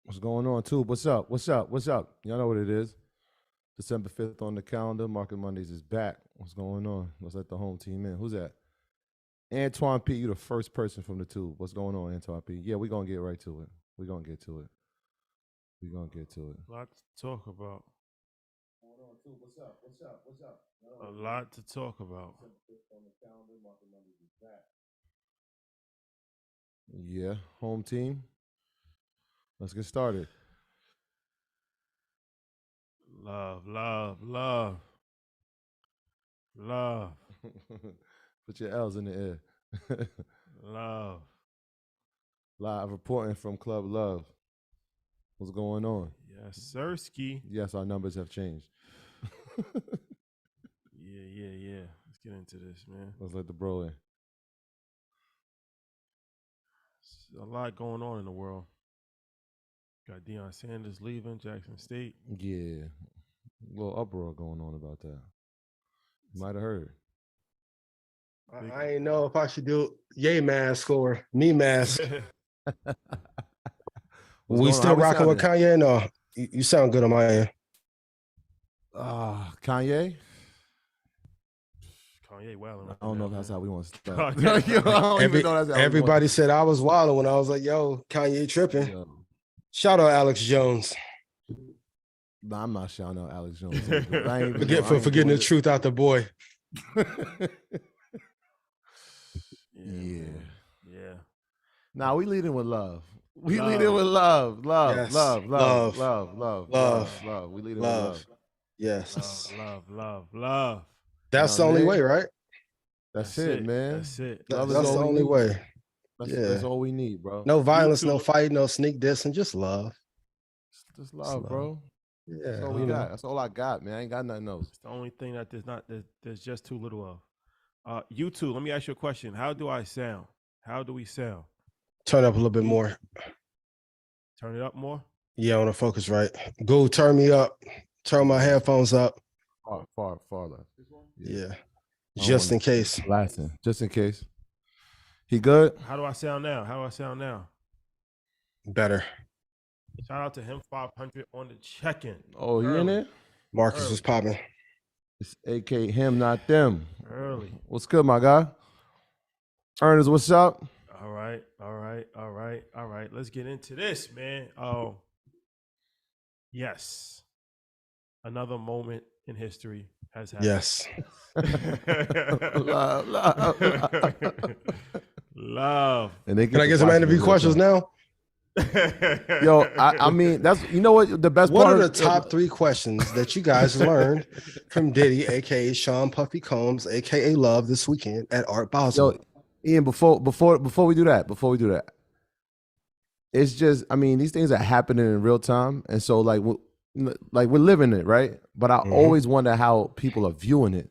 What's going on, too? What's up? What's up? What's up? Y'all know what it is. December 5th on the calendar. Market Mondays is back. What's going on? Let's let the home team in. Who's that? Antoine P, you the first person from the tube. What's going on, Antoine P? Yeah, we're going to get right to it. We're going to get to it. We're going to get to it. A lot to talk about. What's going on, too? What's up? What's up? What's up? A lot to talk about. December 5th on the calendar. Market Mondays is back. Yeah, home team. Let's get started. Love, love, love, love, Put your L's in the air. love. Live reporting from Club Love. What's going on? Yes, Sirski. Yes, our numbers have changed. Yeah. Let's get into this, man. Let's let the bro in. There's a lot going on in the world. Got Deion Sanders leaving Jackson State. Yeah. A little uproar going on about that. You might have heard. I ain't know if I should do yay mask or me mask. We still rocking with Kanye? No, you sound good on my end. Kanye? Kanye wilding. I don't know if that's how we want to start. Everybody said I was wilding when I was like, yo, Kanye tripping. Yo. Shout out Alex Jones. Nah, I'm not shouting out Alex Jones. Forgetting the truth out the boy. Yeah. Nah, we leading with love. We leading with love. Love. We leading with love. Yes. Love. That's the only way, right? That's it, man. That's it. That's the only way. That's all we need, bro. No violence, no fight, no sneak diss, and just love. Just love, bro. Yeah, that's all we got. That's all I got, man. I ain't got nothing else. It's the only thing that there's just too little of. You two, let me ask you a question. How do I sound? How do we sound? Turn up a little bit more. Turn it up more? Yeah, I want to focus right. Go turn me up. Turn my headphones up. Far left. Yeah. Just in case. Blasting. Just in case. He good? How do I sound now? Better. Shout out to him 500 on the check-in. Oh, you in there? Marcus was popping. It's AK him, not them. Early. What's good, my guy? Ernest, what's up? All right. Let's get into this, man. Oh, yes. Another moment in history has happened. Yes. Love. And Can I get some interview questions now? Yo, I mean, that's, you know what, the best what part. What are the top 3 questions that you guys learned from Diddy, aka Sean Puffy Combs, aka Love, this weekend at Art Basel? Yo, Ian, before we do that, it's just, I mean, these things are happening in real time, and so like we're living it, right? But I always wonder how people are viewing it.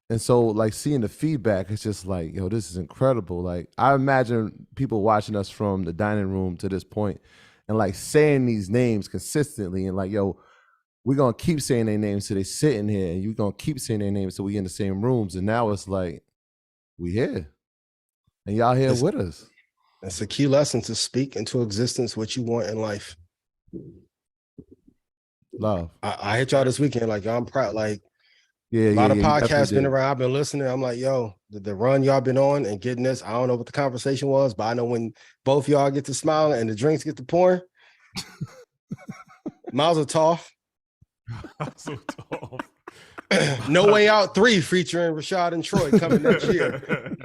And so, like, seeing the feedback, it's just like, yo, this is incredible. Like, I imagine people watching us from the dining room to this point and, like, saying these names consistently and, like, yo, we're going to keep saying their names till they sitting here, and you're going to keep saying their names till we in the same rooms. And now it's like, we here. And y'all here with us. It's a key lesson to speak into existence what you want in life. Love. I hit y'all this weekend. Like, I'm proud. Like, a lot of podcasts been around. I've been listening. I'm like, yo, the run y'all been on and getting this. I don't know what the conversation was, but I know when both y'all get to smiling and the drinks get to pouring. Mazel tov. No Way Out 3 featuring Rashad and Troy coming next year.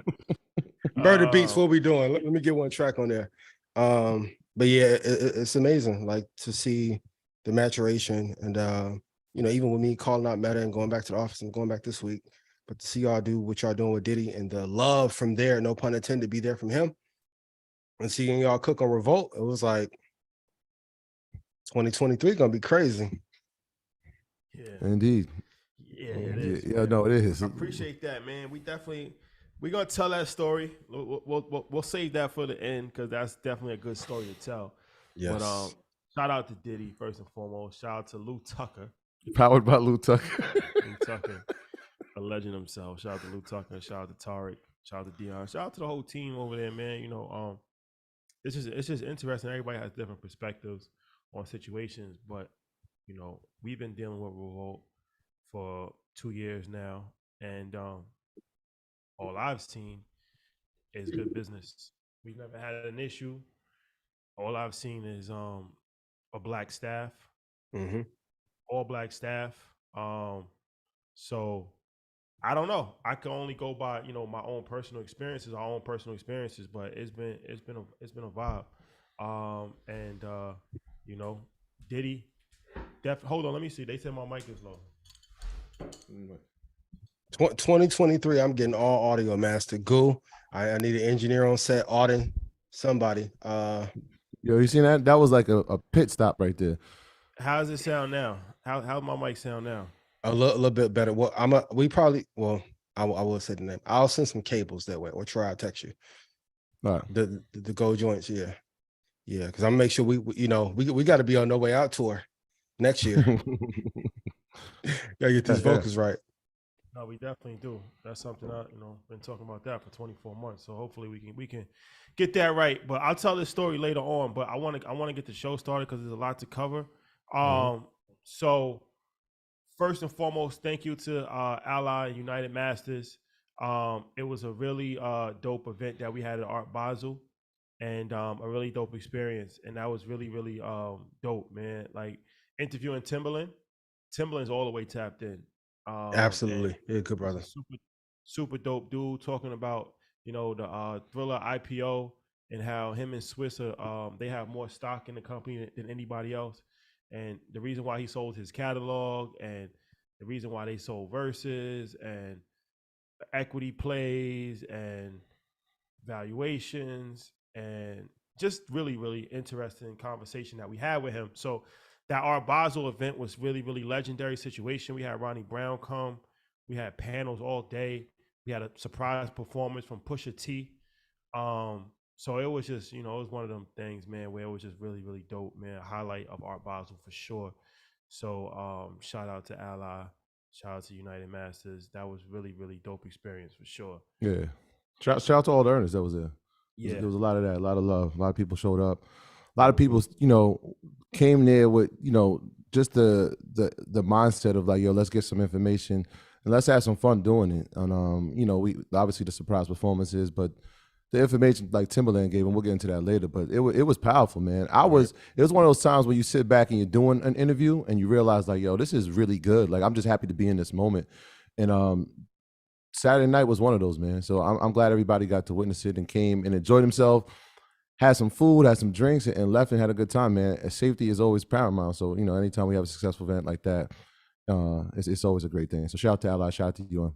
Murder Beats, what we doing? Let me get one track on there. But yeah, it's amazing, like, to see the maturation and you know, even with me calling out Meta and going back to the office and going back this week, but to see y'all do what y'all doing with Diddy and the love from there, no pun intended, be there from him, and seeing y'all cook on Revolt, it was like 2023 gonna be crazy. Yeah, indeed. Yeah, it is. Yeah, no, it is. I appreciate that, man. We're gonna tell that story. We'll save that for the end because that's definitely a good story to tell. Yes. But shout out to Diddy first and foremost. Shout out to Lou Tucker. Powered by Lou Tucker. Lou Tucker, a legend himself. Shout out to Lou Tucker. Shout out to Tariq. Shout out to Deion. Shout out to the whole team over there, man. You know, it's just interesting. Everybody has different perspectives on situations. But you know, we've been dealing with revolt for 2 years now, and all I've seen is good business. We've never had an issue. All I've seen is a black staff, Mm-hmm. all black staff. So I don't know. I can only go by my own personal experiences, our own personal experiences. But it's been a vibe. And you know, Diddy. Hold on, let me see. They said my mic is low. 2023, I'm getting all audio mastered. Go. I need an engineer on set, Auden, somebody. Yo, you seen that? That was like a pit stop right there. How does it sound now? How my mic sound now? A little bit better. Well, I will say the name. I'll send some cables that way, or try to text you. All right. The Go joints, yeah, because I'm gonna make sure we got to be on No Way Out tour next year. Gotta get these vocals right. No, we definitely do. That's something I been talking about that for 24 months. So hopefully we can get that right. But I'll tell this story later on. But I want to get the show started because there's a lot to cover. So first and foremost, thank you to Ally and United Masters. It was a really dope event that we had at Art Basel, and a really dope experience. And that was really, really dope, man. Like interviewing Timberland. Timberland's all the way tapped in. Absolutely. Yeah, good brother. Super dope dude talking about, the Thriller IPO and how him and Swiss they have more stock in the company than anybody else. And the reason why he sold his catalog and the reason why they sold Versus and equity plays and valuations and just really, really interesting conversation that we had with him. So that Art Basel event was really, really legendary situation. We had Ronnie Brown come. We had panels all day. We had a surprise performance from Pusha T. So it was just, it was one of them things, man, where it was just really, really dope, man. A highlight of Art Basel for sure. So shout out to Ally. Shout out to United Masters. That was really, really dope experience for sure. Yeah. Shout out to all the earners that was there. Yeah. There was a lot of that, a lot of love. A lot of people showed up. A lot of people, came there with, just the mindset of like, yo, let's get some information and let's have some fun doing it. And we obviously the surprise performances, but the information like Timberland gave, and we'll get into that later. But it was powerful, man. It was one of those times where you sit back and you're doing an interview and you realize like, yo, this is really good. Like I'm just happy to be in this moment. And Saturday night was one of those, man. So I'm glad everybody got to witness it and came and enjoyed themselves. Had some food, had some drinks, and left and had a good time, man. Safety is always paramount. So, anytime we have a successful event like that, it's always a great thing. So shout out to Ally, shout out to you.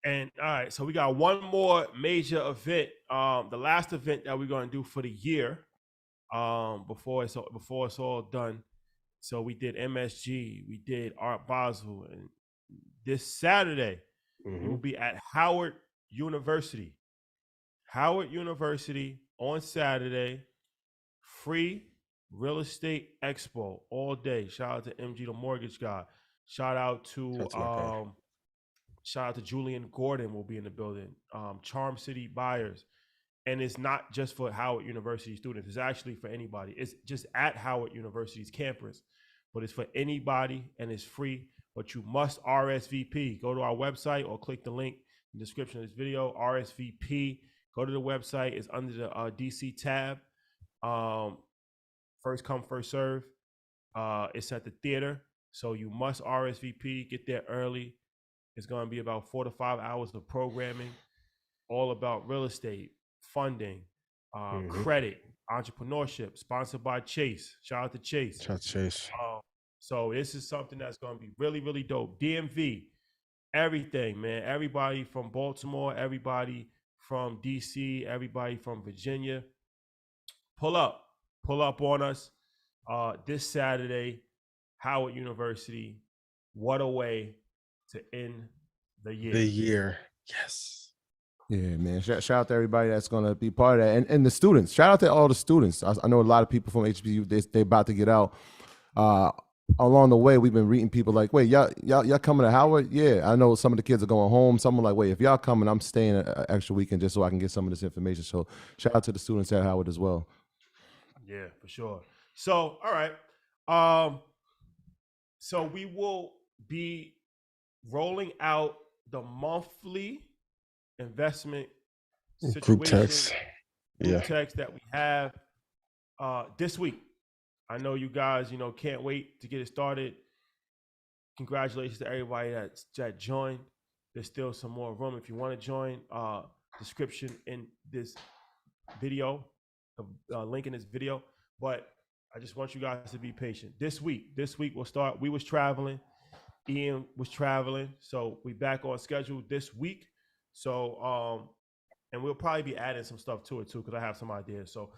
And all right, so we got one more major event. The last event that we're going to do for the year, before it's all done. So we did MSG, we did Art Basel, and this Saturday we will be at Howard University. Howard University on Saturday, free real estate expo all day. Shout out to MG, the mortgage guy. Shout out to Julian Gordon will be in the building. Charm City Buyers. And it's not just for Howard University students. It's actually for anybody. It's just at Howard University's campus. But it's for anybody and it's free. But you must RSVP. Go to our website or click the link in the description of this video. RSVP. Go to the website. It's under the DC tab. First come, first serve. It's at the theater. So you must RSVP. Get there early. It's going to be about 4 to 5 hours of programming, all about real estate, funding, credit, entrepreneurship, sponsored by Chase. Shout out to Chase. Shout out to Chase. So this is something that's going to be really, really dope. DMV, everything, man. Everybody from Baltimore, everybody from DC, everybody from Virginia. Pull up on us this Saturday, Howard University. What a way to end the year. Yes. Yeah, man. Shout out to everybody that's going to be part of that. And the students. Shout out to all the students. I know a lot of people from HBCU, they about to get out. Along the way, we've been reading people like, wait, y'all coming to Howard? Yeah, I know some of the kids are going home. Someone like, wait, if y'all coming, I'm staying an extra weekend just so I can get some of this information. So shout out to the students at Howard as well. Yeah, for sure. So, all right. So we will be rolling out the monthly investment Group text. situation Yeah. text that we have this week. I know you guys, can't wait to get it started. Congratulations to everybody that joined. There's still some more room if you want to join. Description in this video, link in this video. But I just want you guys to be patient. This week we'll start. We was traveling. Ian was traveling, so we back on schedule this week. So and we'll probably be adding some stuff to it too, because I have some ideas. So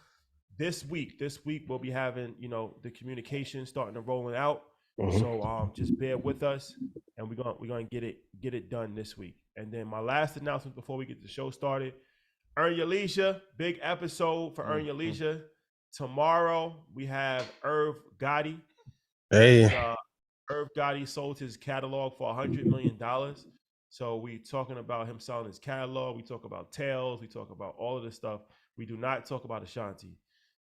this week we'll be having the communication starting to rolling out. Mhm. So just bear with us, and we're gonna get it done this week. And then my last announcement before we get the show started: Earn Your Leisure, big episode for Earn Your Leisure. Tomorrow we have Irv Gotti. Hey. Irv Gotti sold his catalog for $100 million. So we talking about him selling his catalog. We talk about Tails. We talk about all of this stuff. We do not talk about Ashanti.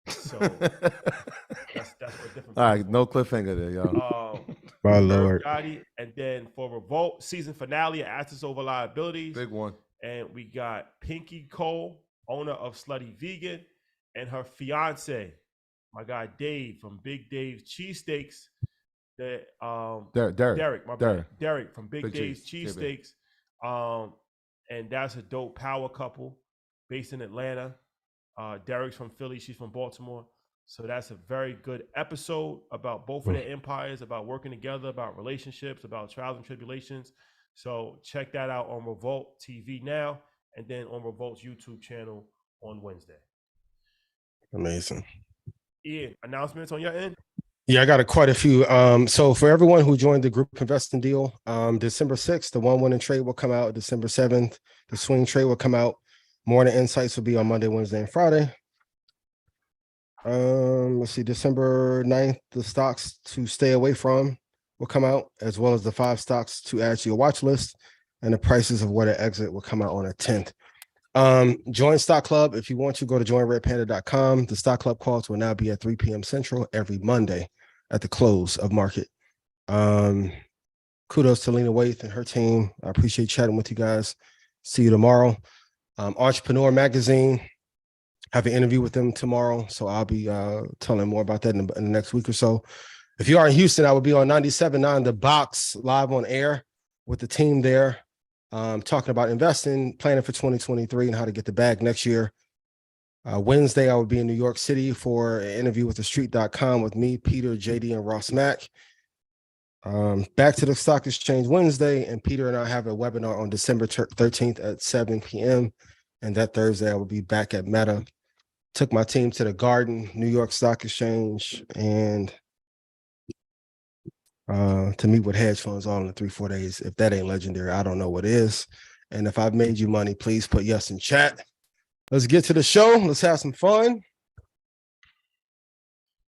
So that's for a different. All right, no cliffhanger there, y'all. My Irv Lord. Gotti, and then for Revolt season finale, Assets Over Liabilities. Big one. And we got Pinky Cole, owner of Slutty Vegan, and her fiance, my guy Dave from Big Dave's Cheesesteaks. Derek from Big Dave's Cheesesteaks. And that's a dope power couple based in Atlanta. Derek's from Philly, she's from Baltimore. So that's a very good episode about both of their empires, about working together, about relationships, about trials and tribulations. So check that out on Revolt TV now, and then on Revolt's YouTube channel on Wednesday. Amazing. Ian, announcements on your end? Yeah, I got quite a few. So for everyone who joined the group investing deal, December 6th, the 1-winning trade will come out. December 7th, the swing trade will come out. Morning insights will be on Monday, Wednesday, and Friday. Let's see, December 9th, the stocks to stay away from will come out, as well as the 5 stocks to add to your watch list, and the prices of where to exit will come out on the 10th. Join Stock Club. If you want to, go to joinredpanda.com. The Stock Club calls will now be at 3 p.m. Central every Monday at the close of market. Kudos to Lena Waithe and her team. I appreciate chatting with you guys. See you tomorrow. Entrepreneur Magazine, have an interview with them tomorrow, so I'll be telling more about that in the next week or so. If you are in Houston, I will be on 97.9 The Box live on air with the team there, talking about investing, planning for 2023, and how to get the bag next year. Wednesday, I will be in New York City for an interview with TheStreet.com with me, Peter, JD, and Ross Mack. Back to the Stock Exchange Wednesday, and Peter and I have a webinar on December 13th at 7 p.m. And that Thursday, I will be back at Meta. Took my team to the Garden, New York Stock Exchange, and to meet with hedge funds all in 3-4 days. If that ain't legendary, I don't know what is. And if I've made you money, please put yes in chat. Let's get to the show. Let's have some fun.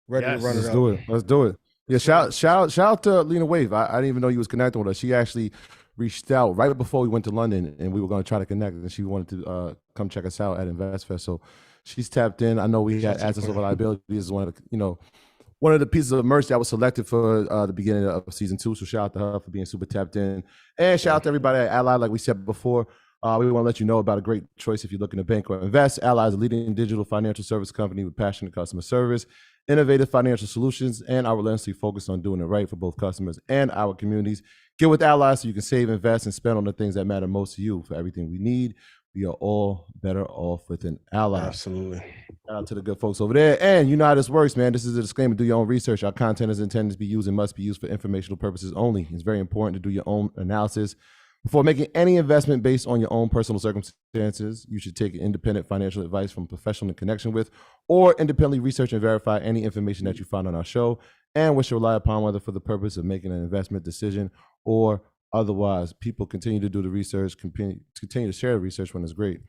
Ready to run it up. Let's do it. Yeah, shout out to Lena Waithe. I didn't even know you was connecting with us. She actually reached out right before we went to London, and we were going to try to connect, and she wanted to come check us out at InvestFest. So she's tapped in. I know we had Assets Over Liabilities as one of the pieces of merch that was selected for the beginning of season 2. So shout out to her for being super tapped in, and shout out to everybody at Ally. Like we said before, we want to let you know about a great choice if you're looking to bank or invest. Ally is a leading digital financial service company with passionate customer service, innovative financial solutions, and are relentlessly focused on doing it right for both customers and our communities. Get with Ally so you can save, invest, and spend on the things that matter most to you. For everything we need, we are all better off with an Ally. Absolutely. Shout out to the good folks over there. And you know how this works, man. This is a disclaimer. Do your own research. Our content is intended to be used and must be used for informational purposes only. It's very important to do your own analysis before making any investment based on your own personal circumstances. You should take independent financial advice from a professional in connection with, or independently research and verify any information that you find on our show, and which rely upon whether for the purpose of making an investment decision or otherwise. People continue to do the research, continue to share the research when it's great.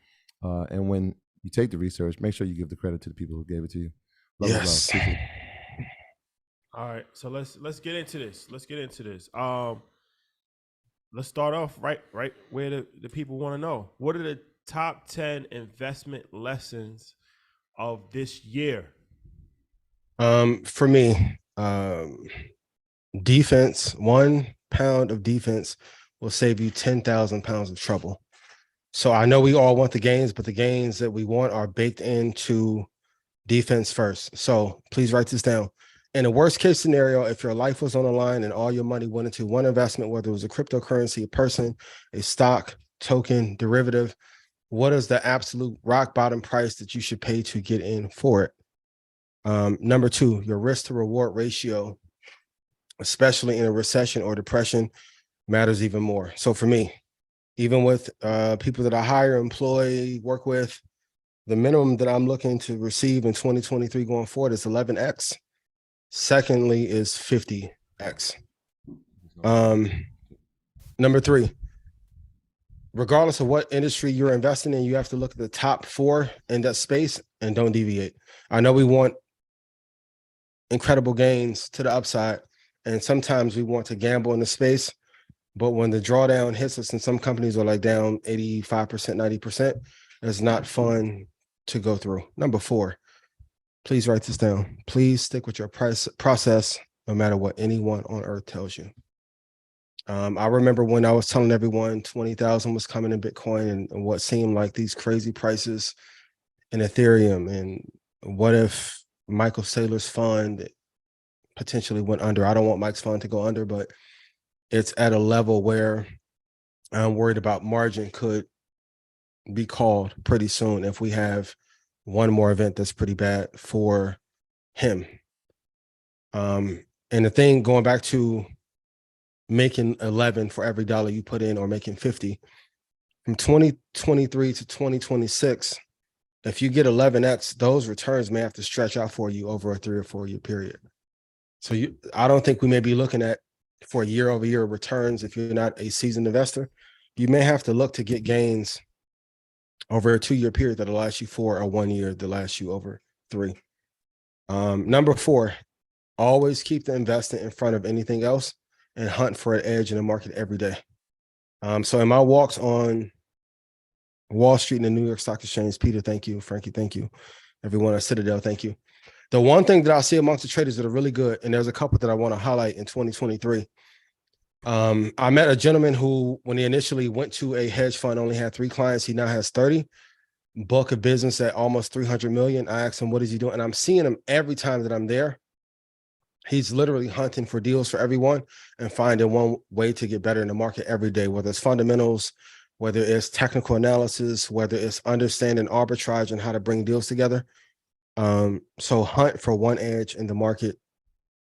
And when you take the research, make sure you give the credit to the people who gave it to you. Love yes. Love. All right, so let's get into this. Let's start off right where the people want to know. What are the top 10 investment lessons of this year? For me, Defense, 1 pound of defense will save you 10,000 pounds of trouble. So I know we all want the gains, but the gains that we want are baked into defense first. So please write this down. In a worst case scenario, if your life was on the line and all your money went into one investment, whether it was a cryptocurrency, a person, a stock, token, derivative, what is the absolute rock bottom price that you should pay to get in for it? Number 2, your risk to reward ratio, especially in a recession or depression, matters even more. So for me, even with people that I hire, employ, work with, the minimum that I'm looking to receive in 2023 going forward is 11x. Secondly is 50x. Number 3, regardless of what industry you're investing in, you have to look at the top 4 in that space and don't deviate. I know we want incredible gains to the upside, and sometimes we want to gamble in the space, but when the drawdown hits us and some companies are like down 85%, 90%, it's not fun to go through. Number 4, please write this down. Please stick with your process no matter what anyone on earth tells you. I remember when I was telling everyone 20,000 was coming in Bitcoin and what seemed like these crazy prices in Ethereum. And what if Michael Saylor's fund potentially went under? I don't want Mike's fund to go under, but it's at a level where I'm worried about margin could be called pretty soon if we have one more event that's pretty bad for him. And the thing, going back to making 11 for every dollar you put in or making 50, from 2023 to 2026, if you get 11x, those returns may have to stretch out for you over a 3 or 4 year period. So I don't think we may be looking at for year-over-year returns. If you're not a seasoned investor, you may have to look to get gains over a 2 year period that'll last you 4, or 1 year that lasts you over 3. Number 4, always keep the investing in front of anything else and hunt for an edge in the market every day. So in my walks on Wall Street and the New York Stock Exchange, Peter, thank you. Frankie, thank you. Everyone at Citadel, thank you. The one thing that I see amongst the traders that are really good, and there's a couple that I want to highlight in 2023. I met a gentleman who, when he initially went to a hedge fund, only had 3 clients. He now has 30, book of business at almost 300 million. I asked him, what is he doing? And I'm seeing him every time that I'm there. He's literally hunting for deals for everyone and finding one way to get better in the market every day, whether it's fundamentals, whether it's technical analysis, whether it's understanding arbitrage and how to bring deals together. So hunt for one edge in the market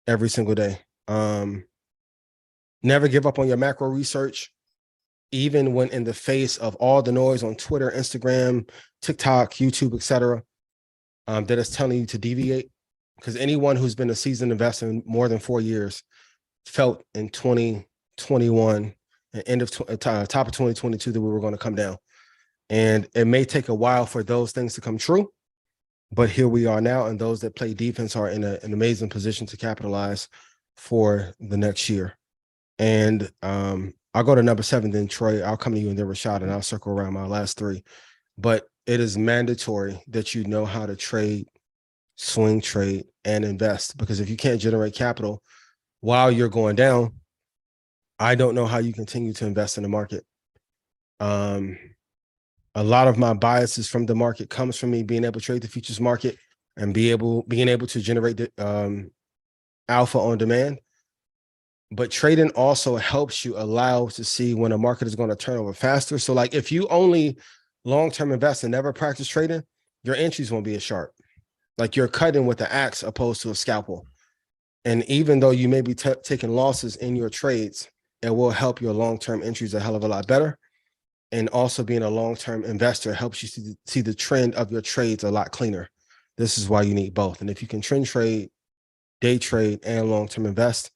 every single day. Never give up on your macro research, even when in the face of all the noise on Twitter, Instagram, TikTok, YouTube, etc., that is telling you to deviate. Because anyone who's been a seasoned investor in more than 4 years felt in 2021 and end of top of 2022 that we were going to come down. And it may take a while for those things to come true, but here we are now, and those that play defense are in an amazing position to capitalize for the next year. And I'll go to number 7, then Troy, I'll come to you and then Rashad, and I'll circle around my last 3. But it is mandatory that you know how to trade, swing trade, and invest, because if you can't generate capital while you're going down, I don't know how you continue to invest in the market. A lot of my biases from the market comes from me being able to trade the futures market and being able to generate the alpha on demand. But trading also helps you allow to see when a market is going to turn over faster. So like if you only long-term invest and never practice trading, your entries won't be as sharp. Like you're cutting with the axe opposed to a scalpel. And even though you may be taking losses in your trades, it will help your long-term entries a hell of a lot better. And also being a long-term investor helps you see the trend of your trades a lot cleaner. This is why you need both. And if you can trend trade, day trade, and long-term invest,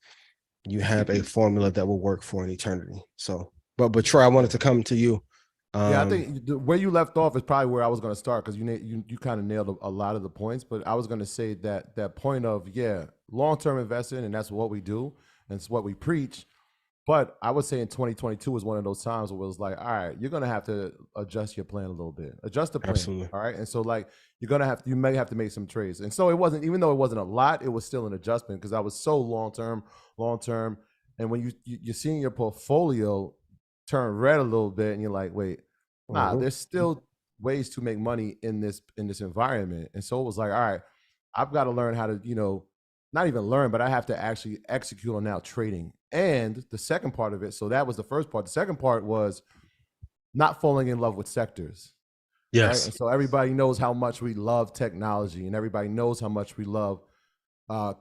you have a formula that will work for an eternity. So, but Troy, I wanted to come to you. Yeah, I think where you left off is probably where I was going to start, because you kind of nailed a lot of the points. But I was going to say that point of long-term investing, and that's what we do, and it's what we preach. But I would say in 2022 was one of those times where it was like, all right, you're gonna have to adjust your plan a little bit, adjust the plan. Absolutely. All right, and so like you may have to make some trades, and so it wasn't, even though it wasn't a lot, it was still an adjustment because I was so long term, and when you're seeing your portfolio turn red a little bit, and you're like, wait, nah, there's still ways to make money in this environment, and so it was like, all right, I've got to learn how to, not even learn, but I have to actually execute on now trading. And the second part of it, so that was the first part. The second part was not falling in love with sectors. Yes. Right? And so everybody knows how much we love technology, and everybody knows how much we love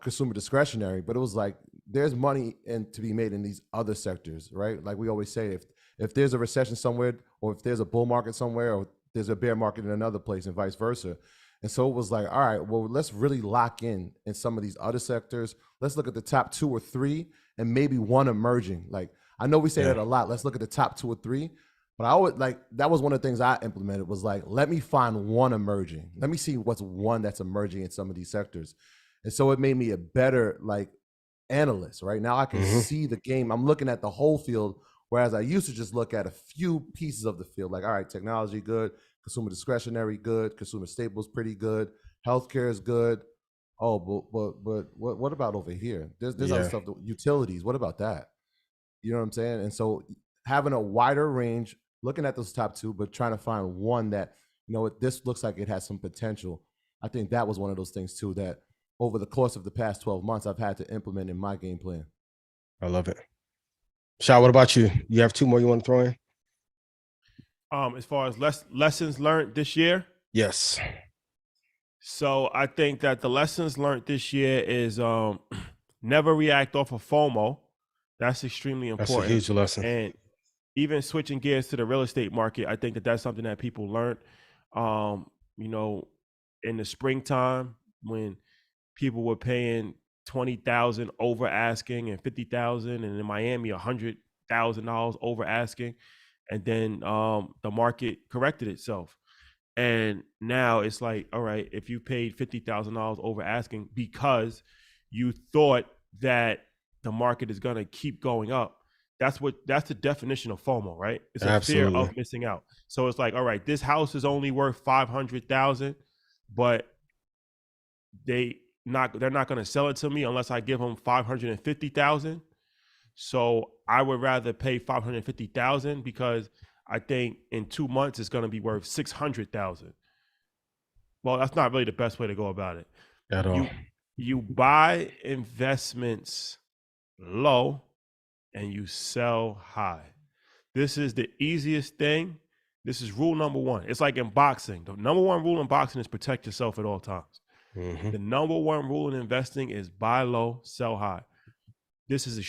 consumer discretionary. But it was like, there's money to be made in these other sectors, right? Like we always say, if there's a recession somewhere, or if there's a bull market somewhere, or there's a bear market in another place, and vice versa. And so it was like, all right, well, let's really lock in some of these other sectors. Let's look at the top 2 or 3 and maybe one emerging. Like, I know we say that a lot. Let's look at the top 2 or 3. But I always, like, that was one of the things I implemented, was like, let me find one emerging. Let me see what's one that's emerging in some of these sectors. And so it made me a better, like, analyst, right? Now I can see the game. I'm looking at the whole field, whereas I used to just look at a few pieces of the field. Like, all right, technology, good. Consumer discretionary, good. Consumer staples, pretty good. Healthcare is good. Oh, but what about over here? There's other stuff. Utilities. What about that? You know what I'm saying? And so having a wider range, looking at those top 2, but trying to find one that, this looks like it has some potential. I think that was one of those things too that over the course of the past 12 months I've had to implement in my game plan. I love it. Shah, what about you? You have 2 more you want to throw in? As far as lessons learned this year? Yes. So I think that the lessons learned this year is never react off of FOMO. That's extremely important. That's a huge lesson. And even switching gears to the real estate market, I think that that's something that people learned. In the springtime when people were paying $20,000 over asking and $50,000, and in Miami $100,000 over asking. And then the market corrected itself. And now it's like, all right, if you paid $50,000 over asking because you thought that the market is going to keep going up, that's the definition of FOMO, right? It's a fear of missing out. So it's like, all right, this house is only worth $500,000, but they're not going to sell it to me unless I give them $550,000. So I would rather pay $550,000 because I think in 2 months it's going to be worth $600,000. Well, that's not really the best way to go about it. At all. You buy investments low and you sell high. This is the easiest thing. This is rule number 1. It's like in boxing. The number 1 rule in boxing is protect yourself at all times. The number 1 rule in investing is buy low, sell high. This is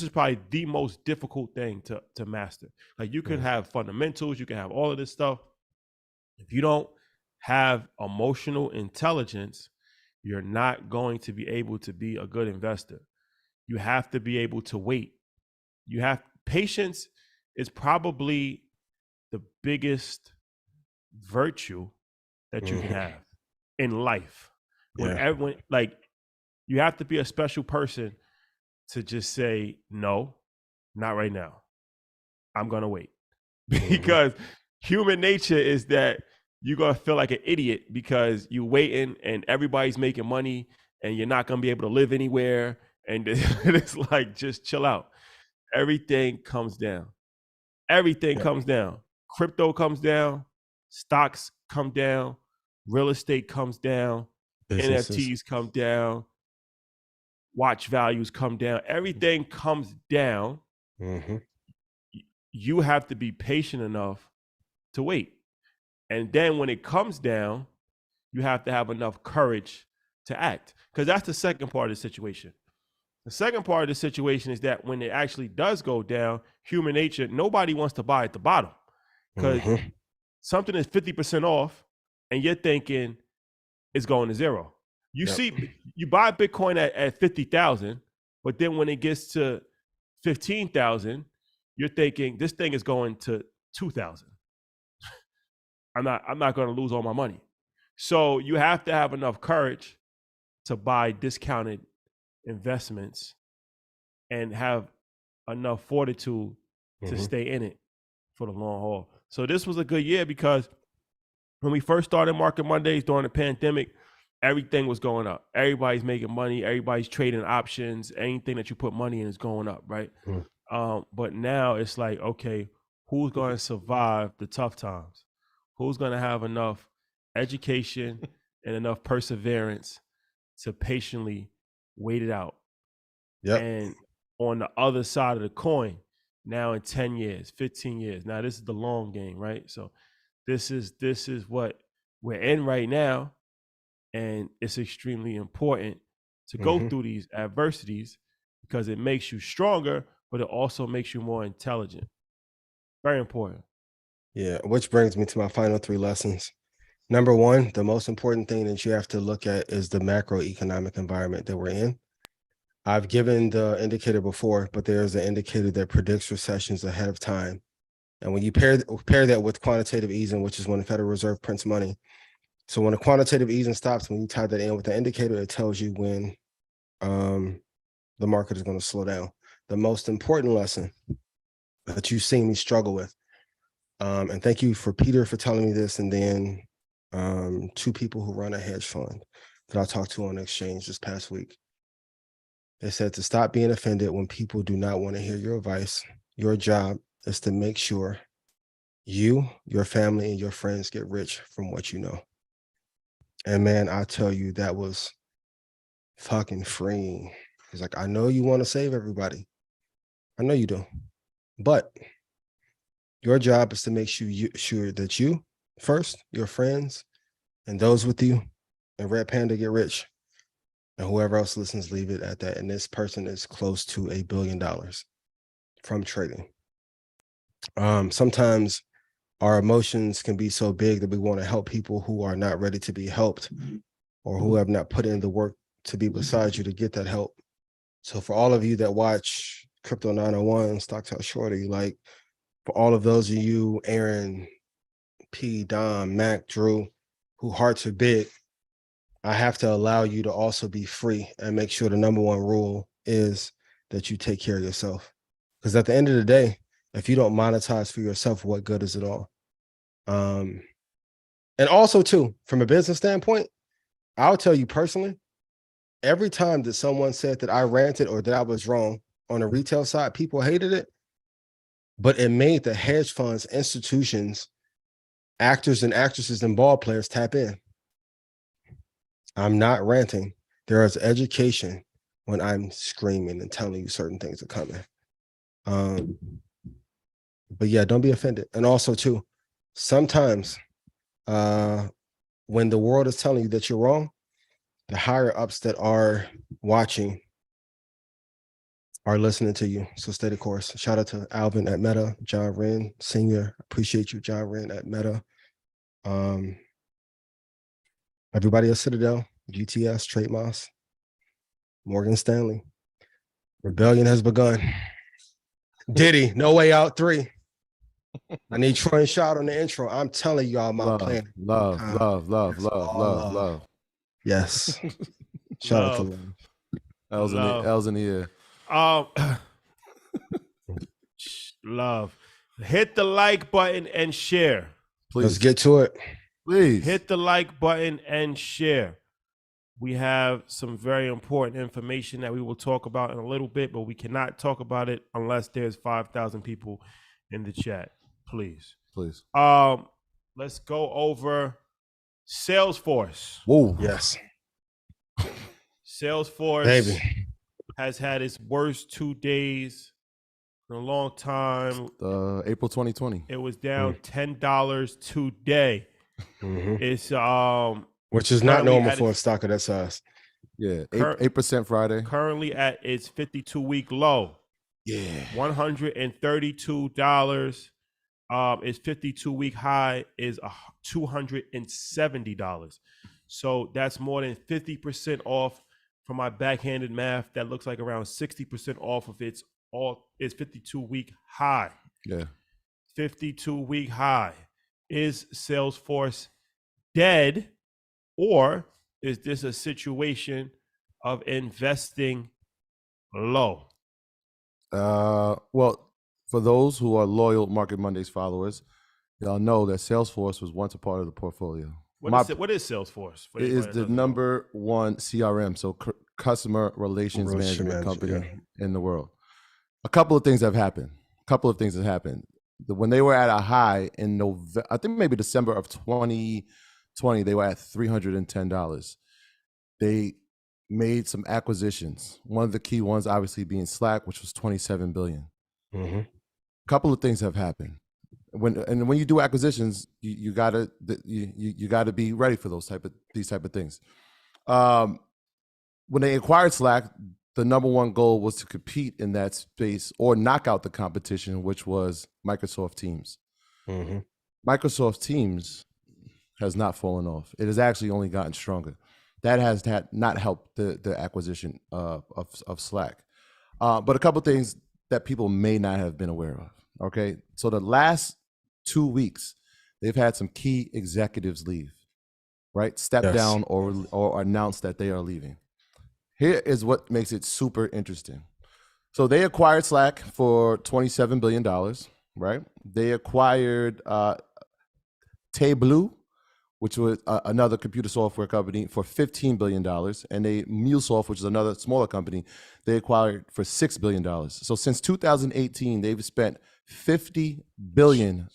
probably the most difficult thing to master. Like, you can have fundamentals, you can have all of this stuff. If you don't have emotional intelligence, you're not going to be able to be a good investor. You have to be able to wait. Patience is probably the biggest virtue that you can have in life. When everyone, like, you have to be a special person to just say, no, not right now. I'm going to wait. Because human nature is that you're going to feel like an idiot because you're waiting and everybody's making money and you're not going to be able to live anywhere. And it's like, just chill out. Everything comes down. Everything comes down. Crypto comes down. Stocks come down. Real estate comes down. Businesses. NFTs come down. Watch values come down. Everything comes down. You have to be patient enough to wait. And then when it comes down, you have to have enough courage to act. Because that's the second part of the situation. The second part of the situation is that when it actually does go down, human nature, nobody wants to buy at the bottom. Because something is 50% off and you're thinking it's going to zero. You see, you buy Bitcoin at 50,000, but then when it gets to 15,000, you're thinking this thing is going to 2,000. I'm not going to lose all my money. So you have to have enough courage to buy discounted investments and have enough fortitude to Mhm. stay in it for the long haul. So this was a good year because when we first started Market Mondays during the pandemic, everything was going up. Everybody's making money. Everybody's trading options. Anything that you put money in is going up, right? Mm. But now it's like, okay, who's going to survive the tough times? Who's going to have enough education and enough perseverance to patiently wait it out? Yep. And on the other side of the coin, now in 10 years, 15 years, now this is the long game, right? So this is what we're in right now. And it's extremely important to go Mhm. through these adversities because it makes you stronger, but it also makes you more intelligent. Very important. Yeah, which brings me to my final 3 lessons. Number 1, the most important thing that you have to look at is the macroeconomic environment that we're in. I've given the indicator before, but there's an indicator that predicts recessions ahead of time. And when you pair that with quantitative easing, which is when the Federal Reserve prints money. So when the quantitative easing stops, when you tie that in with the indicator, it tells you when the market is going to slow down. The most important lesson that you've seen me struggle with, and thank you for Peter for telling me this, and then 2 people who run a hedge fund that I talked to on the exchange this past week. They said to stop being offended when people do not want to hear your advice. Your job is to make sure you, your family, and your friends get rich from what you know. And man, I tell you, that was fucking freeing. He's like, I know you want to save everybody. I know you do. But your job is to make sure that you first, your friends, and those with you, and Red Panda get rich. And whoever else listens, leave it at that. And this person is close to $1 billion from trading. Sometimes our emotions can be so big that we want to help people who are not ready to be helped or who have not put in the work to be beside you to get that help. So for all of you that watch Crypto 901, Stock Talk Shorty, like for all of those of you, Aaron, P, Dom, Mac, Drew, who hearts are big, I have to allow you to also be free and make sure the number 1 rule is that you take care of yourself. Because at the end of the day, if you don't monetize for yourself, what good is it all? And also too, from a business standpoint, I'll tell you personally, every time that someone said that I ranted or that I was wrong on the retail side, people hated it, but it made the hedge funds, institutions, actors and actresses and ball players tap in. I'm not ranting. There is education when I'm screaming and telling you certain things are coming. But yeah, don't be offended. And also too, sometimes when the world is telling you that you're wrong, the higher ups that are watching are listening to you. So stay the course. Shout out to Alvin at Meta, John Wren Sr. Appreciate you, John Wren at Meta. Everybody at Citadel, GTS, Trade Moss, Morgan Stanley. Rebellion has begun. Diddy, No Way Out 3. I need Troy and Shot on the intro. I'm telling y'all my plan. Love. Yes. Shout out to love. L's in the air. Love. Hit the like button and share. Please. Let's get to it. Please. Hit the like button and share. We have some very important information that we will talk about in a little bit, but we cannot talk about it unless there's 5,000 people in the chat. Please. Let's go over Salesforce. Whoa. Yes. Salesforce Baby. has had its worst 2 days in a long time. April 2020. It was down $10 today. Mm-hmm. It's which is not normal for a stock of that size. Yeah, 8% Friday. Currently at its 52-week low. Yeah, $132. Its 52-week high is $270. So that's more than 50% off. From my backhanded math, that looks like around 60% off of its 52-week high. Yeah, 52-week high. Is Salesforce dead, or is this a situation of investing low? Well, for those who are loyal Market Mondays followers, y'all know that Salesforce was once a part of the portfolio. What is Salesforce? It is the number one CRM, so customer relations management company in the world. A couple of things have happened. When they were at a high in November, I think maybe December of 2020, they were at $310. They made some acquisitions. One of the key ones, obviously, being Slack, which was $27 billion. Mm-hmm. A couple of things have happened. When you do acquisitions, you gotta be ready for these type of things. When they acquired Slack, the number one goal was to compete in that space or knock out the competition, which was Microsoft Teams. Mm-hmm. Microsoft Teams has not fallen off. It has actually only gotten stronger. That has not helped the acquisition of Slack. But a couple of things that people may not have been aware of. Okay, so the last 2 weeks, they've had some key executives leave, right? Step down or announce that they are leaving. Here is what makes it super interesting. So they acquired Slack for $27 billion, right? They acquired Tableau, which was another computer software company, for $15 billion. And MuleSoft, which is another smaller company, they acquired for $6 billion. So since 2018, they've spent $50 billion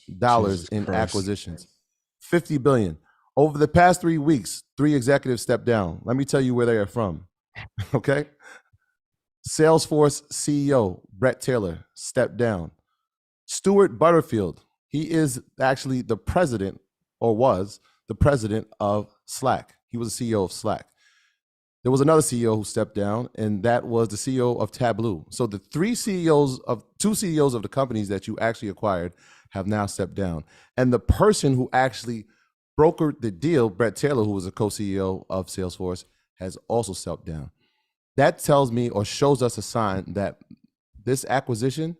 in acquisitions. $50 billion. Over the past 3 weeks, 3 executives stepped down. Let me tell you where they are from. Okay. Salesforce CEO Brett Taylor stepped down. Stuart Butterfield, he is actually the president, or was the president of Slack. He was the CEO of Slack. There was another CEO who stepped down, and that was the CEO of Tableau. So the two CEOs of the companies that you actually acquired have now stepped down. And the person who actually brokered the deal, Brett Taylor, who was a co-CEO of Salesforce, has also stepped down. That tells me or shows us a sign that this acquisition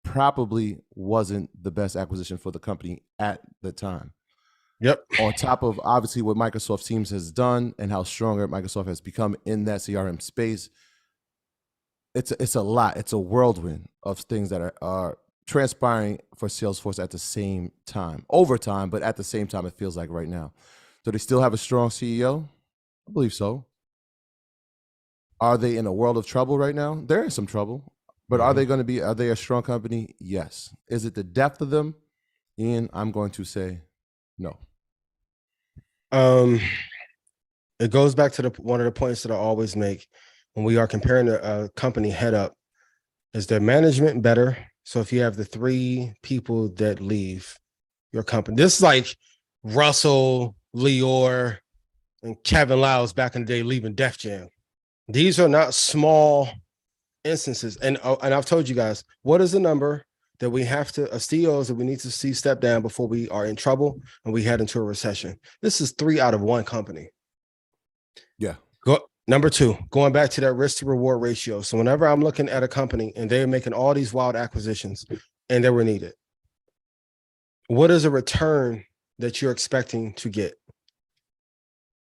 probably wasn't the best acquisition for the company at the time. Yep. On top of obviously what Microsoft Teams has done and how stronger Microsoft has become in that CRM space, it's a lot. It's a whirlwind of things that are transpiring for Salesforce at the same time, over time, but at the same time, it feels like right now. Do they still have a strong CEO? I believe so. Are they in a world of trouble right now? They're in some trouble, but are they a strong company? Yes. Is it the depth of them? Ian, I'm going to say no. It goes back to one of the points that I always make when we are comparing a company head up. Is their management better? So if you have the 3 people that leave your company, this is like Russell, Lior, and Kevin Lyles back in the day leaving Def Jam. These are not small instances. And I've told you guys, what is the number that we have to, CEOs that we need to see step down before we are in trouble and we head into a recession? This is 3 out of 1 company. Yeah. Number 2, going back to that risk to reward ratio. So whenever I'm looking at a company and they're making all these wild acquisitions and they were needed, what is a return that you're expecting to get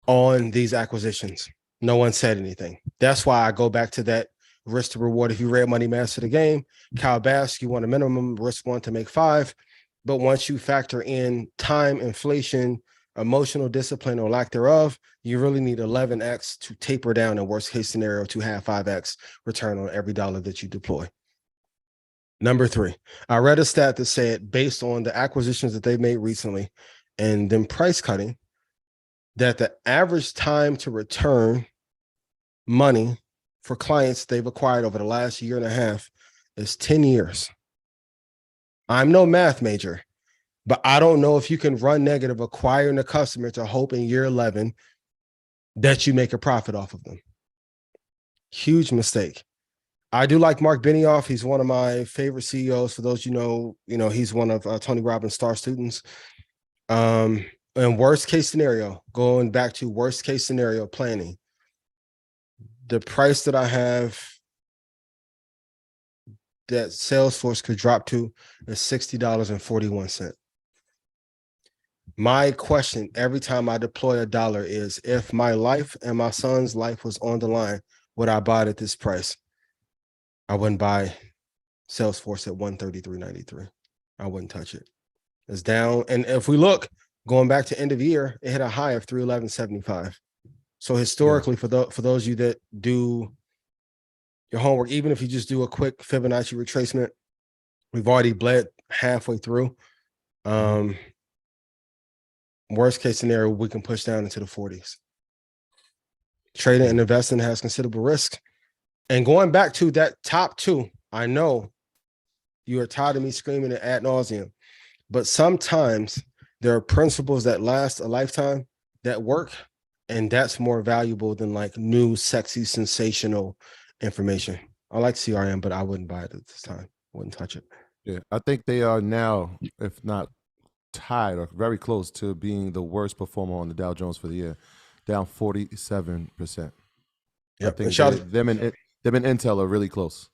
on these acquisitions? No one said anything. That's why I go back to that risk to reward. If you read Money Master the Game, Kyle Bass, you want a minimum risk 1 to make 5. But once you factor in time, inflation, emotional discipline or lack thereof, you really need 11x to taper down in worst case scenario to have 5x return on every dollar that you deploy. Number 3, I read a stat that said based on the acquisitions that they made recently and then price cutting, that the average time to return money for clients they've acquired over the last year and a half is 10 years. I'm no math major, but I don't know if you can run negative acquiring a customer to hope in year 11 that you make a profit off of them. Huge mistake. I do like Mark Benioff. He's one of my favorite CEOs. For those you know, he's one of Tony Robbins' star students. And worst case scenario, going back to worst case scenario planning, the price that I have that Salesforce could drop to is $60.41. My question every time I deploy a dollar is, if my life and my son's life was on the line, would I buy it at this price? I wouldn't buy Salesforce at 133.93. I wouldn't touch it. It's down. And if we look, going back to end of year, it hit a high of 311.75. So historically, for those of you that do your homework, even if you just do a quick Fibonacci retracement, we've already bled halfway through. Worst case scenario, we can push down into the 40s. Trading and investing has considerable risk. And going back to that top two, I know you are tired of me screaming it ad nauseum, but sometimes there are principles that last a lifetime that work, and that's more valuable than like new, sexy, sensational information. I like CRM, but I wouldn't buy it at this time. Wouldn't touch it. Yeah, I think they are now, if not tied or very close to being the worst performer on the Dow Jones for the year, down 47%. Yep. I think them and Intel are really close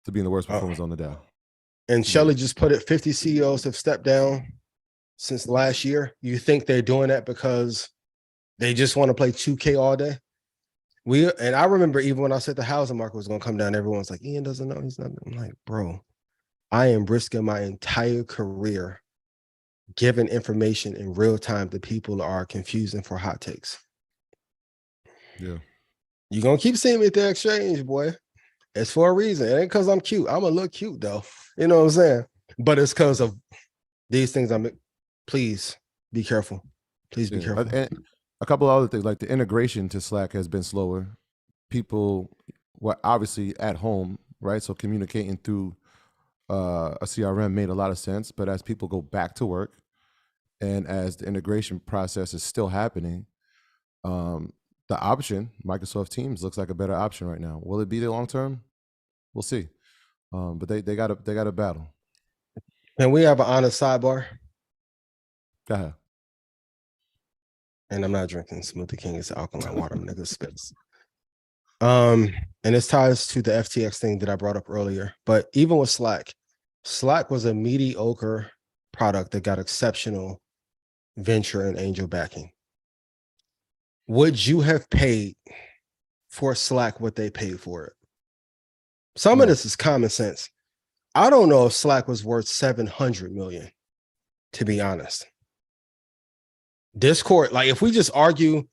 to being the worst performers on the Dow. And Shelly just put it, 50 CEOs have stepped down since last year. You think they're doing that because they just want to play 2K all day? And I remember even when I said the housing market was going to come down, everyone's like, Ian doesn't know. He's not. I'm like, bro, I am risking my entire career giving information in real time that people are confusing for hot takes. Yeah. You're going to keep seeing me at the exchange, boy. It's for a reason. It ain't because I'm cute. I'm going to look cute, though. You know what I'm saying? But it's because of these things. Please be careful. Please be careful. And a couple of other things, like the integration to Slack has been slower. People were obviously at home, right? So communicating through a CRM made a lot of sense. But as people go back to work and as the integration process is still happening, the option, Microsoft Teams, looks like a better option right now. Will it be the long term? We'll see. But they got a battle. And we have an honest sidebar. Go ahead. And I'm not drinking Smoothie King. It's alkaline water. Nigga spits. And this ties to the FTX thing that I brought up earlier. But even with Slack was a mediocre product that got exceptional venture and angel backing. Would you have paid for Slack what they paid for it? Some of this is common sense. I don't know if Slack was worth $700 million, to be honest. Discord, like if we just argue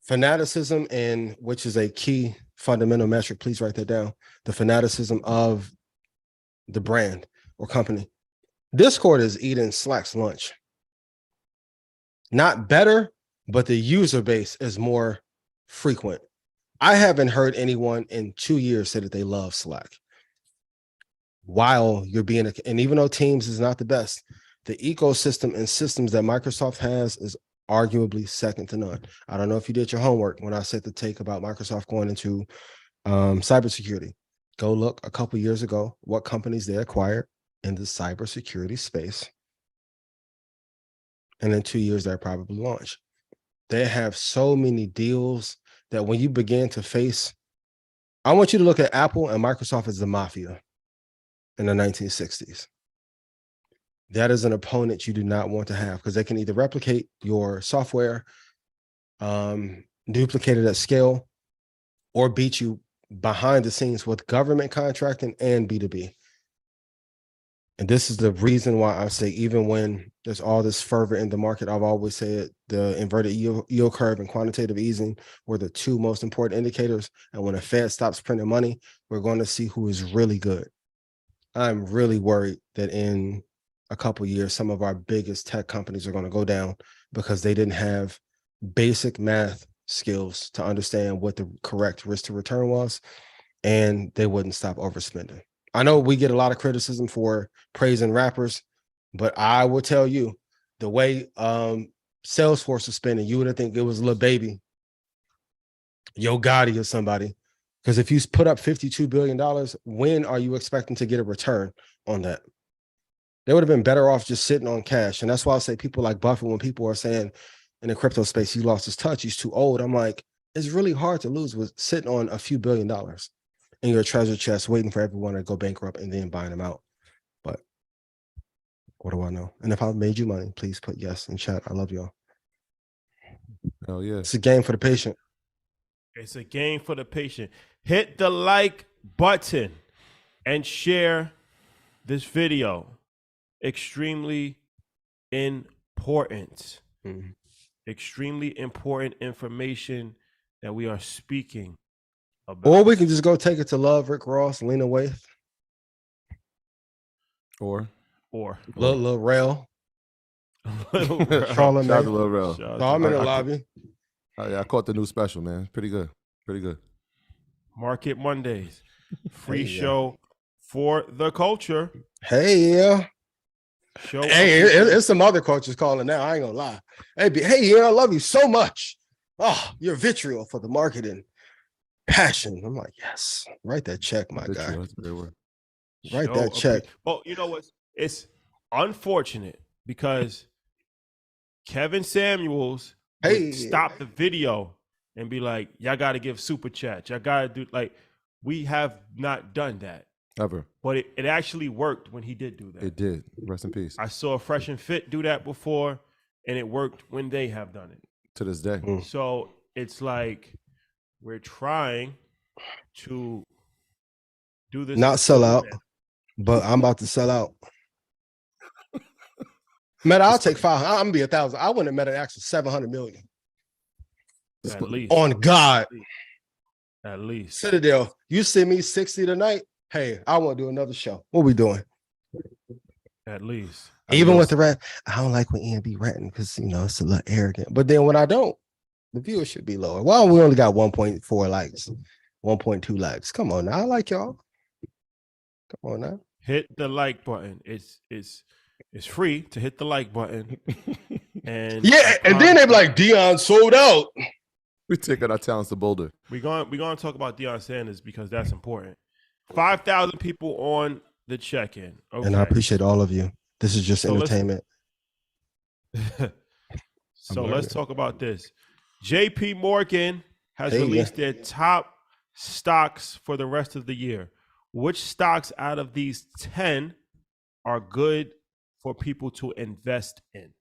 fanaticism, and which is a key fundamental metric, please write that down, the fanaticism of the brand or company. Discord is eating Slack's lunch. Not better, but the user base is more frequent. I haven't heard anyone in 2 years say that they love Slack. While you're being, and even though Teams is not the best, the ecosystem and systems that Microsoft has is arguably second to none. I don't know if you did your homework when I said the take about Microsoft going into cybersecurity. Go look a couple years ago what companies they acquired in the cybersecurity space. And in 2 years, they'll probably launch. They have so many deals that when you begin to face, I want you to look at Apple and Microsoft as the mafia in the 1960s. That is an opponent you do not want to have because they can either replicate your software, duplicate it at scale, or beat you behind the scenes with government contracting and B2B. And this is the reason why I say, even when there's all this fervor in the market, I've always said the inverted yield curve and quantitative easing were the two most important indicators. And when the Fed stops printing money, we're going to see who is really good. I'm really worried that in a couple of years, some of our biggest tech companies are going to go down because they didn't have basic math skills to understand what the correct risk to return was, and they wouldn't stop overspending. I know we get a lot of criticism for praising rappers, but I will tell you the way Salesforce is spending, you would think it was Lil Baby, Yo Gotti or somebody. Because if you put up $52 billion, when are you expecting to get a return on that? They would have been better off just sitting on cash. And that's why I say people like Buffett, when people are saying in the crypto space, he lost his touch, he's too old. I'm like, it's really hard to lose with sitting on a few $1 billion in your treasure chest, waiting for everyone to go bankrupt and then buying them out. But what do I know? And if I made you money, please put yes in chat. I love y'all. Hell yeah. It's a game for the patient. It's a game for the patient. Hit the like button and share this video. Extremely important. Extremely important information that we are speaking about. Or we can just go take it to Love, Rick Ross, Lena Waithe. Or Lil Rel. Charlotte Shout out to Lil Rel. I'm in the lobby. Yeah, I caught the new special, man. Pretty good. Market Mondays. Free show for the culture. Hey, yeah. It's some other coaches calling now. I ain't gonna lie. Hey, yeah, I love you so much. Oh, you're vitriol for the marketing passion. I'm like, yes, write that check, my guy. Write that check. Well, you know what? It's unfortunate because Kevin Samuels would stop the video and be like, y'all got to give super chat. Y'all got to do, like, we have not done that. Ever. But it actually worked when he did do that. It did. Rest in peace. I saw Fresh and Fit do that before, and it worked when they have done it. To this day. So it's like we're trying to do this. Not sell out, but I'm about to sell out. Meta, I'll take 500. I'm gonna be 1,000. I wouldn't have Meta actually 700 million. At least. On God. At least. Citadel, you send me 60 tonight. Hey, I want to do another show. What we doing? At least. Even with the rant, I don't like when Ian be ranting because, you know, it's a little arrogant. But then when I don't, the viewer should be lower. Well, we only got 1.4 likes, 1.2 likes. Come on now. I like y'all. Come on now. Hit the like button. It's free to hit the like button. And then they be like, Deion sold out. We're taking our talents to Boulder. We're going to talk about Deion Sanders because that's important. 5,000 people on the check-in. Okay. And I appreciate all of you. This is just entertainment. So let's talk about this. JP Morgan has released their top stocks for the rest of the year. Which stocks out of these 10 are good for people to invest in?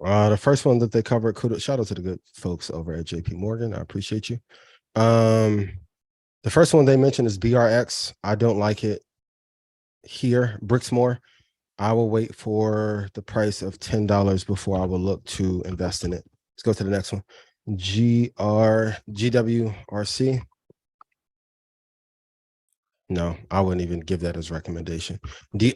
The first one that they covered, shout out to the good folks over at JP Morgan. I appreciate you. The first one they mentioned is BRX. I don't like it here. Brixmore. I will wait for the price of $10 before I will look to invest in it. Let's go to the next one. GWRC. No, I wouldn't even give that as recommendation.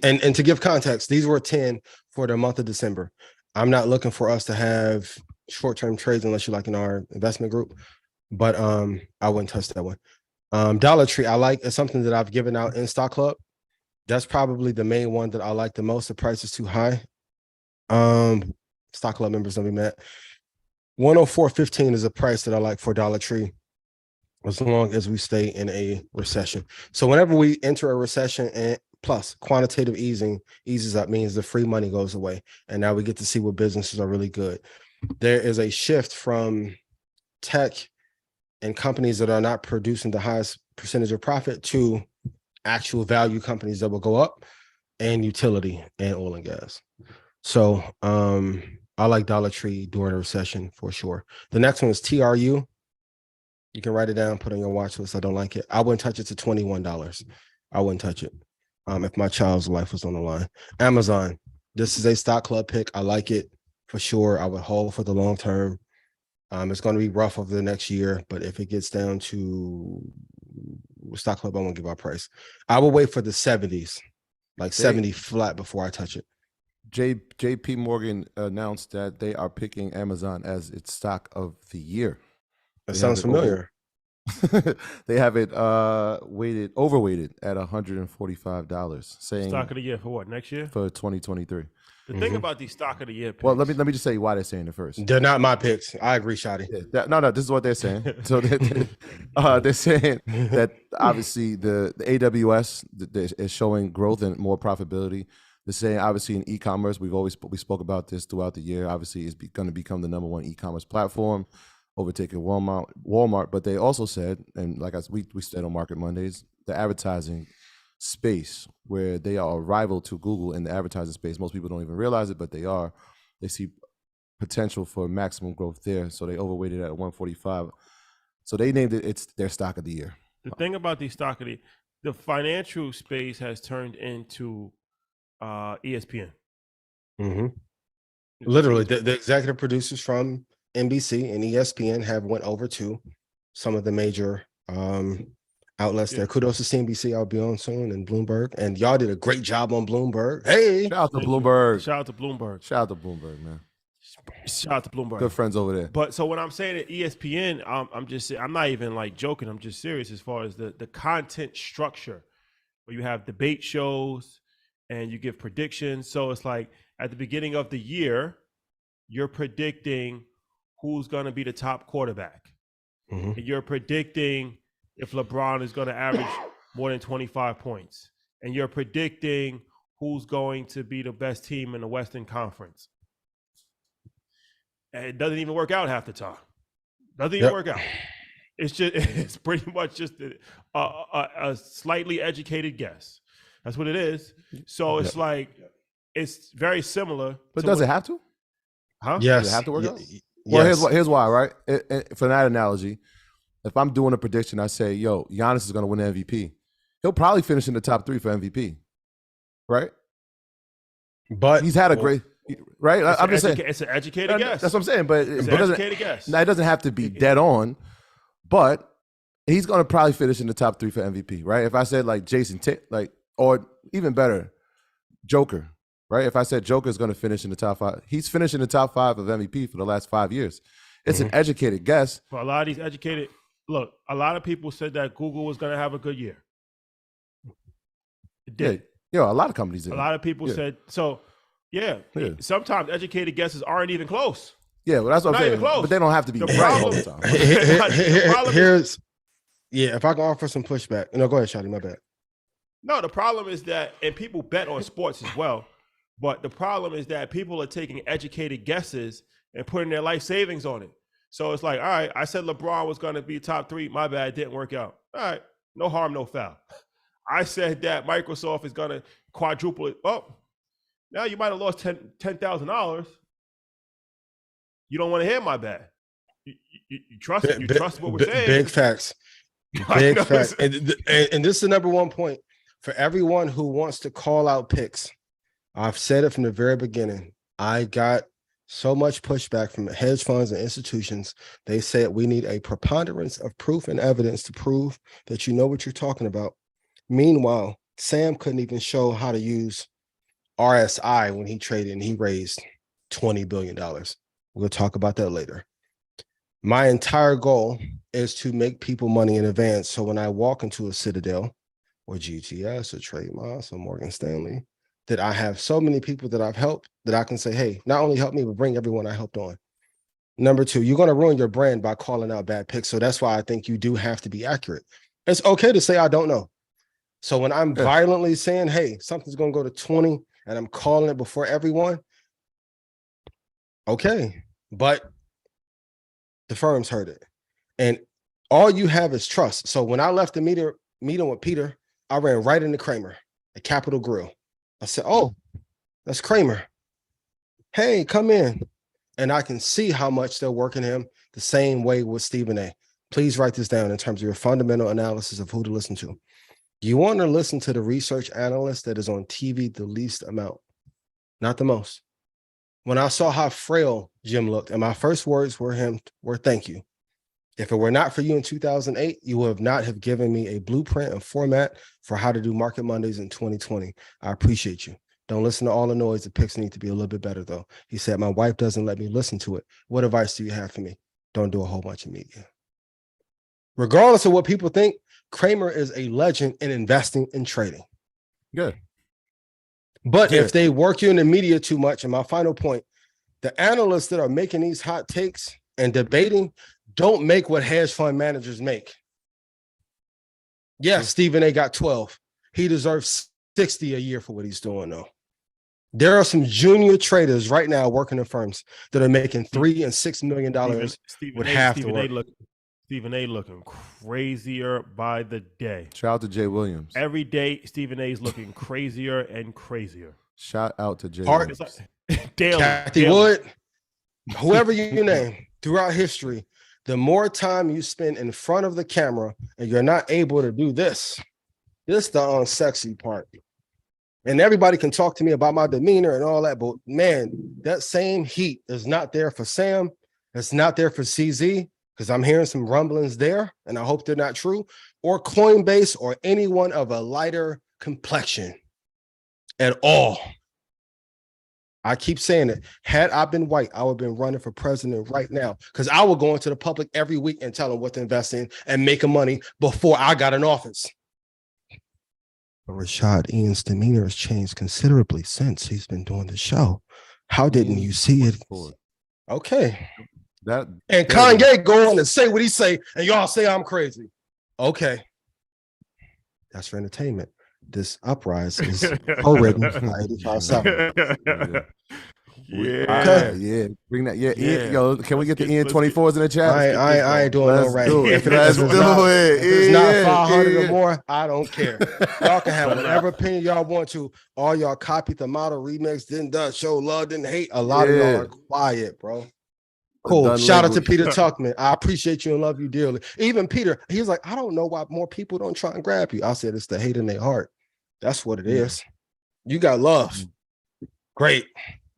And to give context, these were 10 for the month of December. I'm not looking for us to have short-term trades unless you're like in our investment group, but I wouldn't touch that one. Dollar Tree, I like. It's something that I've given out in Stock Club. That's probably the main one that I like the most. The price is too high. Stock Club members don't be mad. 104.15 is a price that I like for Dollar Tree, as long as we stay in a recession. So whenever we enter a recession, and plus quantitative easing eases up, means the free money goes away, and now we get to see what businesses are really good. There is a shift from tech and companies that are not producing the highest percentage of profit to actual value companies that will go up, and utility and oil and gas. So I like Dollar Tree during a recession for sure. The next one is TRU. You can write it down, put it on your watch list. I don't like it. I wouldn't touch it to $21. I wouldn't touch it if my child's life was on the line. Amazon. This is a Stock Club pick. I like it for sure. I would hold for the long term. It's going to be rough over the next year, but if it gets down to Stock Club, I won't give our price. I will wait for the 70s, like 70 flat before I touch it. JP Morgan announced that they are picking Amazon as its stock of the year. That sounds familiar. They have it overweighted at $145, saying stock of the year for what, next year? For 2023. The thing about these stock of the year picks. Well, let me just say why they're saying it first. They're not my picks. I agree, Shotty. Yeah, no, this is what they're saying. So they're saying that obviously the AWS is showing growth and more profitability. They're saying obviously in e-commerce, we spoke about this throughout the year. Obviously, it's going to become the number one e-commerce platform, overtaking Walmart. But they also said, and like we said on Market Mondays, the advertising space where they are a rival to Google in the advertising space. Most people don't even realize it, but they are. They see potential for maximum growth there. So they overweighted at 145. So they named it's their stock of the year. The thing about these stock of the the financial space has turned into ESPN. Mm-hmm. Literally, the executive producers from NBC and ESPN have went over to some of the major outlets there. Kudos to CNBC. I'll be on soon, and Bloomberg. And y'all did a great job on Bloomberg. Hey, shout out to Bloomberg. Shout out to Bloomberg. Shout out to Bloomberg, man. Shout out to Bloomberg. Good friends over there. But so when I'm saying at ESPN, I'm not even like joking. I'm just serious as far as the content structure, where you have debate shows and you give predictions. So it's like at the beginning of the year, you're predicting who's going to be the top quarterback. Mm-hmm. And you're predicting if LeBron is going to average more than 25 points. And you're predicting who's going to be the best team in the Western Conference. And it doesn't even work out half the time. Doesn't even work out. It's pretty much just a slightly educated guess. That's what it is. So it's like, it's very similar. But does it have to? Huh? Yes. Does it have to work out? Yes. Well, here's why, right? For that analogy, if I'm doing a prediction, I say, yo, Giannis is going to win the MVP. He'll probably finish in the top 3 for MVP, right? But he's had a great, right? I'm just saying. It's an educated guess. That's what I'm saying. But it's an educated guess. Now, it doesn't have to be dead on, but he's going to probably finish in the top 3 for MVP, right? If I said like Jason, or even better, Joker, right? If I said Joker is going to finish in the top 5, he's finished in the top 5 of MVP for the last 5 years. It's an educated guess. For a lot of these educated, look, a lot of people said that Google was going to have a good year. It did. Yeah, a lot of companies did. A lot of people said, so sometimes educated guesses aren't even close. Yeah, well, that's what I'm saying. But they don't have to be right all the time. If I can offer some pushback. No, go ahead, Shotty, my bad. No, the problem is that, and people bet on sports as well, but the problem is that people are taking educated guesses and putting their life savings on it. So it's like, all right, I said LeBron was going to be top 3. My bad, it didn't work out. All right, no harm, no foul. I said that Microsoft is going to quadruple it. Oh, now you might have lost $10,000. You don't want to hear my bad. You trust it. You trust what we're saying. Big facts. Big facts. And this is the number one point for everyone who wants to call out picks. I've said it from the very beginning. I got so much pushback from hedge funds and institutions. They said we need a preponderance of proof and evidence to prove that you know what you're talking about. Meanwhile, Sam couldn't even show how to use RSI when he traded and he raised $20 billion. We'll talk about that later. My entire goal is to make people money in advance. So when I walk into a Citadel or GTS or Trade Moss or Morgan Stanley, that I have so many people that I've helped that I can say, hey, not only help me, but bring everyone I helped on. Number 2, you're going to ruin your brand by calling out bad picks. So that's why I think you do have to be accurate. It's okay to say, I don't know. So when I'm violently saying, hey, something's going to go to 20 and I'm calling it before everyone, okay. But the firms heard it. And all you have is trust. So when I left the meeting with Peter, I ran right into Kramer at Capitol Grill. I said, oh, that's Kramer. Hey, come in. And I can see how much they're working him the same way with Stephen A. Please write this down in terms of your fundamental analysis of who to listen to. You want to listen to the research analyst that is on TV the least amount, not the most. When I saw how frail Jim looked, and my first words were thank you. If it were not for you in 2008, you would not have given me a blueprint and format for how to do Market Mondays in 2020. I appreciate you. Don't listen to all the noise. The picks need to be a little bit better, though. He said, my wife doesn't let me listen to it. What advice do you have for me? Don't do a whole bunch of media. Regardless of what people think, Kramer is a legend in investing and trading. Good. But if they work you in the media too much, and my final point, the analysts that are making these hot takes and debating don't make what hedge fund managers make. Yes, Stephen A got 12. He deserves 60 a year for what he's doing, though. There are some junior traders right now working in firms that are making $3 and $6 million with half the work. Stephen A looking crazier by the day. Shout out to Jay Williams. Every day, Stephen A is looking crazier and crazier. Shout out to Jay Williams. Kathy Wood, whoever you name, throughout history, the more time you spend in front of the camera and you're not able to do this, This is the unsexy part. And everybody can talk to me about my demeanor and all that, but man, that same heat is not there for Sam. It's not there for CZ, because I'm hearing some rumblings there, and I hope they're not true, or Coinbase, or anyone of a lighter complexion at all. I keep saying it. Had I been white, I would have been running for president right now, because I would go into the public every week and tell them what to invest in and making money before I got in office. But Rashad Ian's demeanor has changed considerably since he's been doing the show. How didn't you see it? Okay. And Kanye go on and say what he say, and y'all say I'm crazy. Okay. That's for entertainment. This uprise is co-written by 85.7. Yeah. Bring that. Yeah. Ian, yo, can we get the Ian 24s in the chat? I ain't doing no right. Let's do it. If it's not 500 or more, I don't care. Y'all can have whatever opinion y'all want to. All y'all copied the model remix, didn't do, show love, didn't hate. A lot of y'all are quiet, bro. Cool. Shout out to Peter Tuckman. I appreciate you and love you dearly. Even Peter, he's like, I don't know why more people don't try and grab you. I said it's the hate in their heart. That's what it is. You got love. Great.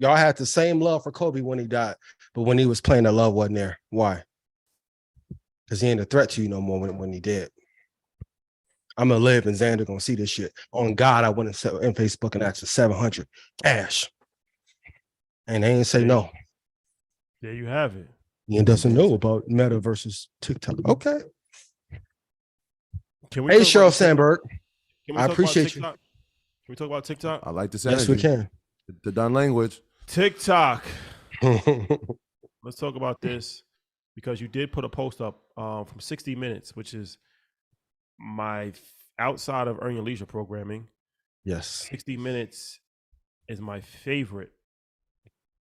Y'all had the same love for Kobe when he died, but when he was playing, the love wasn't there. Why? Because he ain't a threat to you no more when he did. I'm gonna live and Xander gonna see this shit. On God, I went in Facebook and asked for 700 cash, and they ain't say no. There you have it. Ian doesn't know about Meta versus TikTok. Okay. Hey, Cheryl Sandberg. I appreciate you. Can we talk about TikTok? I like this. Yes, we can. The done language. TikTok. Let's talk about this, because you did put a post up from 60 Minutes, which is my outside of Earn Your Leisure programming. Yes. 60 Minutes is my favorite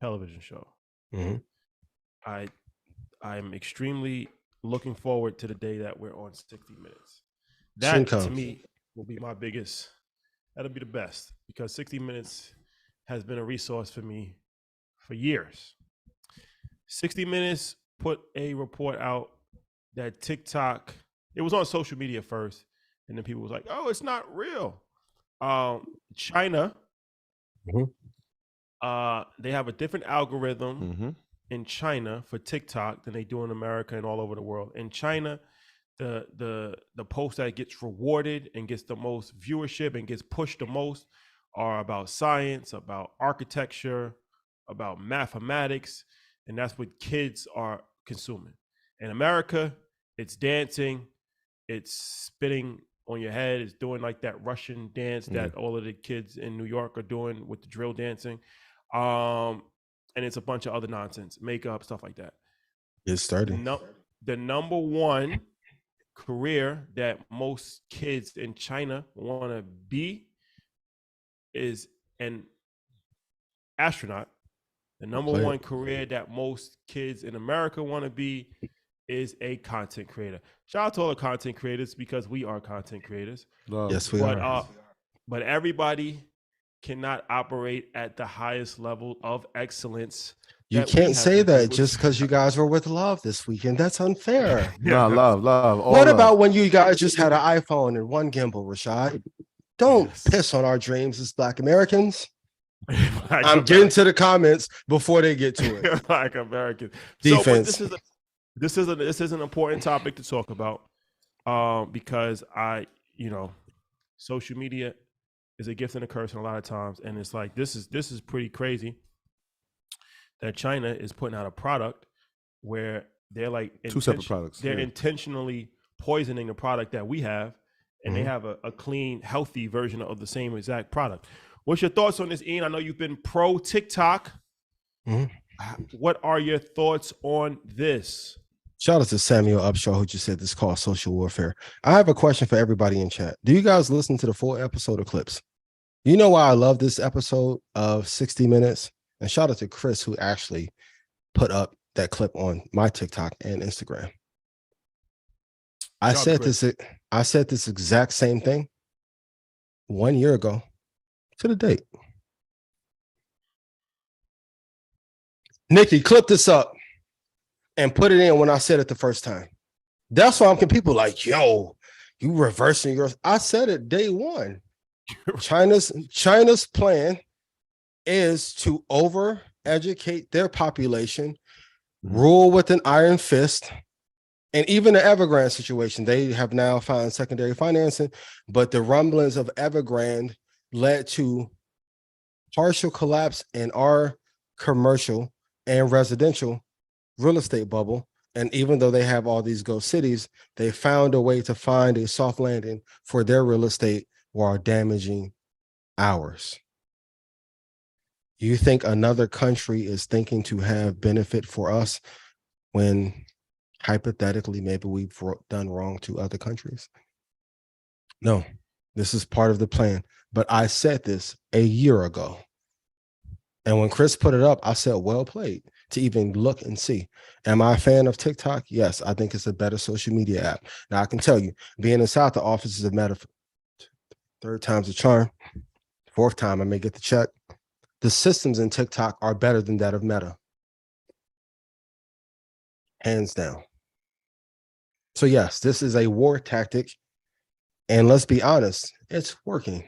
television show. Mm-hmm. I'm extremely looking forward to the day that we're on 60 Minutes. That to me will be my biggest. That'll be the best, because 60 Minutes has been a resource for me for years. 60 Minutes put a report out that TikTok, it was on social media first, and then people was like, oh, it's not real. China, they have a different algorithm in China for TikTok than they do in America and all over the world. In China, the post that gets rewarded and gets the most viewership and gets pushed the most are about science, about architecture, about mathematics, and that's what kids are consuming. In America, it's dancing, it's spitting on your head, it's doing like that Russian dance that all of the kids in New York are doing with the drill dancing. And it's a bunch of other nonsense, makeup, stuff like that. It's starting. The number one career that most kids in China want to be is an astronaut. The number one career that most kids in America want to be is a content creator. Shout out to all the content creators, because we are content creators. Yes, we are. But everybody cannot operate at the highest level of excellence. You can't say that just because you guys were with Love this weekend. That's unfair. No, love. What about when you guys just had an iPhone and one gimbal, Rashad? Don't piss on our dreams as Black Americans. I'm getting to the comments before they get to it. Black Americans. Defense. So, this is an important topic to talk about, because social media is a gift and a curse, and a lot of times, and it's like this is pretty crazy that China is putting out a product where they're like two separate products. They're intentionally poisoning the product that we have, and they have a clean, healthy version of the same exact product. What's your thoughts on this, Ian? I know you've been pro TikTok. What are your thoughts on this? Shout out to Samuel Upshaw, who just said this is called social warfare. I have a question for everybody in chat. Do you guys listen to the full episode of clips? You know why I love this episode of 60 Minutes? And shout out to Chris, who actually put up that clip on my TikTok and Instagram. I said this exact same thing 1 year ago to the date. Nikki, clip this up and put it in when I said it the first time. That's why I'm people like, yo, You reversing yours. I said it day one. China's plan is to over-educate their population, rule with an iron fist. And even the Evergrande situation, they have now found secondary financing, but the rumblings of Evergrande led to partial collapse in our commercial and residential real estate bubble. And even though they have all these ghost cities, they found a way to find a soft landing for their real estate while damaging ours. You think another country is thinking to have benefit for us when hypothetically maybe we've done wrong to other countries? No, this is part of the plan. But I said this a year ago. And when Chris put it up, I said, well played, to even look and see. Am I a fan of TikTok? Yes, I think it's a better social media app. Now, I can tell you, being inside the office is a matter of third time's a charm. Fourth time, I may get the check. The systems in TikTok are better than that of Meta. Hands down. So yes, this is a war tactic. And let's be honest, it's working.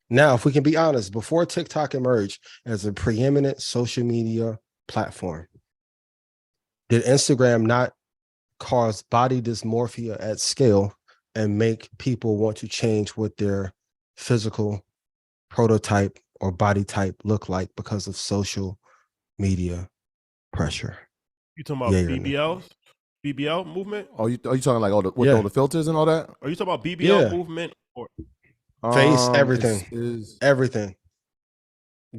Now, if we can be honest, before TikTok emerged as a preeminent social media platform, did Instagram not cause body dysmorphia at scale and make people want to change what their physical prototype or body type look like because of social media pressure? You talking about BBLs? BBL movement? Are you talking like all the filters and all that? Are you talking about BBL movement or face, everything? Everything.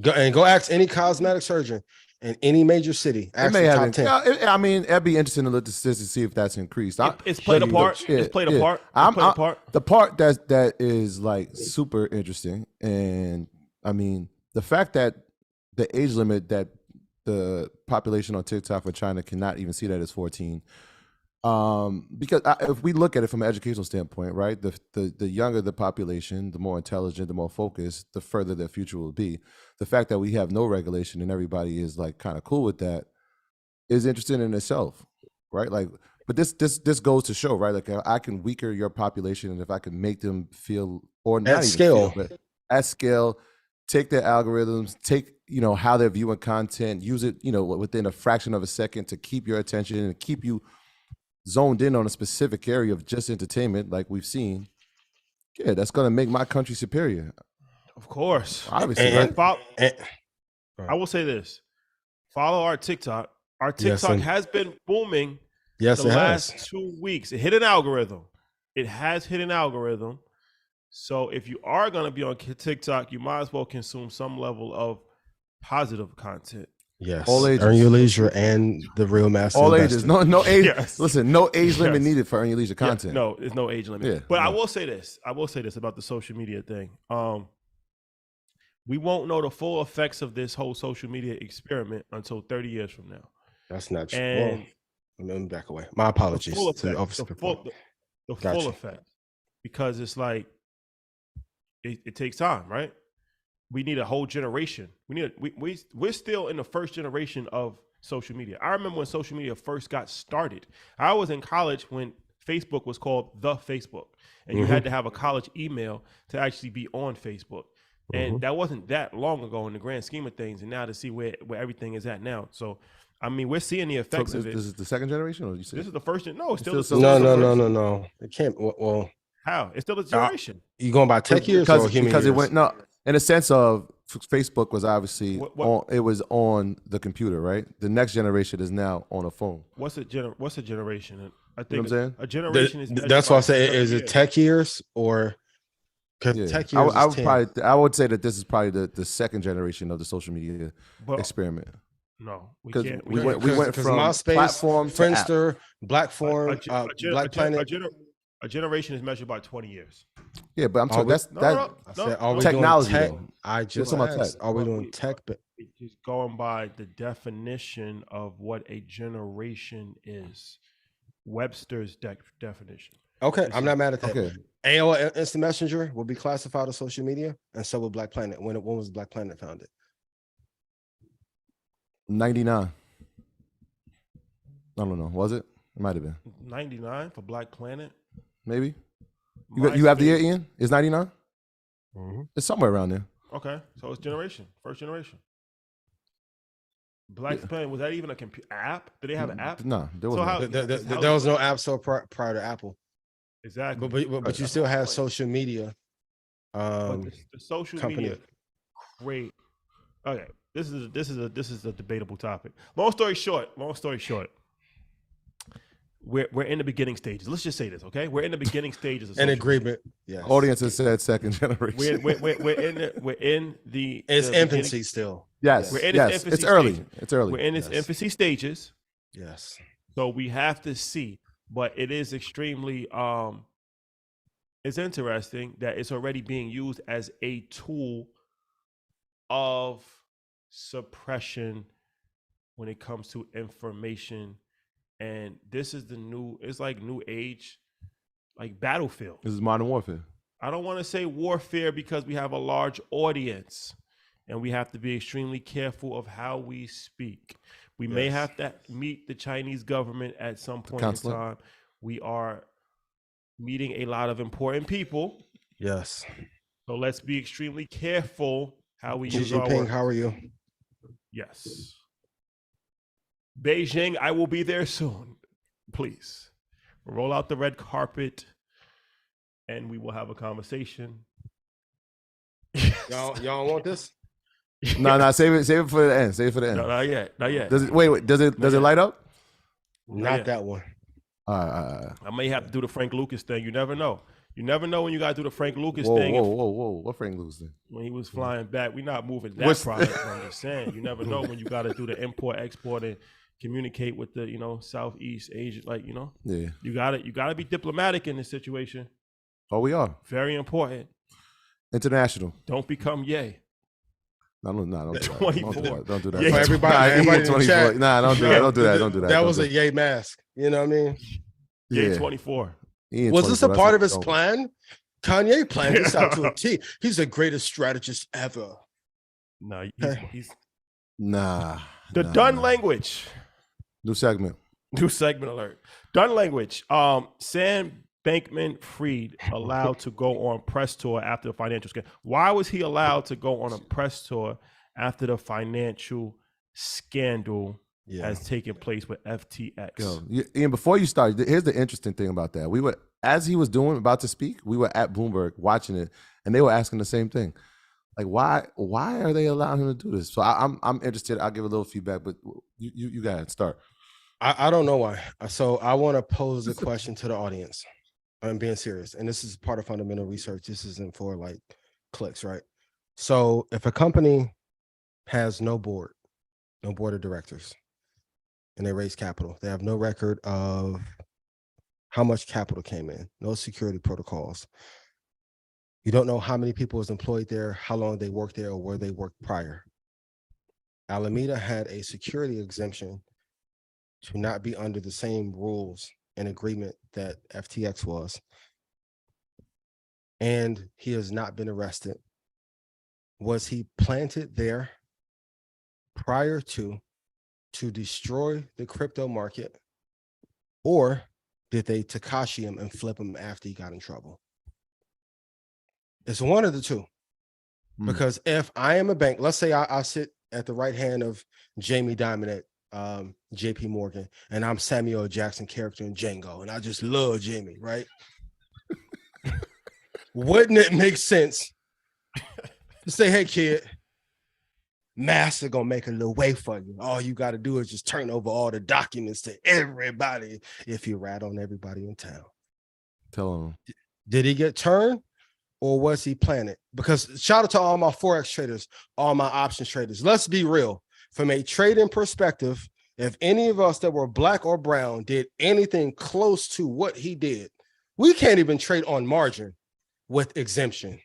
Go ask any cosmetic surgeon in any major city. Ask the top 10. I mean, it'd be interesting to look at statistics to see if that's increased. It's played a part. It's played a part. The part that is like super interesting, and I mean the fact that the age limit that the population on TikTok for China cannot even see that as 14. Because if we look at it from an educational standpoint, right, the younger the population, the more intelligent, the more focused, the further their future will be. The fact that we have no regulation and everybody is like kind of cool with that is interesting in itself, right? Like, but this goes to show, right? Like, I can weaker your population, and if I can make them feel, or not at scale, but at scale, take their algorithms, take how they're viewing content, use it within a fraction of a second to keep your attention and keep you zoned in on a specific area of just entertainment, like we've seen. Yeah, that's going to make my country superior. Of course. Obviously, right? I will say this. Follow our TikTok. Our TikTok has been booming the last 2 weeks. It hit an algorithm. It has hit an algorithm. So if you are going to be on TikTok, you might as well consume some level of positive content. Yes. All ages. Earn Your Leisure and The Real Master All Investor. ages. No age. Yes. Listen, no age limit needed for Earn Your Leisure content. Yeah, no, there's no age limit. Yeah, but I will say this. About the social media thing. We won't know the full effects of this whole social media experiment until 30 years from now. That's not true. And let me back away. My apologies. The full effect. Because it's like, it takes time, right? We need a whole generation. We're still in the first generation of social media. I remember when social media first got started. I was in college when Facebook was called the Facebook, and you had to have a college email to actually be on Facebook. And that wasn't that long ago in the grand scheme of things. And now to see where everything is at now. So, I mean, we're seeing the effects of it. This is the second generation, or you said this is the first? No, it's still No. It can't. Well, how? It's still a generation. You going by tech years or human because years? It went in a sense of Facebook was obviously it was on the computer, right? The next generation is now on a phone. What's a generation? I think what I'm saying? A generation is. That's why I say is it tech years or? Tech years. I would say that this is probably the second generation of the social media experiment. No, we can't. We went from MySpace, platform, Friendster, Black Planet. A generation is measured by 20 years. Yeah, but I'm talking that's technology. I just asked, are we doing tech? Just going by the definition of what a generation is, Webster's definition. Okay, I'm not mad at that. Okay. AOL Instant Messenger will be classified as social media, and so will Black Planet. When was Black Planet founded? 99. I don't know. Was it? It might have been 99 for Black Planet. Maybe. You have the year, Ian? It's 99? Mm-hmm. It's somewhere around there. Okay, so it's first generation. Black Pen, was that even a app? Did they have an app? No, there was So no. There was no app store prior to Apple. Exactly. But you still had social media. But the social company. media, great. Okay, this is a debatable topic. Long story short, we're in the beginning stages. Let's just say this, okay? We're in the beginning stages of An social agreement. Yes. Audience has said second generation. We're in the It's the infancy beginning. still. Yes. We're in yes. its infancy It's early. stages. It's early. We're in its infancy stages. Yes. So we have to see, but it is extremely it's interesting that it's already being used as a tool of suppression when it comes to information. And this is it's like new age, like battlefield. This is modern warfare. I don't want to say warfare because we have a large audience and we have to be extremely careful of how we speak. We may have to meet the Chinese government at some point in time. We are meeting a lot of important people. Yes. So let's be extremely careful how we Xi use our Jinping, words. how are you? Yes. Beijing, I will be there soon. Please roll out the red carpet and we will have a conversation. Y'all want this? No, save it for the end. Save it for the end. No, not yet. Does it does it light up? Not that one. I may have to do the Frank Lucas thing. You never know. You never know when you got to do the Frank Lucas thing. Whoa. What Frank Lucas thing? When he was flying back, we're not moving that product. I'm just saying, you never know when you got to do the import, export, and communicate with the, Southeast Asia. Yeah. You got to be diplomatic in this situation. Oh, we are. Very important. International. Don't become yay. No, don't do that. 24. Don't do that. Yeah, everybody in the chat. Nah, don't do that. Don't do that. Don't do that. That was a yay mask. You know what I mean? Yeah, 24. Was this a part of his plan? Kanye planned this out to a T. He's the greatest strategist ever. No, he's nah. The done language. New segment alert. Done language. Sam Bankman Fried allowed to go on press tour after the financial scandal. Why was he allowed to go on a press tour after the financial scandal has taken place with FTX? Ian, before you start, here's the interesting thing about that. We were, as he was about to speak, we were at Bloomberg watching it, and they were asking the same thing. Like, why are they allowing him to do this? So I'm interested. I'll give a little feedback, but you guys start. I don't know why. So I want to pose a question to the audience. I'm being serious. And this is part of fundamental research. This isn't for like clicks, right? So if a company has no board of directors, and they raise capital, they have no record of how much capital came in, no security protocols. You don't know how many people was employed there, how long they worked there, or where they worked prior. Alameda had a security exemption to not be under the same rules and agreement that FTX was. And he has not been arrested. Was he planted there prior to destroy the crypto market, or did they Tekashi him and flip him after he got in trouble? It's one of the two. Because if I am a bank, let's say I sit at the right hand of Jamie Dimon at JP Morgan, and I'm Samuel L. Jackson character in Django, and I just love Jamie, right? Wouldn't it make sense to say, hey, kid, Master gonna make a little way for you. All you got to do is just turn over all the documents to everybody if you rat on everybody in town. Tell him. Did he get turned, or was he planted? Because shout out to all my Forex traders, all my options traders. Let's be real. From a trading perspective, if any of us that were black or brown did anything close to what he did, we can't even trade on margin with exemption.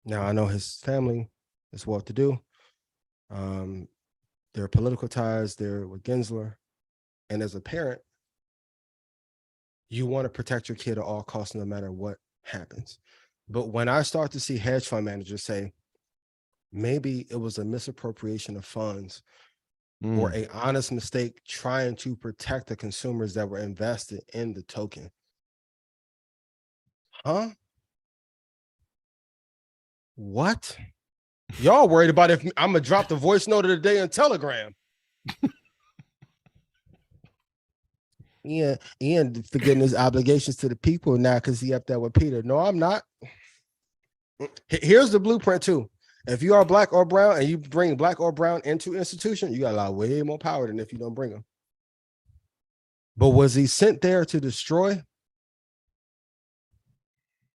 Now, I know his family is well-to-do. There are political ties there with Gensler. And as a parent, you want to protect your kid at all costs, no matter what happens. But when I start to see hedge fund managers say, maybe it was a misappropriation of funds or an honest mistake trying to protect the consumers that were invested in the token, Huh? What? Y'all worried about if I'm gonna drop the voice note of the day in Telegram? Ian forgetting his obligations to the people now because he up there with Peter. No, I'm not. Here's the blueprint too. If you are black or brown and you bring black or brown into institution, you got a lot way more power than if you don't bring them. But was he sent there to destroy?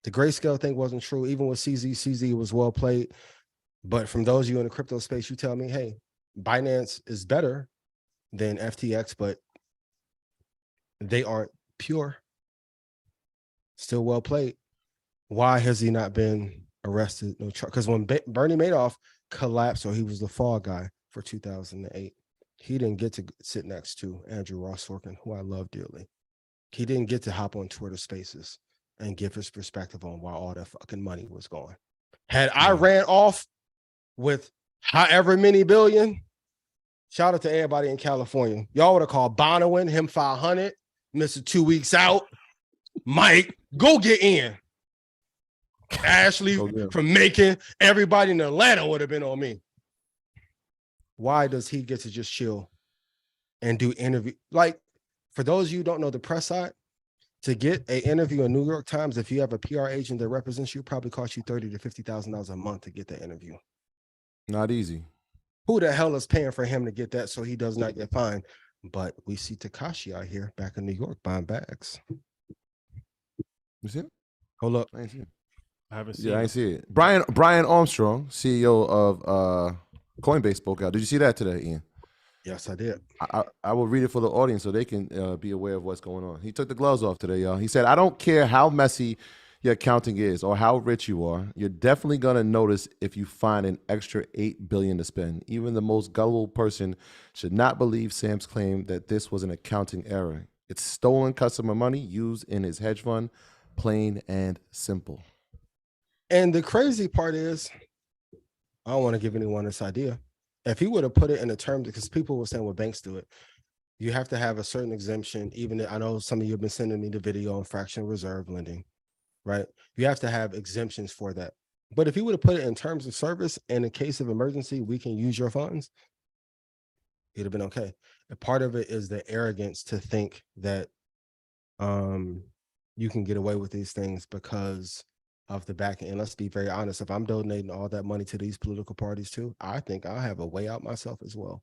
The grayscale thing wasn't true. Even with CZ was well played. But from those of you in the crypto space, you tell me, hey, Binance is better than FTX, but they aren't pure. Still well played. Why has he not been arrested? No charge. Because when Bernie Madoff collapsed, or he was the fall guy for 2008, he didn't get to sit next to Andrew Ross Sorkin, who I love dearly. He didn't get to hop on Twitter Spaces and give his perspective on why all that fucking money was gone. Had I ran off with however many billion, shout out to everybody in California. Y'all would have called Bonowin, him 500, Mr. 2 weeks out. Mike, go get in. Ashley from Macon, everybody in Atlanta would have been on me. Why does he get to just chill and do interview? Like, for those of you who don't know the press side, to get an interview in New York Times, if you have a PR agent that represents you, probably cost you $30,000 to $50,000 a month to get that interview. Not easy. Who the hell is paying for him to get that so he does not get fined? But we see Tekashi out here back in New York buying bags. You see it? Hold up. I ain't see it. I haven't seen. Yeah, I ain't see it. Brian Armstrong, CEO of Coinbase, spoke out. Did you see that today, Ian? Yes, I did. I will read it for the audience so they can be aware of what's going on. He took the gloves off today, y'all. He said, "I don't care how messy your accounting is or how rich you are. You're definitely gonna notice if you find an extra $8 billion to spend. Even the most gullible person should not believe Sam's claim that this was an accounting error. It's stolen customer money used in his hedge fund, plain and simple." And the crazy part is, I don't want to give anyone this idea. If he would have put it in the terms, because people were saying, well, banks do it. You have to have a certain exemption. Even I know some of you have been sending me the video on fractional reserve lending, right? You have to have exemptions for that. But if he would have put it in terms of service, and in case of emergency, we can use your funds, it'd have been okay. And part of it is the arrogance to think that you can get away with these things because of the back end. Let's be very honest. If I'm donating all that money to these political parties too, I think I'll have a way out myself as well.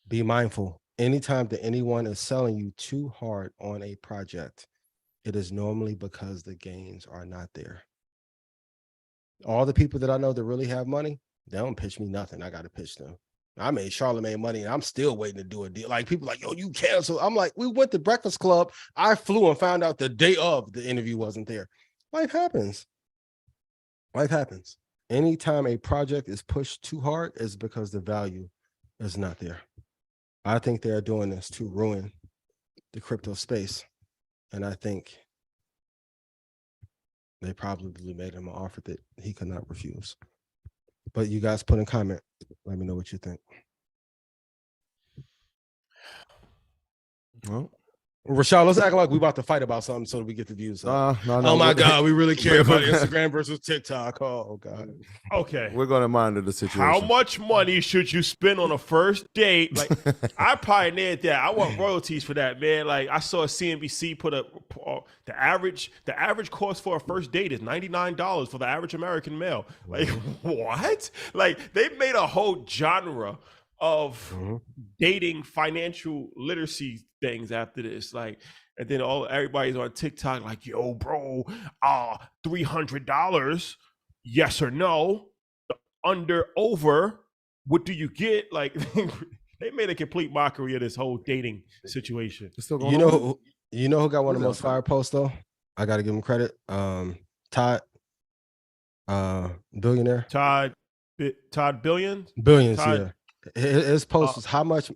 Be mindful. Anytime that anyone is selling you too hard on a project, it is normally because the gains are not there. All the people that I know that really have money, they don't pitch me nothing. I got to pitch them. I made Charlemagne money and I'm still waiting to do a deal. Like, people like, yo, you cancel. I'm like, we went to Breakfast Club. I flew and found out the day of the interview wasn't there. Life happens. Life happens. Anytime a project is pushed too hard, it's because the value is not there. I think they are doing this to ruin the crypto space. And I think they probably made him an offer that he could not refuse. But you guys put in comment. Let me know what you think. Well, Rashad, let's act like we about to fight about something so that we get the views up. no. Oh my God, we really care about Instagram versus TikTok. Oh God. Okay. We're going to monitor the situation. How much money should you spend on a first date? Like, I pioneered that. I want royalties for that, man. Like, I saw CNBC put the average cost for a first date is $99 for the average American male. Like, what? Like, they made a whole genre of dating financial literacy things after this. Like, and then everybody's on TikTok like, yo, bro, $300, yes or no, under, over, what do you get? Like, they made a complete mockery of this whole dating situation. It's still going on. You know who got one of the most fire posts though? I got to give him credit. Todd, billionaire. Todd Billions? Billions, Todd, yeah. His post was how much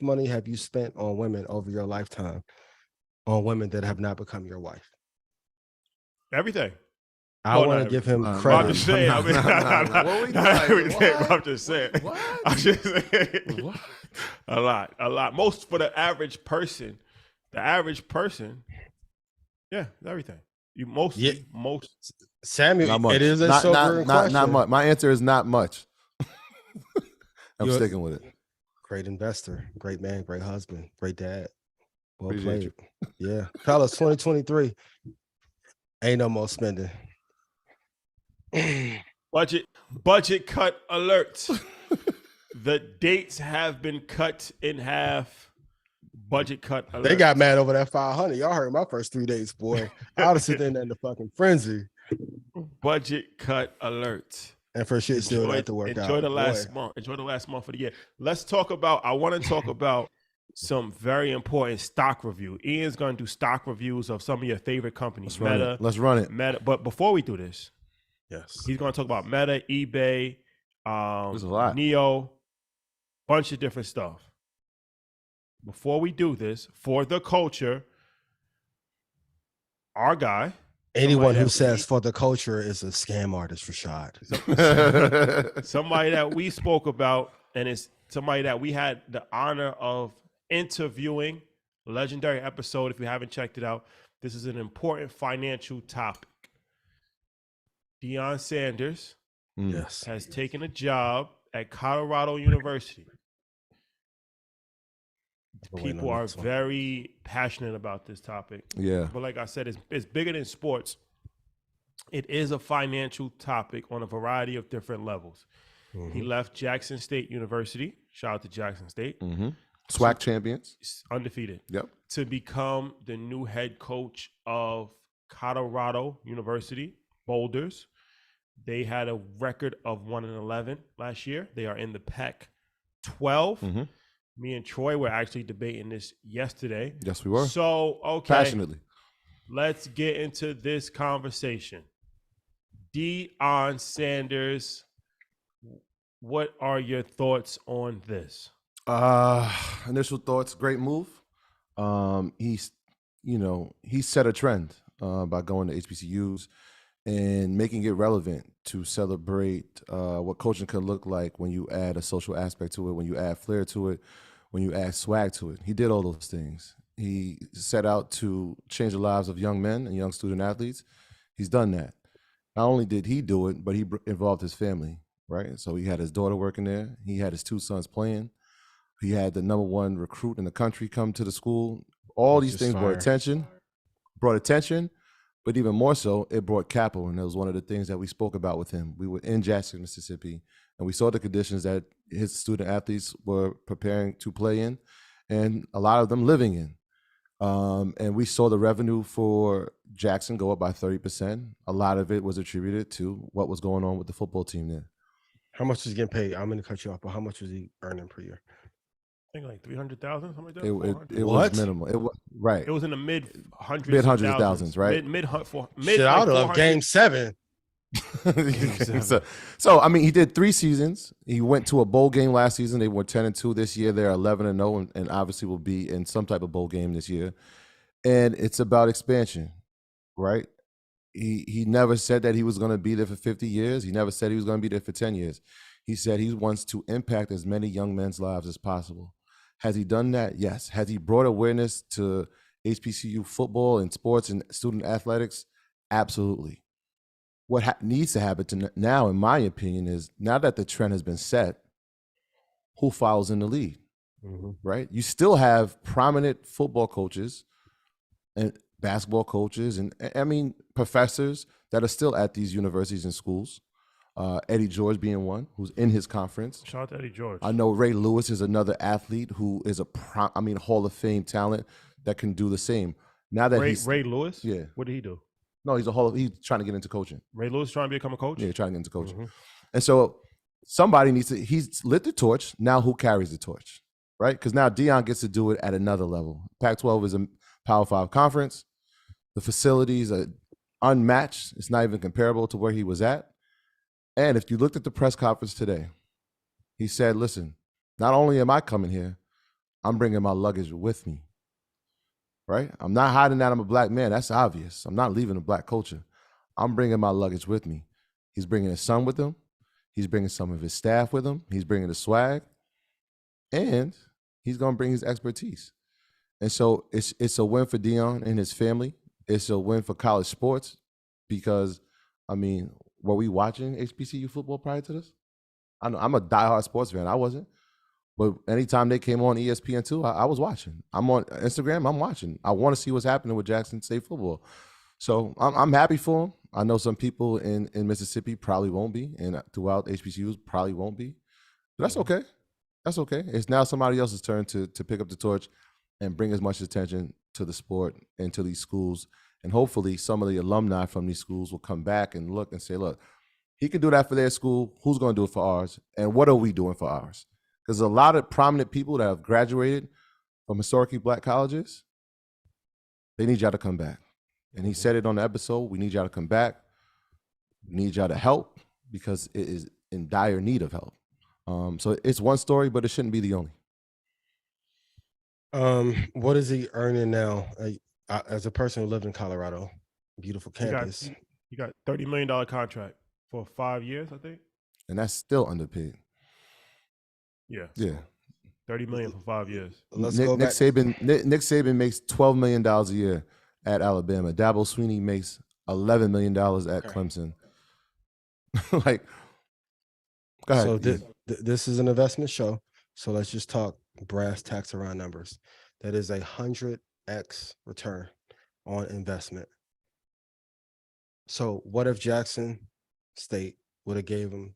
money have you spent on women over your lifetime, on women that have not become your wife? Everything. I want to give him credit. I'm just saying. I'm just saying. What? I'm just saying. What? A lot. Most for the average person. The average person Yeah, everything. You Yeah. most. Samuel, Not much. it is a not sobering question. not much. My answer is not much. I'm You're sticking with it. great investor, great man, great husband, great dad. Well Appreciate played. Yeah. Fellas, 2023. Ain't no more spending. Budget cut alert. The dates have been cut in half. Budget cut alert. They got mad over that 500. Y'all heard my first 3 days, boy. I would have sit there in the fucking frenzy. Budget cut alert. And for shit still had to work out. Enjoy the last month. Enjoy the last month of the year. I want to talk about some very important stock review. Ian's going to do stock reviews of some of your favorite companies. Let's run it. Meta. But before we do this, yes, he's going to talk about Meta, eBay, There's a lot. Neo, bunch of different stuff. Before we do this, for the culture, our guy. Anyone who says for the culture is a scam artist, Rashad. Somebody that we spoke about, and it's somebody that we had the honor of interviewing. Legendary episode. If you haven't checked it out, this is an important financial topic. Deion Sanders Yes. has taken a job at Colorado University. People are very passionate about this topic. Yeah. But like I said, it's bigger than sports. It is a financial topic on a variety of different levels. Mm-hmm. He left Jackson State University. Shout out to Jackson State. Mm-hmm. SWAC champions. Undefeated. Yep. To become the new head coach of Colorado University Boulders. They had a record of 1-11 last year. They are in the Pac-12. Mm-hmm. Me and Troy were actually debating this yesterday. Yes, we were. So, okay. Passionately. Let's get into this conversation. Deion Sanders, what are your thoughts on this? Initial thoughts, great move. He set a trend by going to HBCUs and making it relevant to celebrate what coaching can look like when you add a social aspect to it, when you add flair to it, when you add swag to it. He did all those things. He set out to change the lives of young men and young student athletes. He's done that. Not only did he do it, but he involved his family, right? So he had his daughter working there. He had his 2 sons playing. He had the #1 recruit in the country come to the school. All these things brought attention, but even more so, it brought capital. And that was one of the things that we spoke about with him. We were in Jackson, Mississippi, and we saw the conditions that his student athletes were preparing to play in, and a lot of them living in. And we saw the revenue for Jackson go up by 30%. A lot of it was attributed to what was going on with the football team there. How much was he getting paid? I'm going to cut you off, but how much was he earning per year? I think like 300,000, something like that. It was minimal. It was right. It was in the mid hundreds of thousands, right? Shit, I would love Game 7. So I mean, he did 3 seasons. He went to a bowl game last season. They were 10-2 this year. They're 11-0, and obviously will be in some type of bowl game this year. And it's about expansion, right? He never said that he was going to be there for 50 years. He never said he was going to be there for 10 years. He said he wants to impact as many young men's lives as possible. Has he done that? Yes. Has he brought awareness to HBCU football and sports and student athletics? Absolutely. What needs to happen now, in my opinion, is now that the trend has been set, who follows in the lead, right? You still have prominent football coaches and basketball coaches and, I mean, professors that are still at these universities and schools. Eddie George being one who's in his conference. Shout out to Eddie George. I know Ray Lewis is another athlete who is Hall of Fame talent that can do the same. Now that Ray Lewis? Yeah. What did he do? No, he's trying to get into coaching. Ray Lewis trying to become a coach? Yeah, trying to get into coaching. And so somebody he's lit the torch. Now who carries the torch, right? Because now Deion gets to do it at another level. Pac-12 is a Power 5 conference. The facilities are unmatched. It's not even comparable to where he was at. And if you looked at the press conference today, he said, listen, not only am I coming here, I'm bringing my luggage with me, right? I'm not hiding that I'm a black man. That's obvious. I'm not leaving the black culture. I'm bringing my luggage with me. He's bringing his son with him. He's bringing some of his staff with him. He's bringing the swag. And he's going to bring his expertise. And so it's a win for Deion and his family. it's a win for college sports because, I mean, were we watching HBCU football prior to this? I know I'm a diehard sports fan. I wasn't. But anytime they came on ESPN2, I was watching. I'm on Instagram. I'm watching. I want to see what's happening with Jackson State football. So I'm happy for him. I know some people in Mississippi probably won't be, and throughout HBCUs probably won't be. But that's okay. That's okay. It's now somebody else's turn to pick up the torch and bring as much attention to the sport and to these schools. And hopefully some of the alumni from these schools will come back and look and say, look, he can do that for their school. Who's going to do it for ours? And what are we doing for ours? Because a lot of prominent people that have graduated from historically black colleges, they need y'all to come back. And he said it on the episode, we need y'all to come back. We need y'all to help because it is in dire need of help. So it's one story, but it shouldn't be the only. What is he earning now? As a person who lived in Colorado, beautiful campus. He got $30 million contract for 5 years, I think. And that's still underpaid. Yeah. Yeah. 30 million for 5 years. Nick Saban makes $12 million a year at Alabama. Dabo Swinney makes $11 million at Clemson. Like, go ahead. So this is an investment show. So let's just talk brass tacks around numbers. That is 100x return on investment. So what if Jackson State would have gave him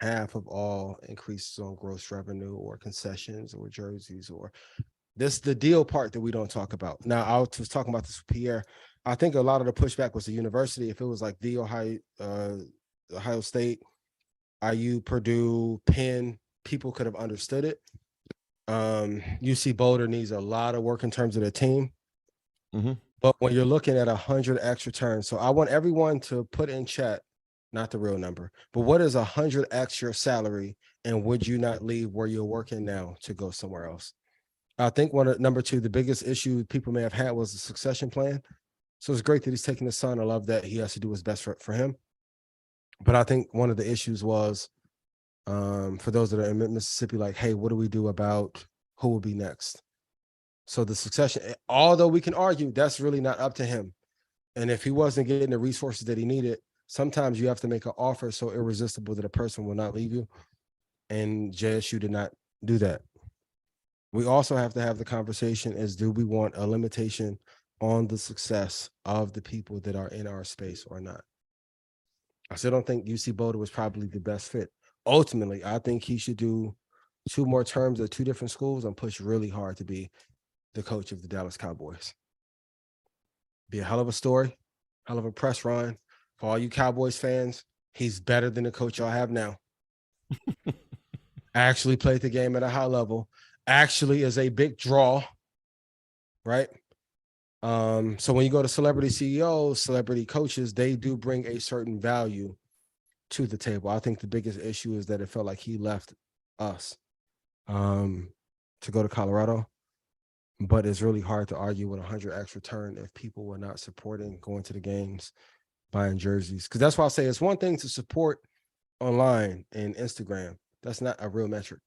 half of all increases on gross revenue or concessions or jerseys or the deal part that we don't talk about. Now, I was talking about this with Pierre. I think a lot of the pushback was the university. If it was like the Ohio State, IU, Purdue, Penn, people could have understood it. UC Boulder needs a lot of work in terms of their team. Mm-hmm. But when you're looking at 100x return, so I want everyone to put in chat, not the real number, but what is 100x your salary, and would you not leave where you're working now to go somewhere else? I think number two, the biggest issue people may have had was the succession plan. So it's great that he's taking his son. I love that he has to do his best for him. But I think one of the issues was for those that are in Mississippi, like, hey, what do we do about who will be next? So the succession, although we can argue that's really not up to him. And if he wasn't getting the resources that he needed, sometimes you have to make an offer so irresistible that a person will not leave you. And JSU did not do that. We also have to have the conversation is, do we want a limitation on the success of the people that are in our space or not? I still don't think UC Boulder was probably the best fit. Ultimately, I think he should do 2 more terms at 2 different schools and push really hard to be the coach of the Dallas Cowboys. Be a hell of a story, hell of a press run. For all you Cowboys fans, he's better than the coach y'all have now. Actually played the game at a high level. Actually is a big draw, right? So when you go to celebrity CEOs, celebrity coaches, they do bring a certain value to the table. I think the biggest issue is that it felt like he left us to go to Colorado. But it's really hard to argue with 100x return if people were not supporting going to the games, buying jerseys. Because that's why I say it's one thing to support online and Instagram. That's not a real metric.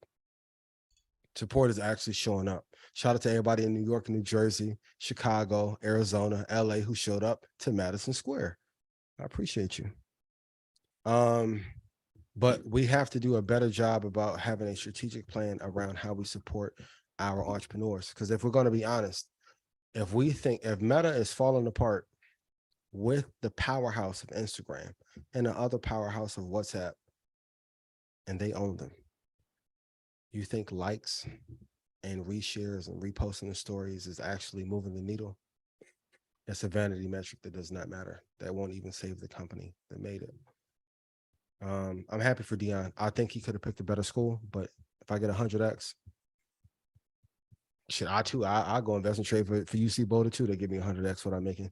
Support is actually showing up. Shout out to everybody in New York, New Jersey, Chicago, Arizona, LA who showed up to Madison Square. I appreciate you. But we have to do a better job about having a strategic plan around how we support our entrepreneurs. Because if we're going to be honest, if Meta is falling apart with the powerhouse of Instagram and the other powerhouse of WhatsApp, and they own them, you think likes and reshares and reposting the stories is actually moving the needle? It's a vanity metric that does not matter. That won't even save the company that made it. I'm happy for Dion. I think he could have picked a better school, but if I get 100x, shit, I go invest and trade for UC Boulder too. They give me 100x what I'm making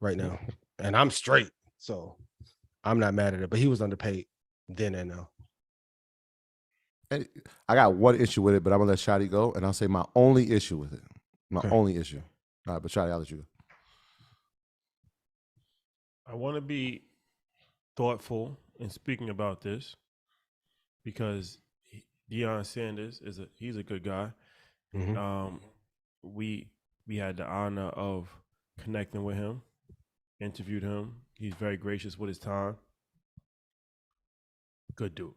right now, and I'm straight, so I'm not mad at it. But he was underpaid then and now. And I got one issue with it, but I'm gonna let Shotty go, and I'll say my only issue with it. Only issue. All right, but Shotty, I'll let you go. I want to be thoughtful in speaking about this because Deion Sanders he's a good guy. Mm-hmm. We We had the honor of connecting with him, interviewed him. He's very gracious with his time. Good dude.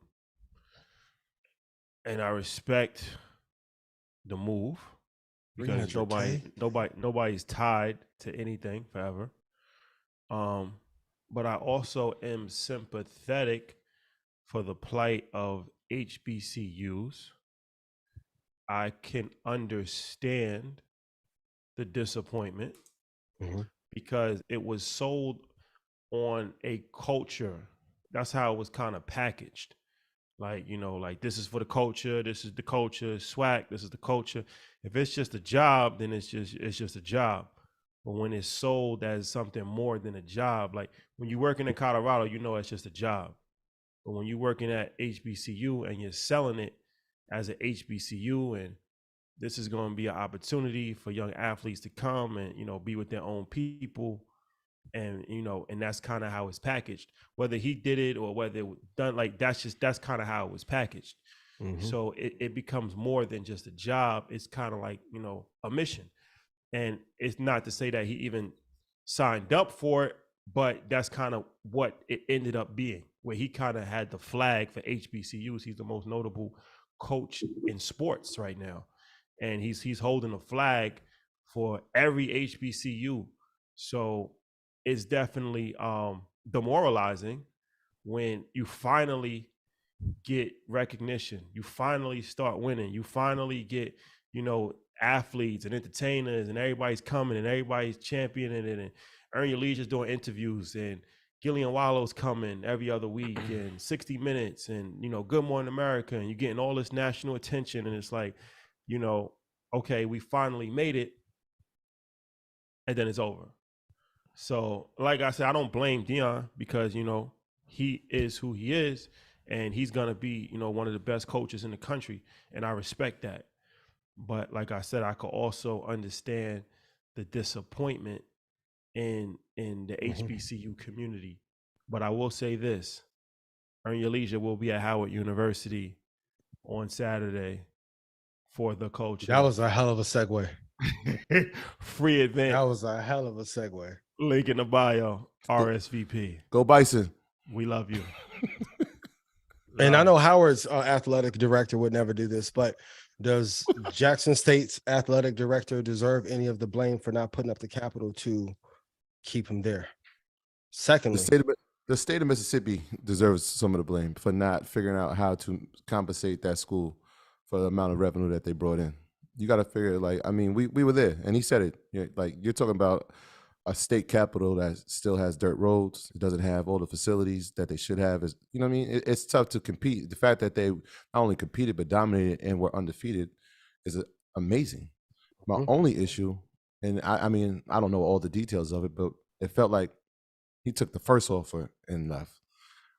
And I respect the move because 300K? nobody's tied to anything forever. But I also am sympathetic for the plight of HBCUs. I can understand the disappointment because it was sold on a culture. That's how it was kind of packaged. Like, like this is for the culture, this is the culture, swag, this is the culture. If it's just a job, then it's just a job. But when it's sold as something more than a job, like when you're working in Colorado, it's just a job. But when you're working at HBCU and you're selling it as an HBCU, and this is going to be an opportunity for young athletes to come and, be with their own people. And, and that's kind of how it's packaged, whether he did it or whether it was done, like, that's kind of how it was packaged. So it becomes more than just a job. It's kind of like, a mission. And it's not to say that he even signed up for it, but that's kind of what it ended up being, where he kind of had the flag for HBCUs. He's the most notable coach in sports right now. And he's holding a flag for every HBCU. So it's definitely demoralizing when you finally get recognition. You finally start winning. You finally get, athletes and entertainers, and everybody's coming and everybody's championing it, and Earn Your Leisure's doing interviews, and Gillian Wallow's coming every other week, and 60 Minutes, and Good Morning America, and you're getting all this national attention, and it's like, okay, we finally made it, and then it's over. So, like I said, I don't blame Deion because he is who he is, and he's gonna be one of the best coaches in the country, and I respect that. But like I said, I could also understand the disappointment in the HBCU community. But I will say this: Earn Your Leisure will be at Howard University on Saturday for the culture. That was a hell of a segue. Free event. That was a hell of a segue. Link in the bio. RSVP. Go Bison. We love you. And I know Howard's athletic director would never do this, but does Jackson State's athletic director deserve any of the blame for not putting up the capital to keep him there? Secondly, the state of Mississippi deserves some of the blame for not figuring out how to compensate that school for the amount of revenue that they brought in. You got to figure, we were there, and he said it. You're talking about a state capital that still has dirt roads. It doesn't have all the facilities that they should have. It's tough to compete. The fact that they not only competed but dominated and were undefeated is amazing. My only issue, and I don't know all the details of it, but it felt like he took the first offer and left,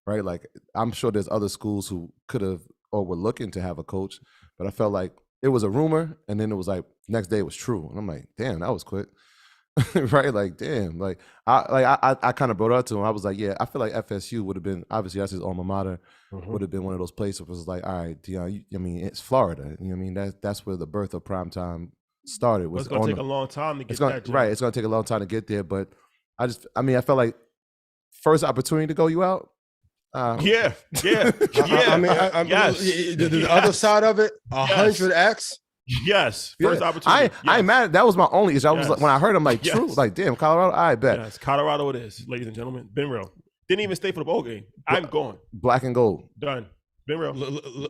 right? Like, I'm sure there's other schools who could have or were looking to have a coach, but I felt like it was a rumor, and then it was like next day it was true, and I'm like, damn, that was quick. Right, like, damn, like I kind of brought it up to him. I was like, yeah, I feel like FSU would have been, obviously that's his alma mater, would have been one of those places where it was like, all right, Deion, it's Florida. That's where the birth of primetime started. It's going to take a long time to get that job. Right, it's going to take a long time to get there, but I felt like first opportunity to go you out. Yeah. The other side of it, 100x. Yes, first opportunity. I ain't mad. That was my only issue. I was like, when I heard him, like, true, like, damn, Colorado. I bet. Yes, Colorado it is, ladies and gentlemen. Been real. Didn't even stay for the bowl game. I'm going. Black and gold. Done. Been real.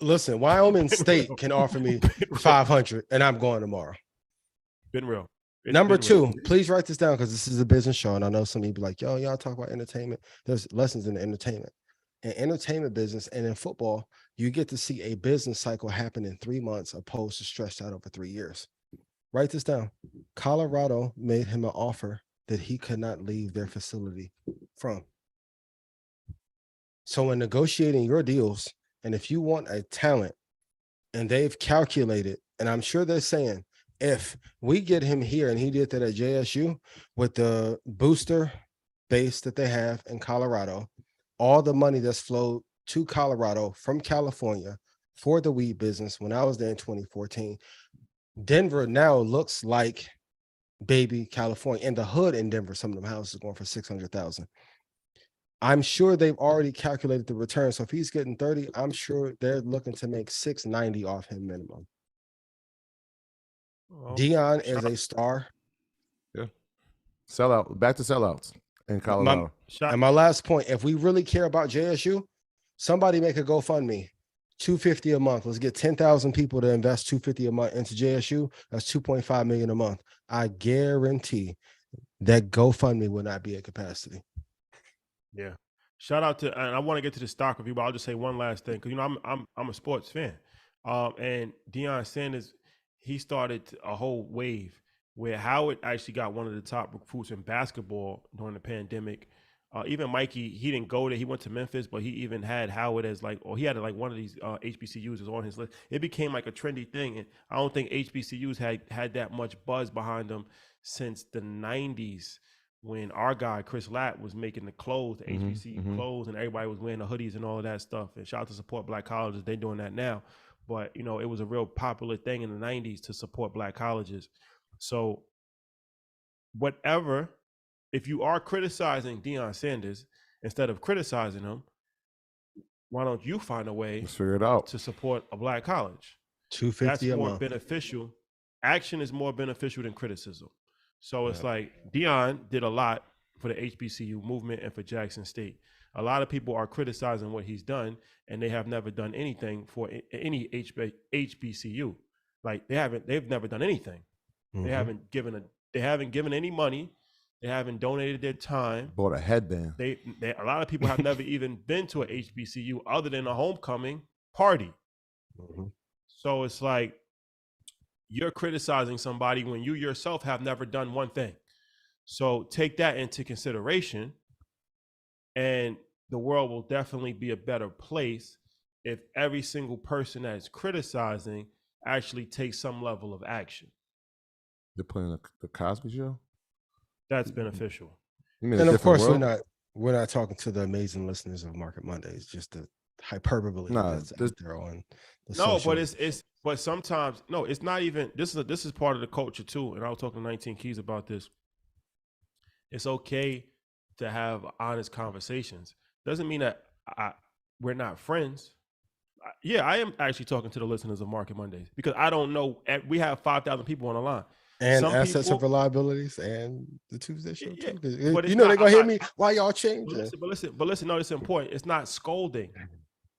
Listen, Wyoming State can offer me 500, and I'm going tomorrow. Been real. Number two, please write this down because this is a business show, and I know some of you be like, yo, y'all talk about entertainment. There's lessons in entertainment. In entertainment business and in football, you get to see a business cycle happen in 3 months opposed to stretched out over 3 years. Write this down. Colorado made him an offer that he could not leave their facility from. So in negotiating your deals, and if you want a talent, and they've calculated, and I'm sure they're saying, if we get him here, and he did that at JSU with the booster base that they have in Colorado, all the money that's flowed to Colorado from California for the weed business when I was there in 2014, Denver now looks like baby, California, in the hood in Denver, some of them houses are going for 600,000. I'm sure they've already calculated the return. So if he's getting 30, I'm sure they're looking to make 690 off him minimum. Well, Dion is a star. Yeah. Sellout. Back to sellouts in Colorado. And my last point, if we really care about JSU, somebody make a GoFundMe. $250 a month. Let's get 10,000 people to invest $250 a month into JSU. That's $2.5 million a month. I guarantee that GoFundMe will not be at capacity. Yeah. Shout out to, and I want to get to the stock review, but I'll just say one last thing because I'm a sports fan, and Deion Sanders, he started a whole wave where Howard actually got one of the top recruits in basketball during the pandemic. Even Mikey, he didn't go there. He went to Memphis, but he even had Howard as he had like one of these HBCUs on his list. It became like a trendy thing, and I don't think HBCUs had that much buzz behind them since the 90s when our guy Chris Latt was making the clothes, the HBCU clothes, and everybody was wearing the hoodies and all of that stuff. And shout out to Support Black Colleges, they're doing that now. But it was a real popular thing in the 90s to support Black colleges. So whatever. If you are criticizing Deion Sanders, instead of criticizing him, why don't you find a way Let's figure it out to support a Black college? $250 That's a more month. beneficial. Action is more beneficial than criticism. So it's like Deion did a lot for the HBCU movement and for Jackson State. A lot of people are criticizing what he's done, and they have never done anything for any HBCU. Like they've never done anything. They haven't given any money. They haven't donated their time. Bought a headband. A lot of people have never even been to a HBCU other than a homecoming party. So it's like you're criticizing somebody when you yourself have never done one thing. So take that into consideration, and the world will definitely be a better place if every single person that is criticizing actually takes some level of action. They're playing the Cosby Show. That's beneficial. And of course, we're not talking to the amazing listeners of Market Mondays, just the hyperbole that's out there on the social. But sometimes it's not even. This is part of the culture too. And I was talking to 19 Keys about this. It's okay to have honest conversations. Doesn't mean that we're not friends. Yeah, I am actually talking to the listeners of Market Mondays because I don't know. We have 5,000 people on the line. And some assets people, of reliabilities and the Tuesday show too. But they're gonna hear me. Why y'all changing? But listen. No, it's important. It's not scolding.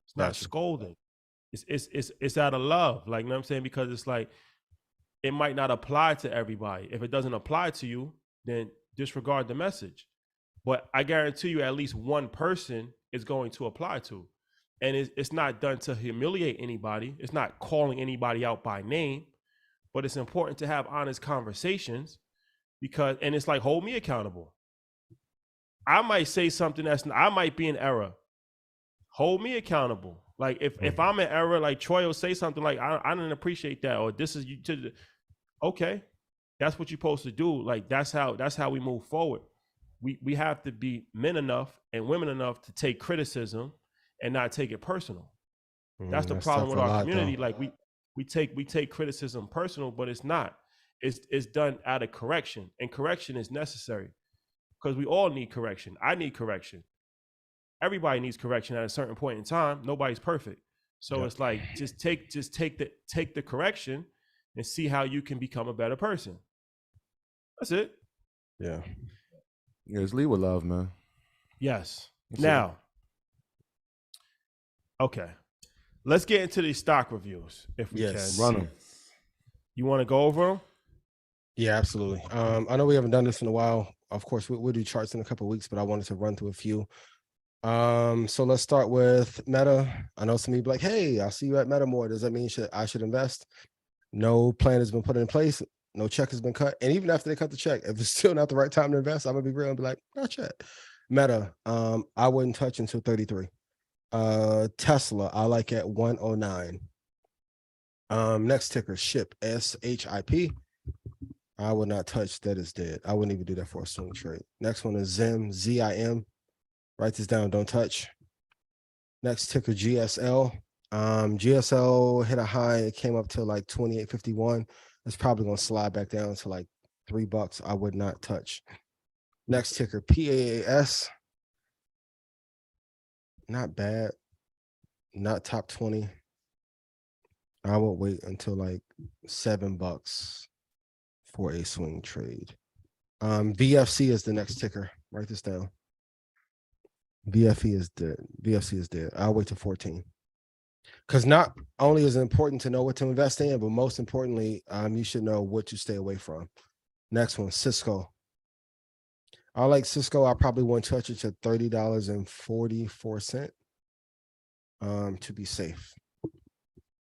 It's not scolding. It's out of love. Like, you know what I'm saying? Because it's like it might not apply to everybody. If it doesn't apply to you, then disregard the message. But I guarantee you, at least one person is going to apply to, and it's not done to humiliate anybody. It's not calling anybody out by name. But it's important to have honest conversations and it's like, hold me accountable. I might say something I might be in error. Hold me accountable. Like if I'm in error, like Troy will say something like, I didn't appreciate that, or this is you to, okay, that's what you're supposed to do. Like that's how we move forward. We have to be men enough and women enough to take criticism and not take it personal. That's the problem with our community. Though. Like we take criticism personal, but it's not. It's done out of correction, and correction is necessary because we all need correction. I need correction. Everybody needs correction at a certain point in time. Nobody's perfect, so it's like just take the correction and see how you can become a better person. That's it. Yeah. Just lead with love, man. Yes. Now, okay. Let's get into these stock reviews if we can. Run them. You want to go over them? Yeah, absolutely. I know we haven't done this in a while. Of course, we'll do charts in a couple of weeks, but I wanted to run through a few. So let's start with Meta. I know some people like, hey, I see you at Meta more. Does that mean I should invest? No plan has been put in place. No check has been cut. And even after they cut the check, if it's still not the right time to invest, I'm going to be real and be like, not yet. Meta, I wouldn't touch until 33. Tesla, I like at 109. Next ticker, SHIP, SHIP. I would not touch. That is dead. I wouldn't even do that for a swing trade. Next one is ZIM, ZIM. Write this down, don't touch. Next ticker, GSL. GSL hit a high. It came up to like 28.51. It's probably going to slide back down to like $3. I would not touch. Next ticker, PAAS. Not bad. Not top 20. I will wait until like $7 for a swing trade. VFC is the next ticker. Write this down. VFE is dead. VFC is dead. I'll wait till 14. Because not only is it important to know what to invest in, but most importantly, you should know what to stay away from. Next one, Cisco. I like Cisco. I probably won't touch it to $30.44 to be safe.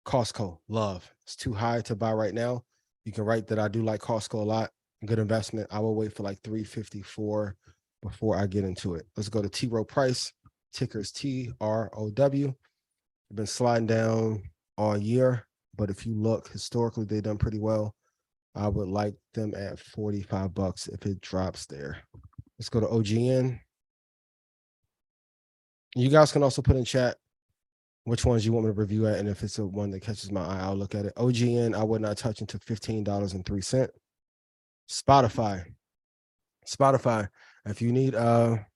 Costco, love. It's too high to buy right now. You can write that I do like Costco a lot. Good investment. I will wait for like $3.54 before I get into it. Let's go to T. Rowe Price. Ticker is TROW. I've been sliding down all year, but if you look historically, they've done pretty well. I would like them at $45 if it drops there. Let's go to OGN. You guys can also put in chat which ones you want me to review at, and if it's a one that catches my eye, I'll look at it. OGN, I would not touch until $15.03. Spotify. If you need a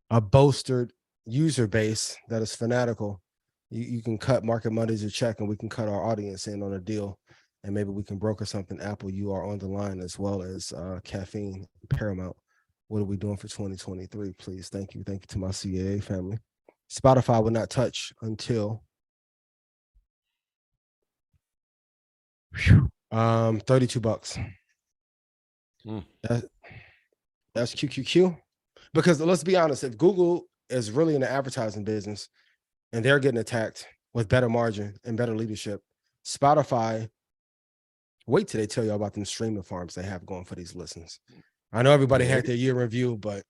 bolstered user base that is fanatical, you can cut Market Mondays a check, and we can cut our audience in on a deal, and maybe we can broker something. Apple, you are on the line, as well as Caffeine, Paramount. What are we doing for 2023? Please, thank you to my CAA family. Spotify will not touch until $32. That's QQQ. Because let's be honest, if Google is really in the advertising business and they're getting attacked with better margin and better leadership, Spotify, wait till they tell you about them streaming farms they have going for these listens. I know everybody had their year review, but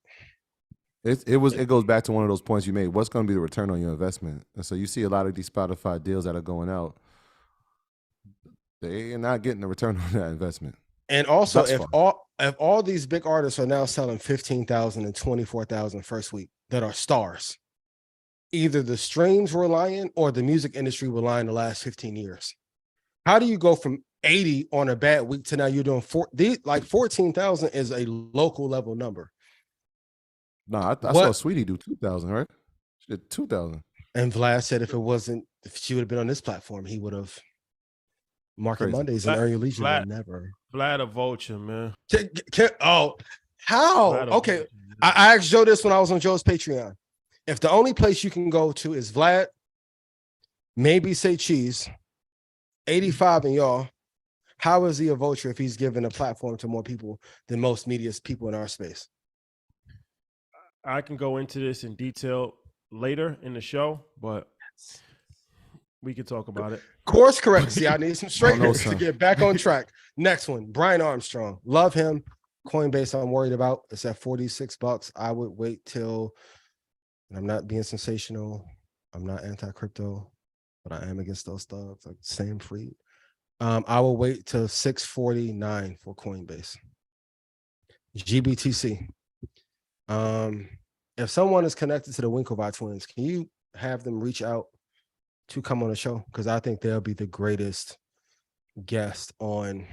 it goes back to one of those points you made. What's going to be the return on your investment? And so you see a lot of these Spotify deals that are going out. They're not getting the return on that investment. And also, if all these big artists are now selling 15,000 and 24,000 first week that are stars, either the streams were lying or the music industry were lying the last 15 years. How do you go from 80 on a bad week to now you're doing 14,000 is a local level number. No, I saw Sweetie do 2,000, right? She did 2,000. And Vlad said if she would have been on this platform, he would have. Market Mondays and Earn Your Leisure will never. Vlad a vulture, man. How? Okay. I asked Joe this when I was on Joe's Patreon. If the only place you can go to is Vlad, maybe say Cheese, 85 and y'all, how is he a vulture if he's given a platform to more people than most media people in our space? I can go into this in detail later in the show, but we can talk about it. Course correct. See, I need some straightness to get back on track. Next one, Brian Armstrong. Love him. Coinbase, I'm worried about. It's at $46. I would wait till, and I'm not being sensational. I'm not anti-crypto, but I am against those thugs like Sam Fried. I will wait till $6.49 for Coinbase. GBTC. If someone is connected to the Winklevi twins, can you have them reach out to come on the show? Because I think they'll be the greatest guest on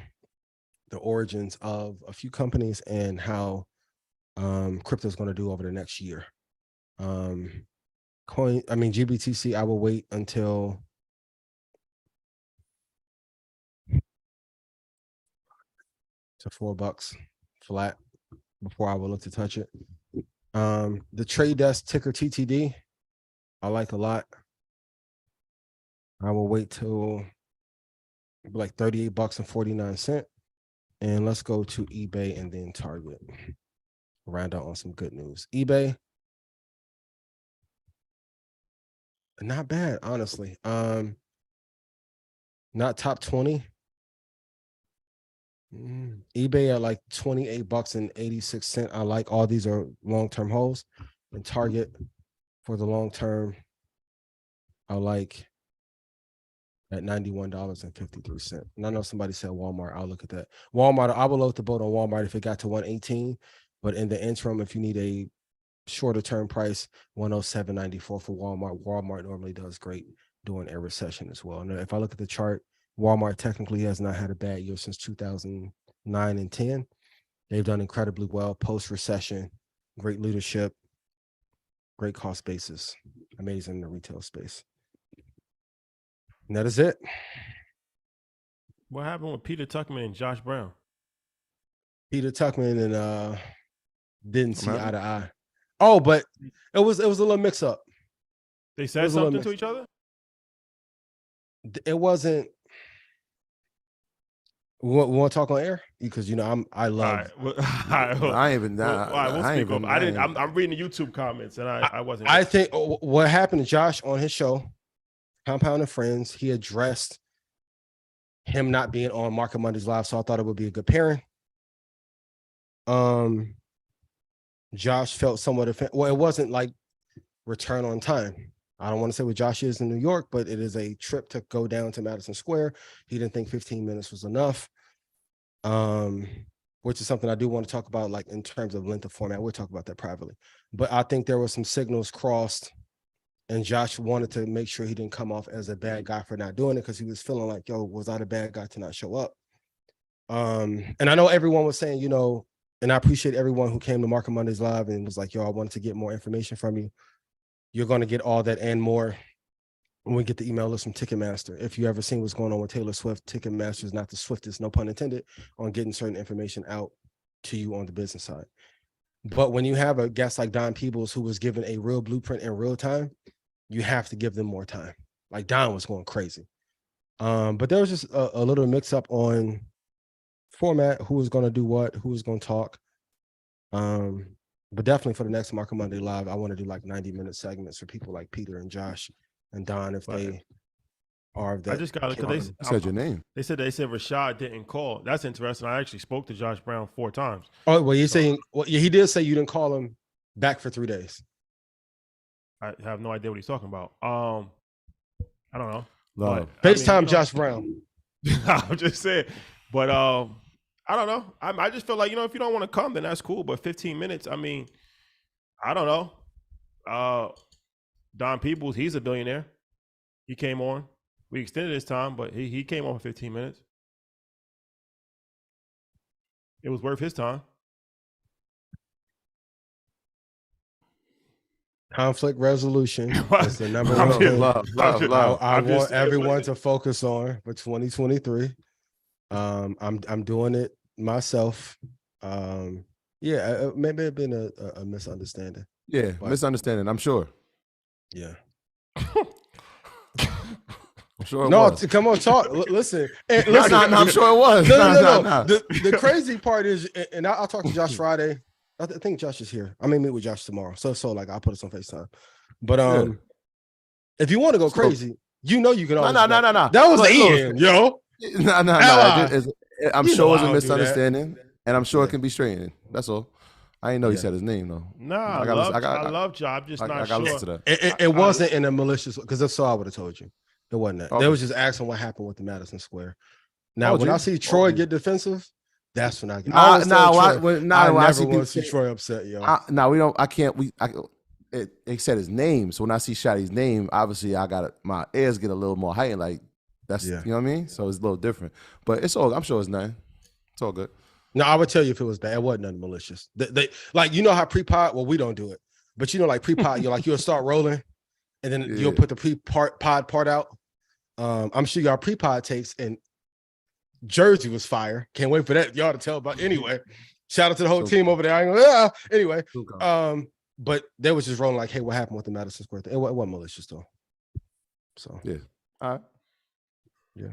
the origins of a few companies and how crypto is going to do over the next year. GBTC, I will wait until to $4 flat before I will look to touch it. The trade desk ticker TTD, I like a lot. I will wait till like $38.49. And let's go to eBay and then Target. Round out on some good news. eBay, not bad, honestly. Not top 20. eBay at like $28.86. I like all these are long-term holds. And Target for the long term, I like at $91.53. And I know somebody said Walmart. I'll look at that. Walmart, I will load the boat on Walmart if it got to 118. But in the interim, if you need a shorter term price, 107.94 for Walmart. Walmart normally does great during a recession as well. And if I look at the chart, Walmart technically has not had a bad year since 2000. 9 and 10. They've done incredibly well post-recession, great leadership, great cost basis, amazing in the retail space. And that is it. What happened with Peter Tuckman and Josh Brown? Peter Tuckman and didn't see eye to eye. Oh, but it was a little mix up. They said something to each other? It wasn't. We want to talk on air because I love. I ain't even. I'm reading the YouTube comments and I wasn't. I think what happened to Josh on his show, Compound and Friends, he addressed him not being on Market Mondays Live, so I thought it would be a good pairing. Josh felt somewhat offended. Well, it wasn't like return on time. I don't want to say what Josh is in New York, but it is a trip to go down to Madison Square. He didn't think 15 minutes was enough, which is something I do want to talk about, like in terms of length of format. We'll talk about that privately. But I think there were some signals crossed, and Josh wanted to make sure he didn't come off as a bad guy for not doing it because he was feeling like, yo, was I the bad guy to not show up? And I know everyone was saying, and I appreciate everyone who came to Market Mondays Live and was like, yo, I wanted to get more information from you. You're going to get all that and more when we get the email list from Ticketmaster. If you ever seen what's going on with Taylor Swift, Ticketmaster is not the swiftest, no pun intended, on getting certain information out to you on the business side. But when you have a guest like Don Peebles, who was given a real blueprint in real time, you have to give them more time. Like Don was going crazy. But there was just a little mix up on format, who was going to do what, who was going to talk. But definitely for the next Market Monday Live, I want to do like 90-minute segments for people like Peter and Josh and Don if they are of that. I just got it because they said your name. They said Rashad didn't call. That's interesting. I actually spoke to Josh Brown 4 times. Oh, well, you're saying he did say you didn't call him back for 3 days. I have no idea what he's talking about. I don't know. Love. FaceTime Josh Brown. I'm just saying. But I don't know. I just feel like, if you don't want to come, then that's cool. But 15 minutes, I mean, I don't know. Don Peebles, he's a billionaire. He came on. We extended his time, but he came on for 15 minutes. It was worth his time. Conflict resolution is the number one thing. Love. I want everyone to focus on for 2023. I'm doing it myself. Maybe it's been a misunderstanding. Yeah, misunderstanding. I'm sure. Yeah. I'm sure it was. Come on, talk. Listen. Listen, I'm sure it was. No. The crazy part is, and I'll talk to Josh Friday. I think Josh is here. I may meet with Josh tomorrow. So like I'll put us on FaceTime. But if you want to go crazy, you can always. No. That was the end, yo. No. I'm sure it was a misunderstanding, and I'm sure it can be straightened. That's all. I didn't know he said his name though. No, I love Job. I'm just not sure. Listen to that. It wasn't in a malicious, because if so, I would have told you. It wasn't that. Okay. They was just asking what happened with the Madison Square. Now, when I see Troy get defensive, that's when I get. I never want to see Troy upset, yo. We don't. I can't. They said his name, so when I see Shotty's name, obviously my ears get a little more heightened. Like that's, you know what I mean. So it's a little different, but it's all. I'm sure it's nothing. It's all good. No, I would tell you if it was bad. It wasn't nothing malicious. They like, how pre-pod. Well, we don't do it, but like pre-pod, you'll start rolling, and then you'll put the pre-pod part out. I'm sure y'all pre-pod takes, and Jersey was fire. Can't wait for that. Y'all to tell about anyway. Shout out to the whole team over there. Anyway, but they was just rolling like, hey, what happened with the Madison Square thing? It wasn't malicious though. So yeah, all right, yeah.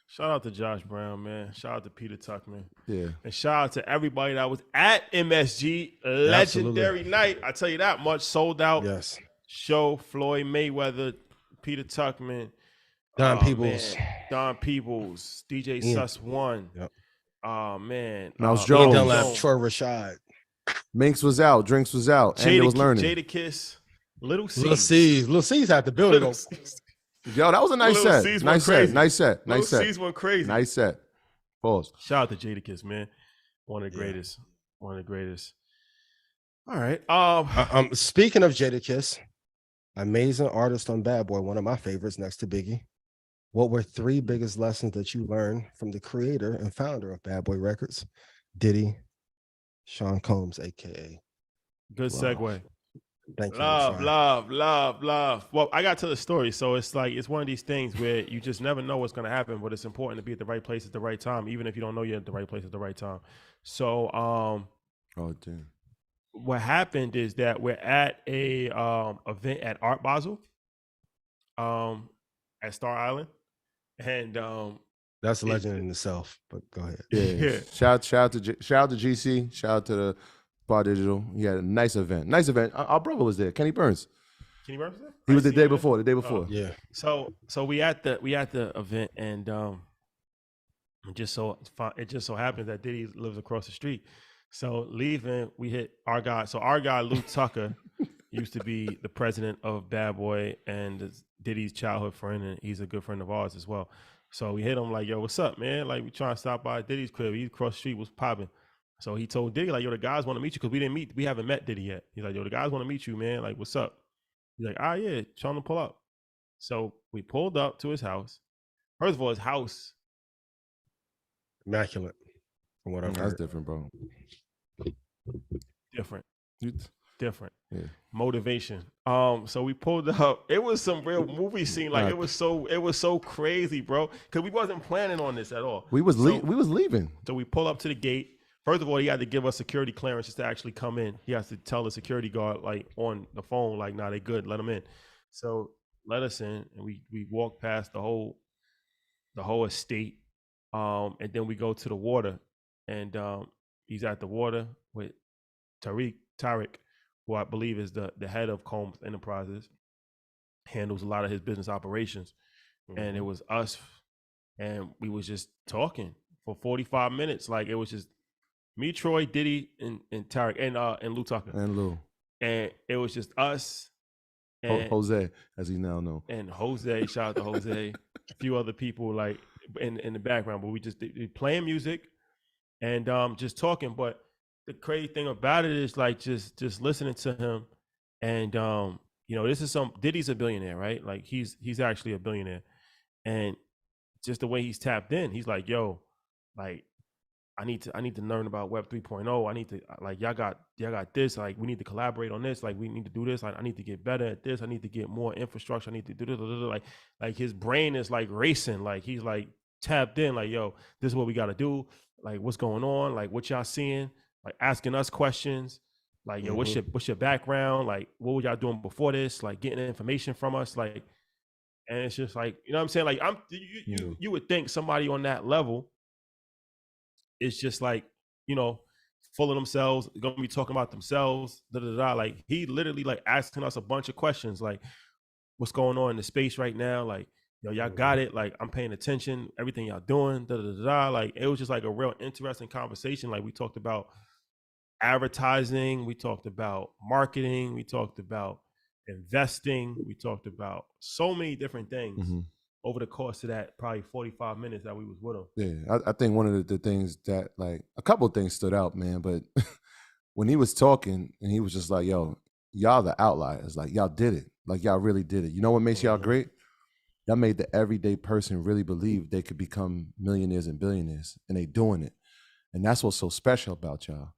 Shout out to Josh Brown, man. Shout out to Peter Tuckman. Yeah, and shout out to everybody that was at MSG. Legendary night. I tell you that much. Sold out. Yes. Show. Floyd Mayweather, Peter Tuckman. Don Peebles, DJ Sus One. Yep. Oh man, Mouse Jones, Troy Rashad. Minx was out, Drinks was out, and it was learning. Jadakiss, Little C's had the building. Yo, that was a nice set. Nice set. Little C's went crazy. Nice set. Pause. Shout out to Jadakiss, man. One of the greatest. One of the greatest. All right. Speaking of Jadakiss, amazing artist on Bad Boy, one of my favorites next to Biggie. What were 3 biggest lessons that you learned from the creator and founder of Bad Boy Records, Diddy, Sean Combs, aka Good Love. segue. Bankman Fried? Love. Well, I got to the story, so it's like it's one of these things where you just never know what's going to happen, but it's important to be at the right place at the right time, even if you don't know you're at the right place at the right time. So, Oh, damn. what happened is that we're at a event at Art Basel, at Star Island, and That's a legend in itself, but go ahead. Yeah. Yeah. Shout out to GC. Shout out to the Bar Digital. He had a nice event. Nice event. Our brother was there. Kenny Burns. Can you remember that? He was the see day you there? before. The day before. Yeah. So we at the event, and it just so happens that Diddy lives across the street. So leaving, we hit our guy. So our guy Lou Tucker used to be the president of Bad Boy and Diddy's childhood friend, and he's a good friend of ours as well. So we hit him like, "Yo, what's up, man? Like, we trying to stop by Diddy's crib. He across the street, was popping." So he told Diddy like, "Yo, the guys want to meet you because we haven't met Diddy yet." He's like, "Yo, the guys want to meet you, man. Like, what's up?" He's like, "Ah, yeah, tell him to pull up." So we pulled up to his house. First of all, his house, Immaculate, from what I've That's heard. different, bro. different. You- Different. Yeah. Motivation. So we pulled up. It was some real movie scene. Like, it was so crazy, bro. Because we wasn't planning on this at all. We was leaving. So we pull up to the gate. First of all, he had to give us security clearance just to actually come in. He has to tell the security guard, like, on the phone, like, "Nah, they good. Let them in." So let us in, and we walk past the whole estate, and then we go to the water, and he's at the water with Tariq, who I believe is the head of Combs Enterprises, handles a lot of his business operations. And it was us, and we was just talking for 45 minutes. Like, it was just me, Troy, Diddy, and Tariq, and Lou Tucker. And Lou. And it was just us and Jose, as he now know. and Jose. Shout out to Jose. A few other people like in the background, but we just playing music and just talking. But the crazy thing about it is, like, just listening to him, and this is Diddy's a billionaire, right? Like, he's actually a billionaire, and just the way he's tapped in, he's like, "Yo, like, I need to learn about Web 3.0. I need to, like, y'all got this. Like, we need to collaborate on this. Like, we need to do this. I need to get better at this. I need to get more infrastructure. I need to do this. Like his brain is like racing. Like, he's like tapped in. Like, yo, this is what we got to do. Like, what's going on? Like, what y'all seeing? Like, asking us questions. Like, yo, what's your background? Like, what were y'all doing before this? Like, getting information from us. Like, and it's just like, you know what I'm saying? Like, you would think somebody on that level, it's just like, full of themselves, gonna be talking about themselves, Like, he literally, like, asking us a bunch of questions, like, what's going on in the space right now? Like, yo, y'all got it. Like, I'm paying attention, everything y'all doing, Like, it was just like a real interesting conversation. Like, we talked about advertising, we talked about marketing, we talked about investing, we talked about so many different things. Over the course of that probably 45 minutes that we was with him. Yeah, I think one of the things that, like, a couple of things stood out, man. But when he was talking and he was just like, "Yo, y'all the outliers. Like, y'all did it. Like, y'all really did it. You know what makes y'all great? Y'all made the everyday person really believe they could become millionaires and billionaires, and they doing it. And that's what's so special about y'all."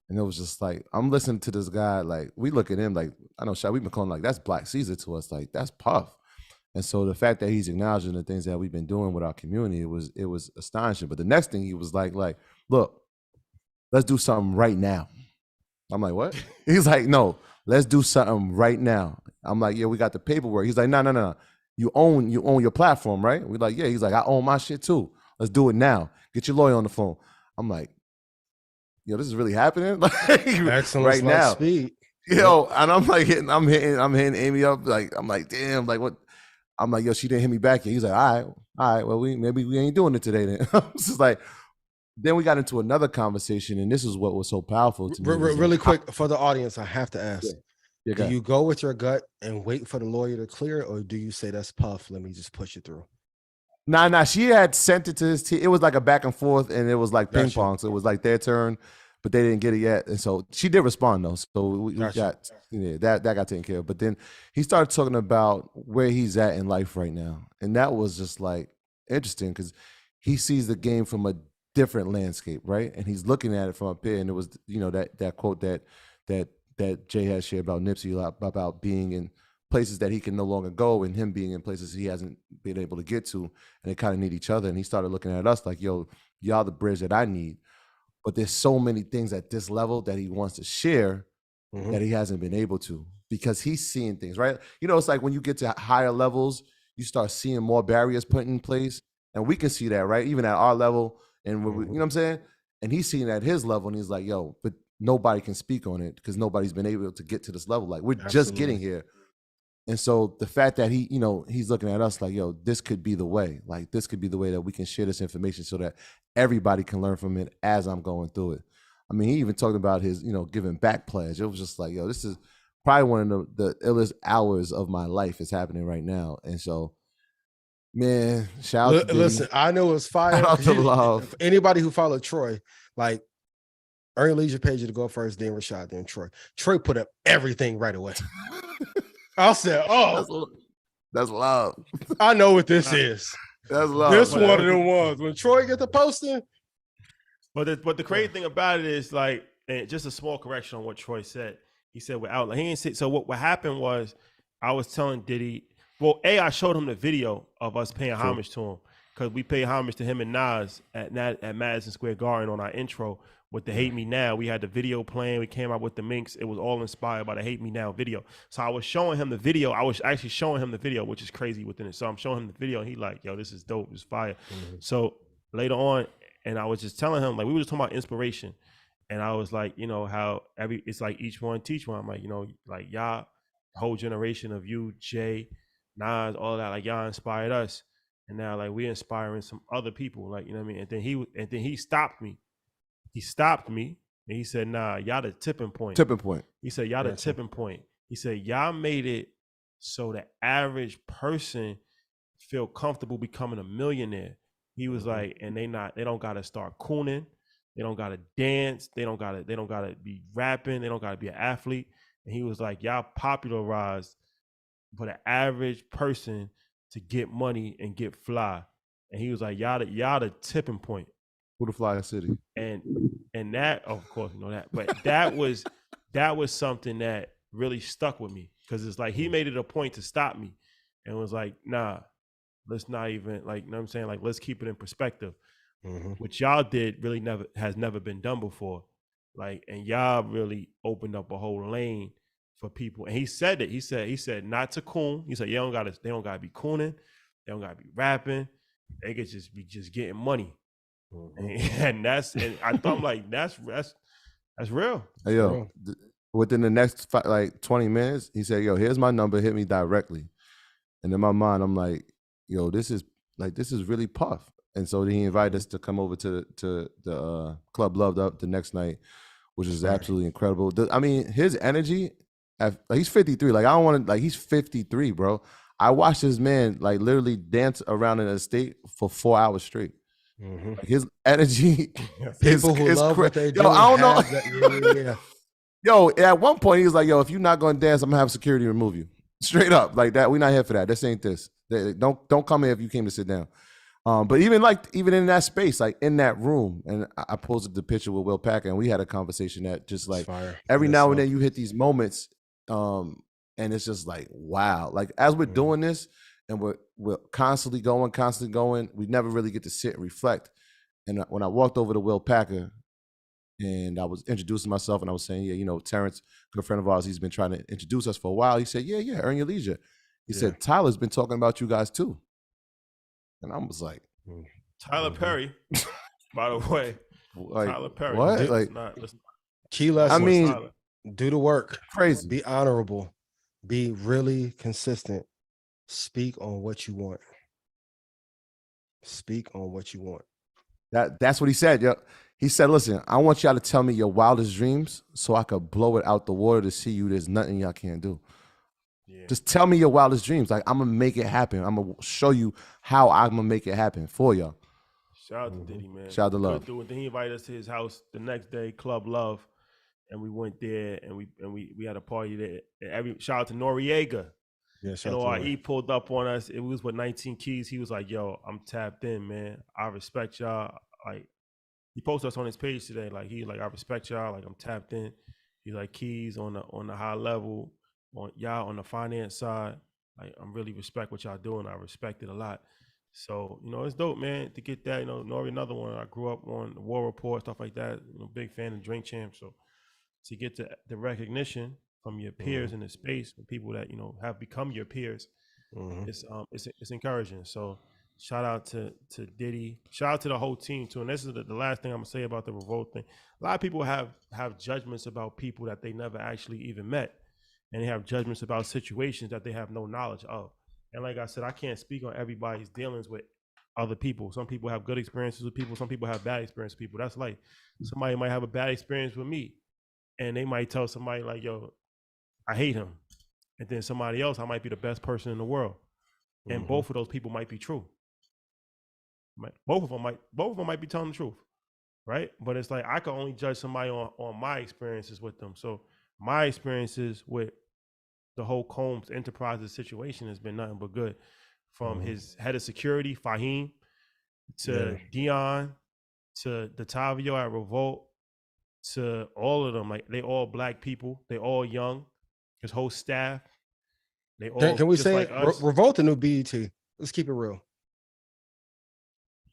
And it was just like, I'm listening to this guy, like, we look at him like, I know, Shaq, we've been calling, like, that's Black Caesar to us. Like, that's Puff. And so the fact that he's acknowledging the things that we've been doing with our community, it was astonishing. But the next thing he was like, look, let's do something right now. I'm like, what? He's like, no, let's do something right now. I'm like, yeah, we got the paperwork. He's like, no. You own your platform, right? We're like, yeah. He's like, I own my shit too. Let's do it now. Get your lawyer on the phone. I'm like, yo, this is really happening? Like, Excellent right now. Speed. Yo, and I'm like I'm hitting Amy up. Like, I'm like, damn, like, what? I'm like, yo, she didn't hit me back yet. He's like, all right, well, maybe we ain't doing it today then. It's just like, then we got into another conversation, and this is what was so powerful to me. Really quick, for the audience, I have to ask, Yeah, do you go with your gut and wait for the lawyer to clear it, or do you say, that's Puff, let me just push it through? Nah, she had sent it to his team. It was like a back and forth, and it was like ping Gotcha. pong. So it was like their turn. but they didn't get it yet. And so she did respond though. So we Gotcha. got that got taken care of. But then he started talking about where he's at in life right now. And that was just like interesting because he sees the game from a different landscape, right? And he's looking at it from up here. And it was, that quote that Jay had shared about Nipsey about being in places that he can no longer go and him being in places he hasn't been able to get to. And they kind of need each other. And he started looking at us like, yo, y'all the bridge that I need. But there's so many things at this level that he wants to share that he hasn't been able to because he's seeing things, right? It's like when you get to higher levels, you start seeing more barriers put in place. And we can see that, right? Even at our level. And you know what I'm saying? And he's seeing at his level and he's like, yo, but nobody can speak on it because nobody's been able to get to this level. Like we're just getting here. And so the fact that he's looking at us like, yo, this could be the way. Like this could be the way that we can share this information so that everybody can learn from it as I'm going through it. I mean, he even talked about his, giving back pledge. It was just like, yo, this is probably one of the illest hours of my life is happening right now. And so, man, shout out to listen, I know it's fire. Shout out to love. Anybody who followed Troy, like Earn Your Leisure page to go first, then Rashad, then Troy. Troy put up everything right away. I said, oh, that's love. I know what this is. That's love. This one of them ones. When Troy get the posting. But the crazy thing about it is like, and just a small correction on what Troy said. He said we're out. He didn't say. So what happened was, I was telling Diddy. Well, I showed him the video of us paying homage to him because we paid homage to him and Nas at Madison Square Garden on our intro with the Hate Me Now. We had the video playing. We came out with the Minx. It was all inspired by the Hate Me Now video. So I was showing him the video. I was actually showing him the video, which is crazy within it. So I'm showing him the video and he like, yo, this is dope. It's fire. So later on, and I was just telling him, like, we were just talking about inspiration. And I was like, how it's like each one teach one. I'm like, like y'all, whole generation of you, Jay, Nas, all that, like y'all inspired us. And now like we're inspiring some other people, like, you know what I mean? And then he stopped me. He stopped me and he said, nah, y'all the tipping point. Tipping point. He said, y'all the tipping point. He said, y'all made it so the average person feel comfortable becoming a millionaire. He was like, and they don't gotta start cooning, they don't gotta dance, they don't gotta be rapping, they don't gotta be an athlete. And he was like, y'all popularized for the average person to get money and get fly. And he was like, y'all the tipping point. Who the Flyer City? And that, of course, you know that. But that was something that really stuck with me. Because it's like he made it a point to stop me and was like, nah, let's not even, like, you know what I'm saying? Like, let's keep it in perspective. What y'all did really has never been done before. Like, and y'all really opened up a whole lane for people. And he said it. He said not to coon. He said, they don't gotta be cooning, they don't gotta be rapping, they could just be getting money. And I thought, like, that's real. Hey, yo, within the next 20 minutes, he said, yo, here's my number, hit me directly. And in my mind, I'm like, yo, this is really Puff. And so he invited us to come over to the Club Loved Up the next night, which is absolutely incredible. I mean, his energy, he's 53. Like, I don't want to, like, he's 53, bro. I watched this man, like, literally dance around in a state for 4 hours straight. Like, his energy, people who love what they do. Yo, I don't know. Yo, at one point, he was like, yo, if you're not going to dance, I'm going to have security remove you. Straight up, like that. We're not here for that. This ain't this. Don't come here if you came to sit down. But even in that space, like in that room, and I posted the picture with Will Packer, and we had a conversation that just like every now and then you hit these moments, and it's just like, wow. Like as we're doing this, and we're constantly going, we never really get to sit and reflect. And when I walked over to Will Packer, and I was introducing myself, and I was saying, yeah, Terrence, good friend of ours, he's been trying to introduce us for a while. He said, yeah, Earn Your Leisure. He said, Tyler's been talking about you guys too. And I was like, Tyler Perry, by the way. Like, Tyler Perry. What? Key lesson. I mean, do the work. Crazy. Be honorable. Be really consistent. Speak on what you want. Speak on what you want. That's what he said. Yo. He said, listen, I want y'all to tell me your wildest dreams so I could blow it out the water to see you. There's nothing y'all can't do. Yeah. Just tell me your wildest dreams. Like, I'm going to make it happen. I'm going to show you how I'm going to make it happen for y'all. Shout out to Diddy, man. Shout out to Love. And then he invited us to his house the next day, Club Love, and we went there and we had a party there. Shout out to Noriega. Yeah, He pulled up on us. It was with 19 Keys. He was like, "Yo, I'm tapped in, man. I respect y'all." Like, he posted us on his page today. Like, I respect y'all. Like, I'm tapped in. He's like, Keys on the high level, on y'all on the finance side. Like, I'm really respect what y'all doing. I respect it a lot. So, it's dope, man, to get that. Nori, another one. I grew up on the War Report, stuff like that. Big fan of Drink Champ. So, to get the recognition from your peers in the space, from people that have become your peers, it's encouraging. So, shout out to Diddy. Shout out to the whole team too. And this is the last thing I'm gonna say about the Revolt thing. A lot of people have judgments about people that they never actually even met, and they have judgments about situations that they have no knowledge of. And like I said, I can't speak on everybody's dealings with other people. Some people have good experiences with people. Some people have bad experiences with people. That's like somebody might have a bad experience with me, and they might tell somebody like, "Yo, I hate him," and then somebody else, I might be the best person in the world, and both of those people might be true. Both of them might be telling the truth, right? But it's like I can only judge somebody on my experiences with them. So my experiences with the whole Combs Enterprises situation has been nothing but good. From his head of security, Fahim, to Dion, to Datavio at Revolt, to all of them. Like, they all Black people. They all young. His whole staff. They all. Can we say like it? Revolt the new BET? Let's keep it real.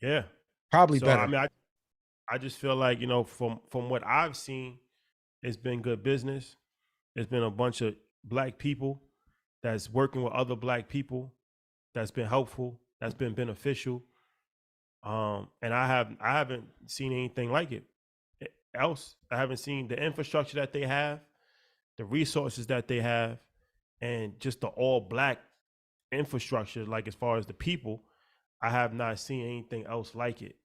Yeah, probably so, better. I mean, I just feel like from what I've seen, it's been good business. It's been a bunch of Black people that's working with other Black people. That's been helpful. That's been beneficial. And I haven't seen anything like it else. I haven't seen the infrastructure that they have, the resources that they have, and just the all Black infrastructure. Like, as far as the people, I have not seen anything else like it.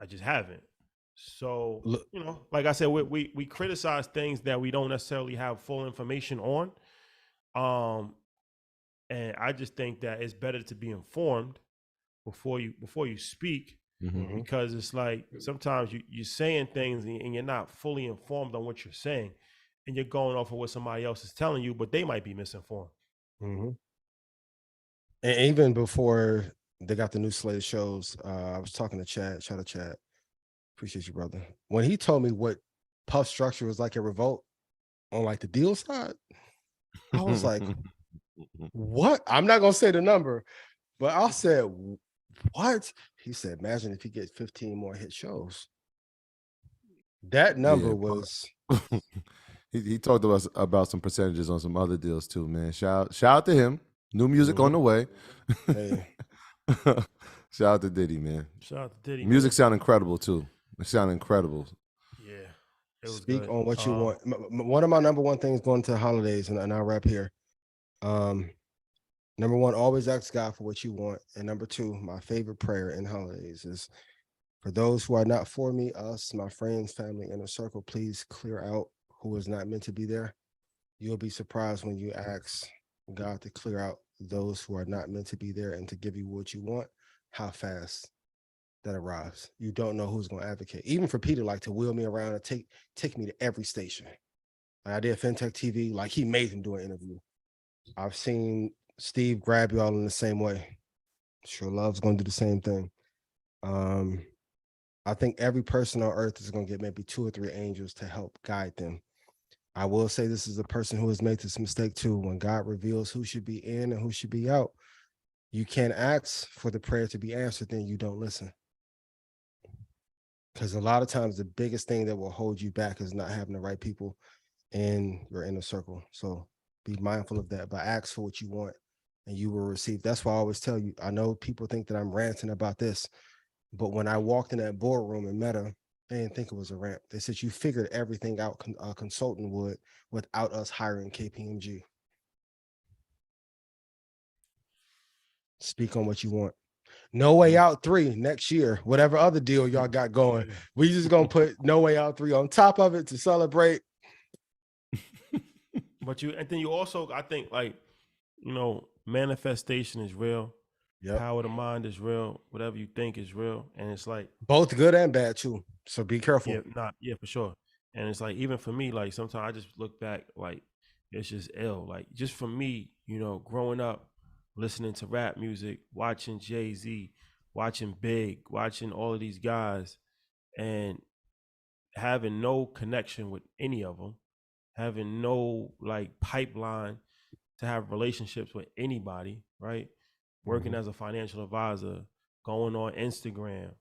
I just haven't. So, like I said, we criticize things that we don't necessarily have full information on. And I just think that it's better to be informed before you speak, because it's like sometimes you're saying things and you're not fully informed on what you're saying, and you're going off of what somebody else is telling you, but they might be misinformed. And even before they got the new slate of shows, I was talking to Chad. Shout out to Chad. Appreciate you, brother. When he told me what Puff structure was like at Revolt on like the deal side, I was like, what? I'm not gonna say the number, but I said, what? He said, imagine if he gets 15 more hit shows. That number was. He talked to us about some percentages on some other deals too, man. Shout out to him. New music on the way. Hey. Shout out to Diddy, man. Shout out to Diddy. Music sound incredible too. It sound incredible. Yeah. It was Speak good. on what you want. One of my number one things going to the holidays, and I'll wrap here. Number one, always ask God for what you want. And number two, my favorite prayer in holidays is, for those who are not for me, us, my friends, family, inner circle, please clear out who is not meant to be there. You'll be surprised when you ask God to clear out those who are not meant to be there and to give you what you want, how fast that arrives. You don't know who's going to advocate. Even for Peter, like, to wheel me around and take me to every station. Like I did FinTech TV, like he made him do an interview. I've seen Steve grab you all in the same way. Sure Love's going to do the same thing. I think every person on earth is going to get maybe 2 or 3 angels to help guide them. I will say this is a person who has made this mistake too. When God reveals who should be in and who should be out, you can't ask for the prayer to be answered, then you don't listen. Because a lot of times the biggest thing that will hold you back is not having the right people in your inner circle. So be mindful of that, but ask for what you want and you will receive. That's why I always tell you, I know people think that I'm ranting about this, but when I walked in that boardroom and met her, they didn't think it was a rant. They said, you figured everything out a consultant would without us hiring KPMG. Speak on what you want. No Way Out 3 next year, whatever other deal y'all got going. We just gonna put No Way Out 3 on top of it to celebrate. But and then you also, I think, like, manifestation is real. Yep. Power of the mind is real. Whatever you think is real, and it's like Both good and bad too. So be careful. yeah, for sure. And it's like even for me, like sometimes I just look back, like it's just ill. Like just for me, growing up, listening to rap music, watching Jay-Z, watching Big, watching all of these guys, and having no connection with any of them, having no like pipeline to have relationships with anybody, right? Working as a financial advisor, going on Instagram,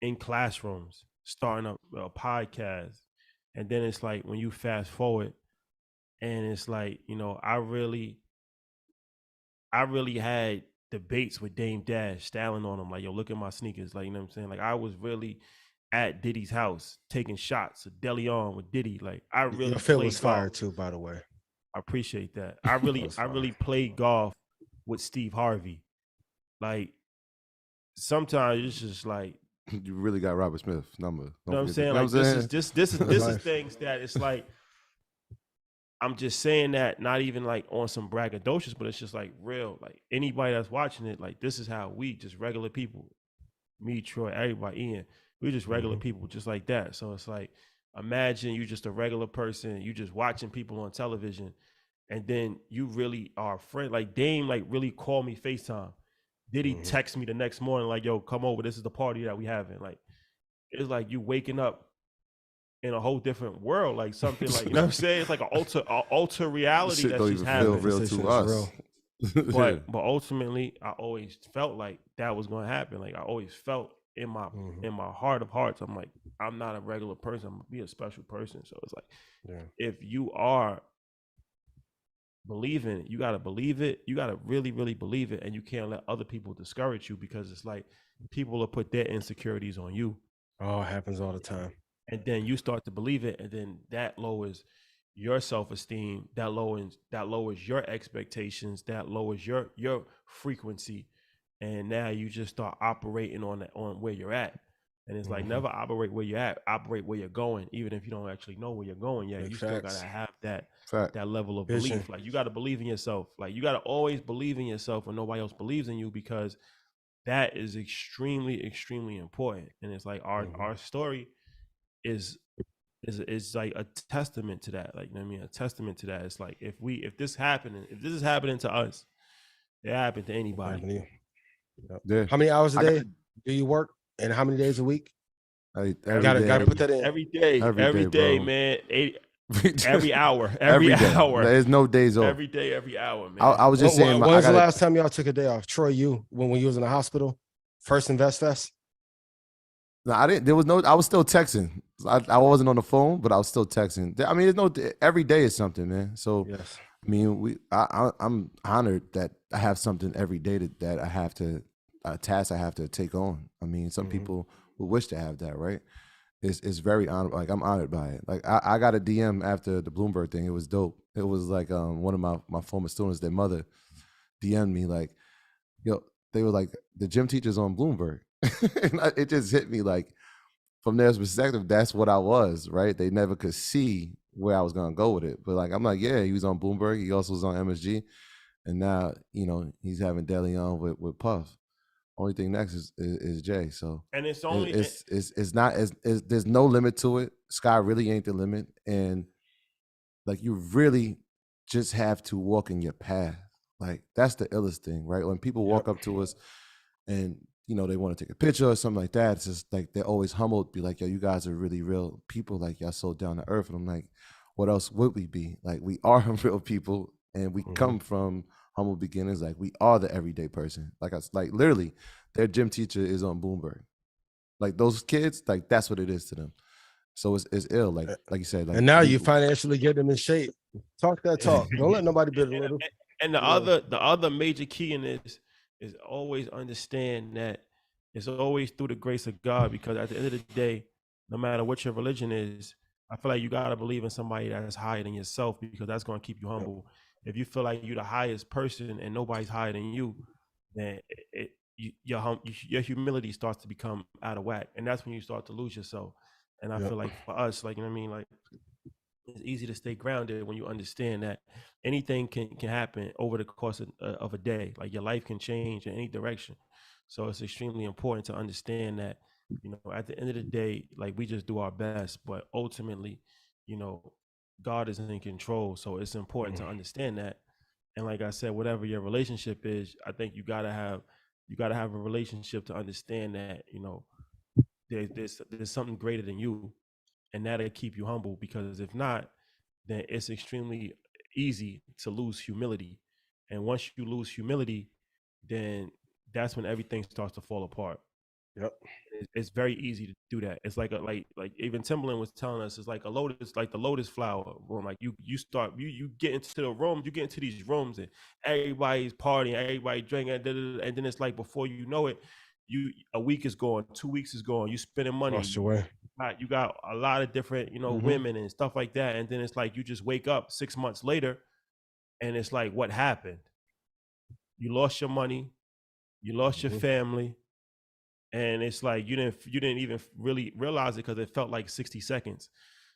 in classrooms, starting up a podcast. And then it's like when you fast forward and it's like, I really had debates with Dame Dash, styling on him, like, yo, look at my sneakers. Like, you know what I'm saying? Like I was really at Diddy's house taking shots of DeLeon with Diddy. Like I really Your fit played was golf. fire too, by the way. I appreciate that. I really played golf with Steve Harvey. Like sometimes it's just like, You really got Robert Smith number. you know what I'm saying? Like this is Life. things that it's like I'm just saying that not even like on some braggadocious, but it's just like real. Like anybody that's watching it, like this is how we just regular people, me, Troy, everybody, Ian, we just regular people just like that. So it's like imagine you just a regular person, you just watching people on television, and then you really are a friend. Like Dame like really called me FaceTime. Did he text me the next morning like, yo, come over, this is the party that we having? Like it's like you waking up in a whole different world, like something like, you know what I'm saying? It's like an alter reality Shit that don't she's even feel having. real to us. But ultimately, I always felt like that was going to happen. Like I always felt in my heart of hearts, I'm like, I'm not a regular person. I'm gonna be a special person. So it's like, if you are believing it, you got to believe it. You got to really, really believe it. And you can't let other people discourage you because it's like people will put their insecurities on you. Oh, it happens all the time. And then you start to believe it, and then that lowers your self-esteem, that lowers your expectations, that lowers your frequency, and now you just start operating on where you're at. And it's like never operate where you're at, operate where you're going, even if you don't actually know where you're going yet. You still gotta have that level of belief. Like you gotta believe in yourself. Like you gotta always believe in yourself when nobody else believes in you, because that is extremely, extremely important. And it's like our story is like a testament to that. Like, you know what I mean? A testament to that. It's like if this is happening to us, it happened to anybody. Yeah. How many hours a day do you work, and how many days a week? Gotta put that in. Every day, man. Every hour. There's no days off. Every day, every hour, man. I was just saying. When was the last time y'all took a day off? Troy, when you was in the hospital? First Invest Fest? No, I didn't. I was still texting. I wasn't on the phone, but I was still texting. I mean, every day is something, man. So, yes. I mean, I'm honored that I have something every day that I have to, a task I have to take on. I mean, some people would wish to have that, right? It's very honored. Like I'm honored by it. Like I got a DM after the Bloomberg thing. It was dope. It was like one of my former students, their mother, DM'd me like, yo, they were like, the gym teacher's on Bloomberg. And it just hit me like, from their perspective, that's what I was, right? They never could see where I was gonna go with it. But like, I'm like, yeah, he was on Bloomberg. He also was on MSG, and now he's having DeLeon with Puff. Only thing next is Jay. So and it's only it's not as there's no limit to it. Sky really ain't the limit, and like you really just have to walk in your path. Like that's the illest thing, right? When people walk up to us and they want to take a picture or something like that, it's just like they're always humbled, be like, yo, you guys are really real people, like y'all so down to earth. And I'm like, what else would we be? Like we are real people, and we come from humble beginnings. Like we are the everyday person. Like literally their gym teacher is on Bloomberg. Like those kids, like that's what it is to them. So it's ill, like you said. Like, and now you financially get them in shape. Talk that talk. Don't let nobody belittle. And the other major key in this is always understand that it's always through the grace of God, because at the end of the day, no matter what your religion is, I feel like you got to believe in somebody that is higher than yourself, because that's going to keep you humble. If you feel like you're the highest person and nobody's higher than you, then your humility starts to become out of whack. And that's when you start to lose yourself. And I feel like for us, like, you know what I mean? Like It's easy to stay grounded when you understand that anything can happen over the course of a day. Like your life can change in any direction. So it's extremely important to understand that, at the end of the day, like we just do our best, but ultimately, you know, God is in control. So it's important to understand that. And like I said, whatever your relationship is, I think you gotta have a relationship to understand that, there's something greater than you, and that'll keep you humble, because if not, then it's extremely easy to lose humility. And once you lose humility, then that's when everything starts to fall apart. Yep. It's very easy to do that. It's like even Timberland was telling us, it's like a lotus, like the lotus flower room. Like you get into the room, you get into these rooms and everybody's partying, everybody drinking, and then it's like before you know it, a week is gone, 2 weeks is gone, you spending money. Lost your way. You got a lot of different, women and stuff like that, and then it's like you just wake up 6 months later, and it's like, what happened? You lost your money, you lost your family, and it's like you didn't even really realize it because it felt like 60 seconds.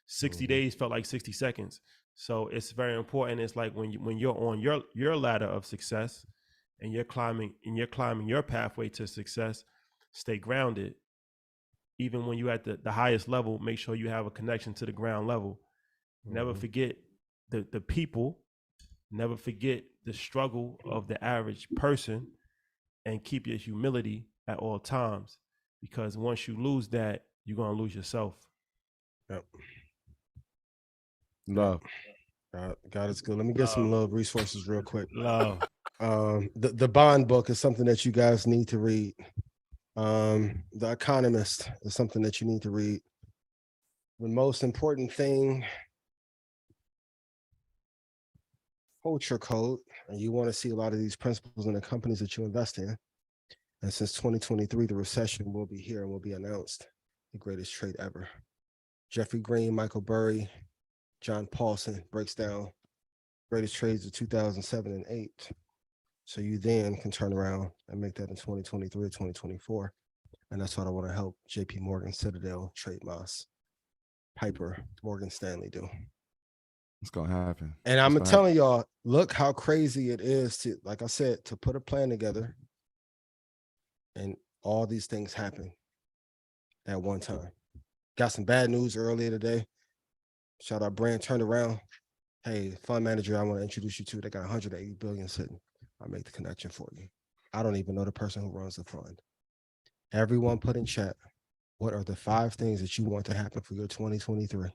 60 days felt like 60 seconds. So it's very important. It's like when you're on your ladder of success and you're climbing your pathway to success, stay grounded. Even when you're at the highest level, make sure you have a connection to the ground level. Never forget the people, never forget the struggle of the average person, and keep your humility at all times, because once you lose that, you're going to lose yourself. Yep. Love. God is good. Let me get some love resources real quick. Love. The Bond book is something that you guys need to read. The Economist is something that you need to read. The most important thing, culture code, and you want to see a lot of these principles in the companies that you invest in. And since 2023, the recession will be here and will be announced. The greatest trade ever. Jeffrey Green, Michael Burry, John Paulson breaks down greatest trades of 2007 and 8. So you then can turn around and make that in 2023 or 2024. And that's what I want to help JP Morgan, Citadel, Trade Moss, Piper, Morgan Stanley do. It's going to happen. And I'm telling y'all, look how crazy it is to, like I said, to put a plan together and all these things happen at one time. Got some bad news earlier today. Shout out Brand turned around. Hey, fund manager, I want to introduce you to. They got 180 billion sitting. I'll make the connection for you. I don't even know the person who runs the fund. Everyone put in chat, what are the 5 things that you want to happen for your 2023?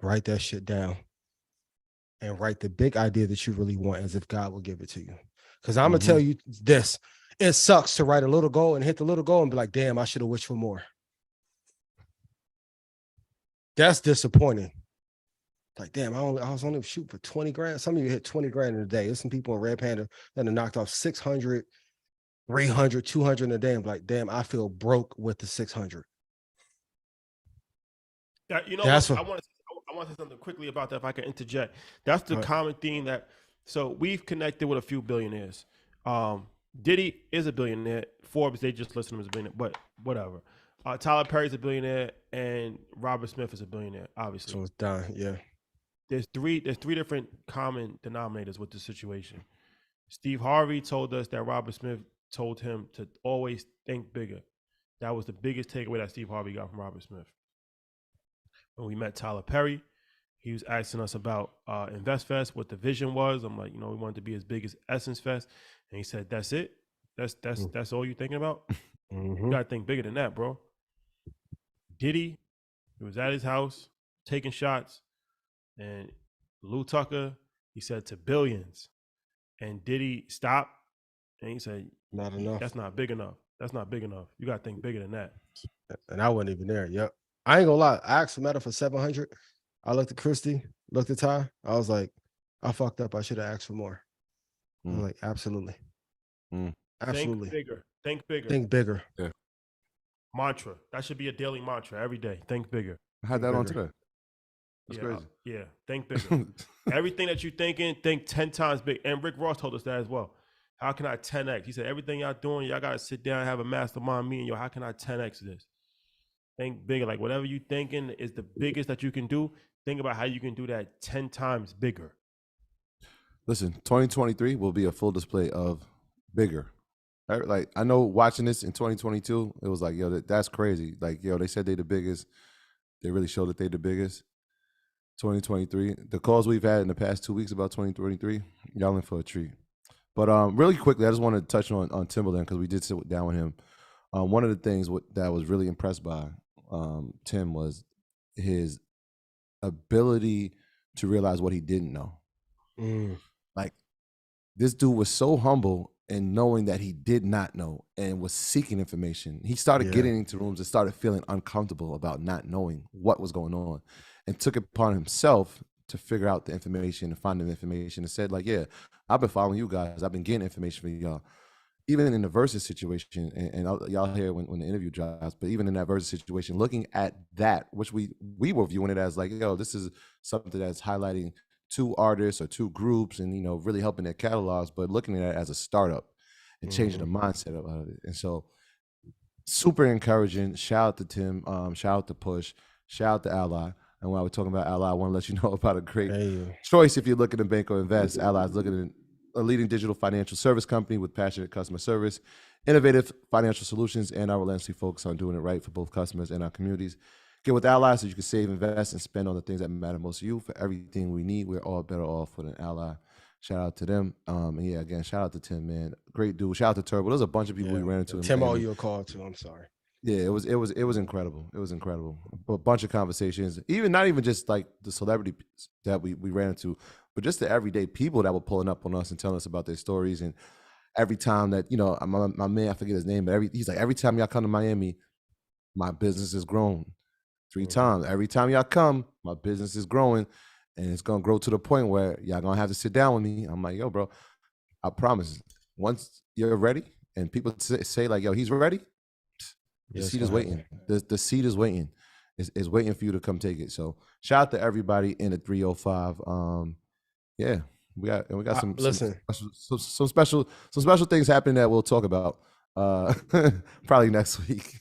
Write that shit down. And write the big idea that you really want as if God will give it to you. Because I'm going to tell you this. It sucks to write a little goal and hit the little goal and be like, damn, I should have wished for more. That's disappointing. Like, damn, I was only shooting for 20 grand. Some of you hit 20 grand in a day. There's some people in Red Panda that have knocked off 600, 300, 200 in a day. I'm like, damn, I feel broke with the 600. That's what I want to say something quickly about that, if I can interject. That's the common theme so we've connected with a few billionaires. Diddy is a billionaire. Forbes, they just list him as a billionaire, but whatever. Tyler Perry's a billionaire, and Robert Smith is a billionaire, obviously. So it's done, yeah. There's three different common denominators with this situation. Steve Harvey told us that Robert Smith told him to always think bigger. That was the biggest takeaway that Steve Harvey got from Robert Smith. When we met Tyler Perry, he was asking us about InvestFest, what the vision was. I'm like, we wanted to be as big as Essence Fest. And he said, that's it? That's all you're thinking about? You got to think bigger than that, bro. Diddy, he was at his house taking shots. And Lou Tucker, he said to billions. And Diddy stopped. And he said, not enough. That's not big enough. That's not big enough. You got to think bigger than that. And I wasn't even there. Yep. I ain't gonna lie. I asked for Meta for 700. I looked at Christy, looked at Ty. I was like, I fucked up. I should have asked for more. I'm like, absolutely. Absolutely. Think bigger. Think bigger. Think bigger. Yeah. Mantra. That should be a daily mantra every day. Think bigger. I had that on today. That's crazy. Yeah. Think bigger. Everything that you're thinking, think 10 times big. And Rick Ross told us that as well. How can I 10X? He said, everything y'all doing, y'all got to sit down and have a mastermind meeting. How can I 10X this? Think bigger. Like whatever you thinking is the biggest that you can do. Think about how you can do that 10 times bigger. Listen, 2023 will be a full display of bigger. Right? Like I know watching this in 2022, it was like, yo, that's crazy. Like, yo, they said they the biggest. They really showed that they the biggest. 2023, the calls we've had in the past 2 weeks about 2023, y'all in for a treat. But really quickly, I just want to touch on Timberland because we did sit down with him. One of the things that I was really impressed by Tim was his ability to realize what he didn't know. Like this dude was so humble in knowing that he did not know and was seeking information. He started getting into rooms and started feeling uncomfortable about not knowing what was going on, and took it upon himself to figure out the information and find the information, and said like, yeah, I've been following you guys. I've been getting information from y'all. Even in the versus situation, and y'all hear when the interview drops, but even in that versus situation, looking at that, which we were viewing it as like, yo, this is something that's highlighting two artists or two groups and, you know, really helping their catalogs, but looking at it as a startup and changing the mindset of it. And so super encouraging. Shout out to Tim, shout out to Push, shout out to Ally. And while we're talking about Ally, I want to let you know about a great choice if you're looking to bank or invest. Ally is looking at a leading digital financial service company with passionate customer service, innovative financial solutions, and our relentlessly focus on doing it right for both customers and our communities. Get with Ally so you can save, invest, and spend on the things that matter most to you. For everything we need, we're all better off with an Ally. Shout out to them. And yeah, again, shout out to Tim, man. Great dude. Shout out to Turbo. There's a bunch of people we ran into. Tim owe you a call too. I'm sorry. Yeah, it was incredible. It was incredible. A bunch of conversations, not even just like the celebrity that we ran into, but just the everyday people that were pulling up on us and telling us about their stories. And every time that, you know, my man, I forget his name, but he's like, every time y'all come to Miami, my business has grown 3 times. Every time y'all come, my business is growing, and it's gonna grow to the point where y'all gonna have to sit down with me. I'm like, yo, bro, I promise. Once you're ready, and people say like, yo, he's ready. The seat is waiting. The seat is waiting. It's waiting for you to come take it. So shout out to everybody in the 305. Yeah, we got some special things happening that we'll talk about probably next week.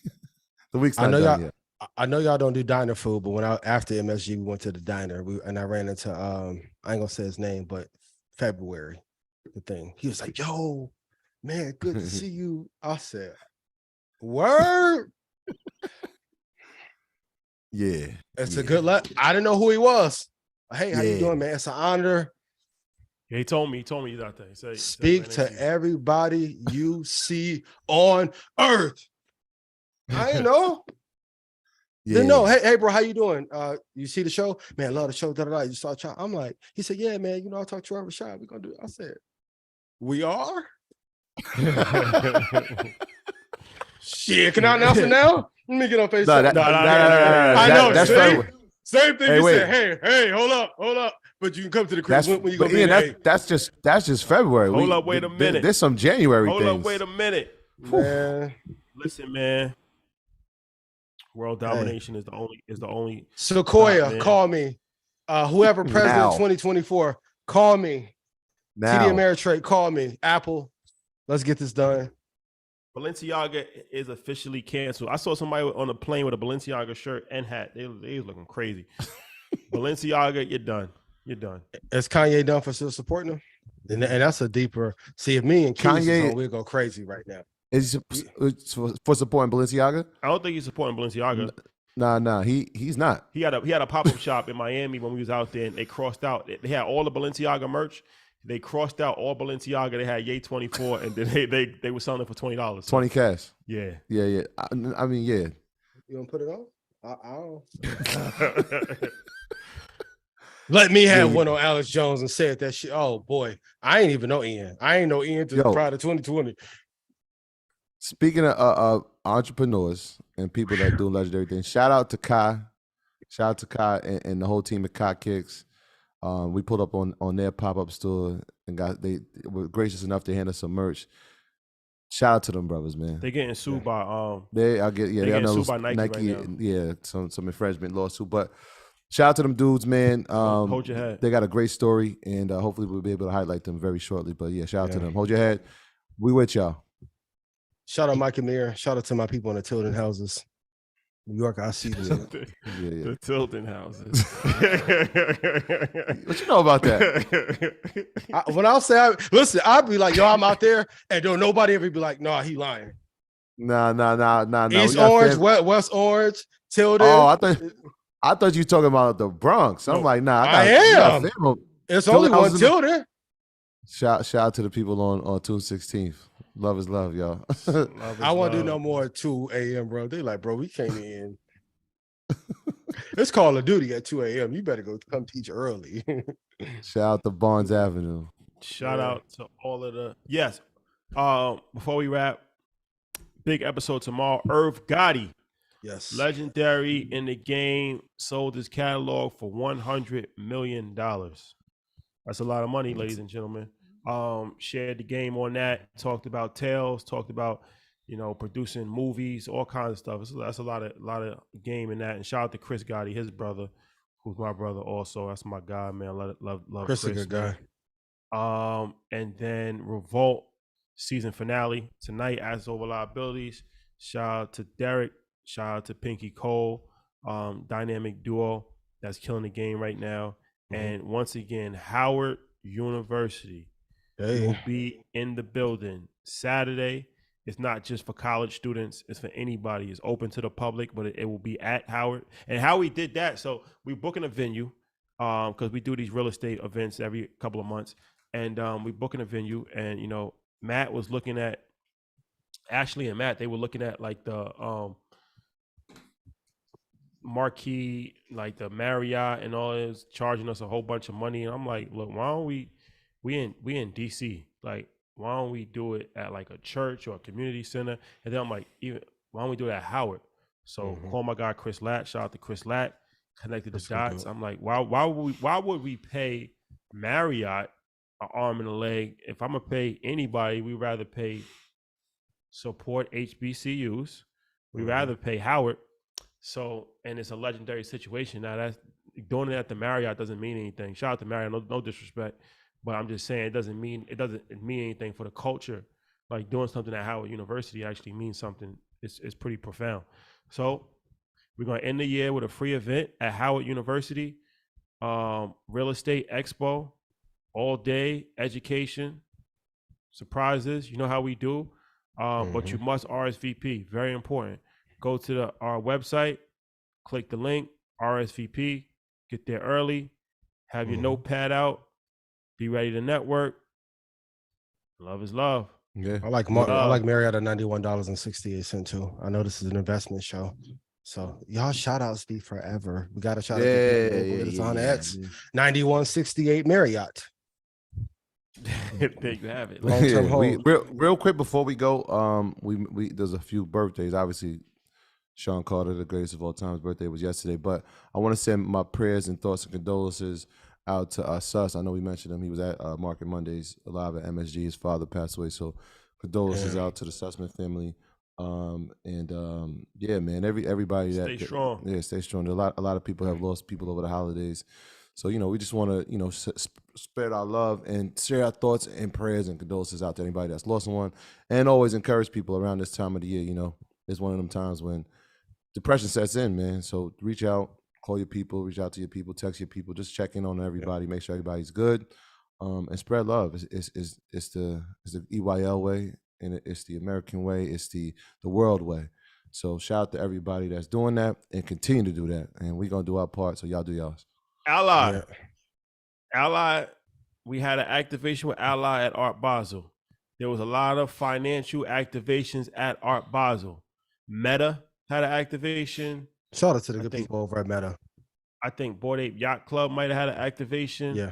The week's not done yet. I know y'all don't do diner food, but after MSG, we went to the diner. And I ran into I ain't gonna say his name, but February, the thing. He was like, "Yo, man, good to see you." I said, "Word." Yeah, it's a good luck. I didn't know who he was. Hey, how you doing, man? It's an honor. Yeah, he told me he's out there. Speak to everybody you see on earth. I ain't know. Didn't know. Hey, bro, how you doing? You see the show? Man, I love the show. You saw Child. I'm like, he said, yeah, man, you know, I talked to Trevor Shot. We're gonna do it. I said, we are? Shit, can I announce it now? Let me get on Facebook. No, I know. That's same thing. He said, hey, hold up. But you can come to the crib when you go. Ian, that's just February. Hold up, wait a minute. There's some January things. Hold up, wait a minute. Man. Listen, man. World domination is the only. Sequoia, call me. Whoever president 2024, call me. Now. TD Ameritrade, call me. Apple, let's get this done. Balenciaga is officially canceled. I saw somebody on a plane with a Balenciaga shirt and hat. They was looking crazy. Balenciaga, you're done. Is Kanye done for still supporting him? And that's a deeper. See, if me and Kanye, we'll go crazy right now. Is for supporting Balenciaga? I don't think he's supporting Balenciaga. Nah, he's not. He had a pop-up shop in Miami when we was out there, and they crossed out. They had all the Balenciaga merch. They crossed out all Balenciaga. They had Ye 24, and then they were selling it for $20. 20 cash. Yeah. I mean, yeah. You gonna put it on? I don't. Let me have one on Alex Jones and said that shit. Oh boy, I ain't even know Ian. I ain't know Ian prior to 2020. Speaking of entrepreneurs and people that do legendary things, shout out to Kai. Shout out to Kai and the whole team at Kai Kicks. We pulled up on their pop-up store and they were gracious enough to hand us some merch. Shout out to them brothers, man. They're getting sued by they're getting sued by Nike right now. Some infringement lawsuit. But shout out to them dudes, man. Hold your head. They got a great story, and hopefully we'll be able to highlight them very shortly. But yeah, shout out to them. Hold your head. We with y'all. Shout out Mike Amir. Shout out to my people in the Tilden houses. New York, I see the The Tilden houses. What you know about that? when I'll say, listen, I'll be like, yo, I'm out there, and don't nobody ever be like, no, he lying. Nah. East Orange, West Orange, Tilden. Oh, I thought you were talking about the Bronx. I'm like, nah, I am. It's only one Tilden. Shout out to the people on 216th. Love is love, y'all. I won't do no more at 2 a.m., bro. They like, bro, we came in. It's Call of Duty at 2 a.m. You better go come teach early. Shout out to Barnes Avenue. Shout out to all of the before we wrap, big episode tomorrow. Irv Gotti, yes, legendary in the game, sold his catalog for $100 million. That's a lot of money, ladies and gentlemen. Shared the game on that. Talked about Tales. Talked about producing movies, all kinds of stuff. So that's a lot of game in that. And shout out to Chris Gotti, his brother, who's my brother also. That's my guy, man. Love Chris. A good guy. And then Revolt season finale tonight. As over liabilities. Shout out to Derek. Shout out to Pinky Cole, dynamic duo that's killing the game right now. Mm-hmm. And once again, Howard University will be in the building Saturday. It's not just for college students. It's for anybody. It's open to the public, but it will be at Howard. And how we did that, so we're booking a venue because we do these real estate events every couple of months. And we're booking a venue. And, Matt was looking at, Ashley and Matt, they were looking at like the marquee, like the Marriott and all this, charging us a whole bunch of money. And I'm like, look, why don't we in DC, like, why don't we do it at like a church or a community center? And then I'm like, why don't we do it at Howard? So call my guy Chris Latt. Shout out to Chris Latt. Connected the dots. I'm like, why would we pay Marriott an arm and a leg? If I'm gonna pay anybody, we'd rather pay support HBCUs. We'd rather pay Howard. So, and it's a legendary situation. Now, that's doing it at the Marriott doesn't mean anything. Shout out to Marriott, no disrespect. But I'm just saying it doesn't mean anything for the culture. Like doing something at Howard University actually means something. It's pretty profound. So we're gonna end the year with a free event at Howard University, real estate expo, all day education, surprises. You know how we do, but you must RSVP. Very important. Go to our website, click the link, RSVP, get there early, have your notepad out. Be ready to network. Love is love. Yeah, I like Marriott at $91.68 too. I know this is an investment show, so y'all shout outs be forever. We got to shout out. It's on X 9168 Marriott. There you have it. Long-term hold. Real quick before we go, we there's a few birthdays. Obviously, Sean Carter, the greatest of all time, his birthday was yesterday. But I want to send my prayers and thoughts and condolences out to Sus. I know we mentioned him. He was at Market Mondays live at MSG. His father passed away, so condolences out to the Sussman family. Yeah, man. Everybody stay strong. Yeah, stay strong. A lot of people have lost people over the holidays, so we just want to spread our love and share our thoughts and prayers and condolences out to anybody that's lost one, and always encourage people around this time of the year. It's one of them times when depression sets in, man. So reach out. Call your people, reach out to your people, text your people, just check in on everybody, make sure everybody's good, and spread love. It's the EYL way, and it's the American way, it's the world way. So shout out to everybody that's doing that and continue to do that. And we're gonna do our part, so y'all do y'all's. Ally, we had an activation with Ally at Art Basel. There was a lot of financial activations at Art Basel. Meta had an activation. Shout out to the good people over at Meta. I think Bored Ape Yacht Club might have had an activation. Yeah.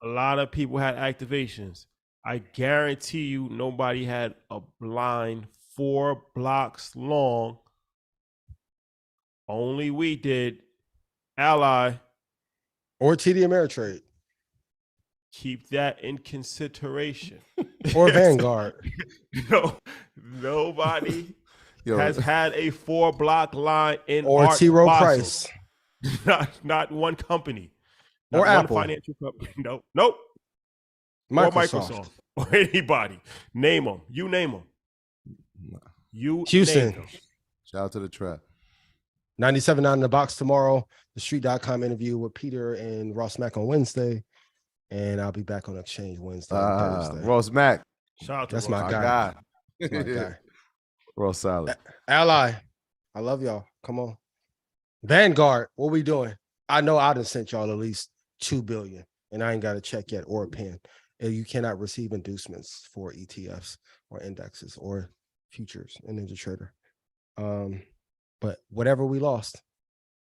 A lot of people had activations. I guarantee you nobody had a line 4 blocks long. Only we did. Ally. Or TD Ameritrade. Keep that in consideration. Or Vanguard. Nobody has had a 4 block line in or Art T. Rowe Basel. Price. Not one company. Not or one Apple. Financial company. Nope. Microsoft. Or anybody. Name them. You name them. Houston. Shout out to the trap. 97.9 in the box tomorrow. The Street.com interview with Peter and Ross Mack on Wednesday. And I'll be back on Exchange Wednesday and Thursday. Ross Mack. Shout out to That's Ross. my guy. That's my guy. Ross solid. Ally, I love y'all. Come on. Vanguard, what we doing? I know I done sent y'all at least $2 billion, and I ain't got a check yet or a pen. And you cannot receive inducements for ETFs or indexes or futures in NinjaTrader. But whatever we lost,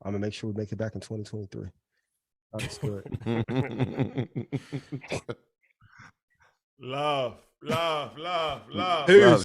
I'm gonna make sure we make it back in 2023. That's good. Love. Peace.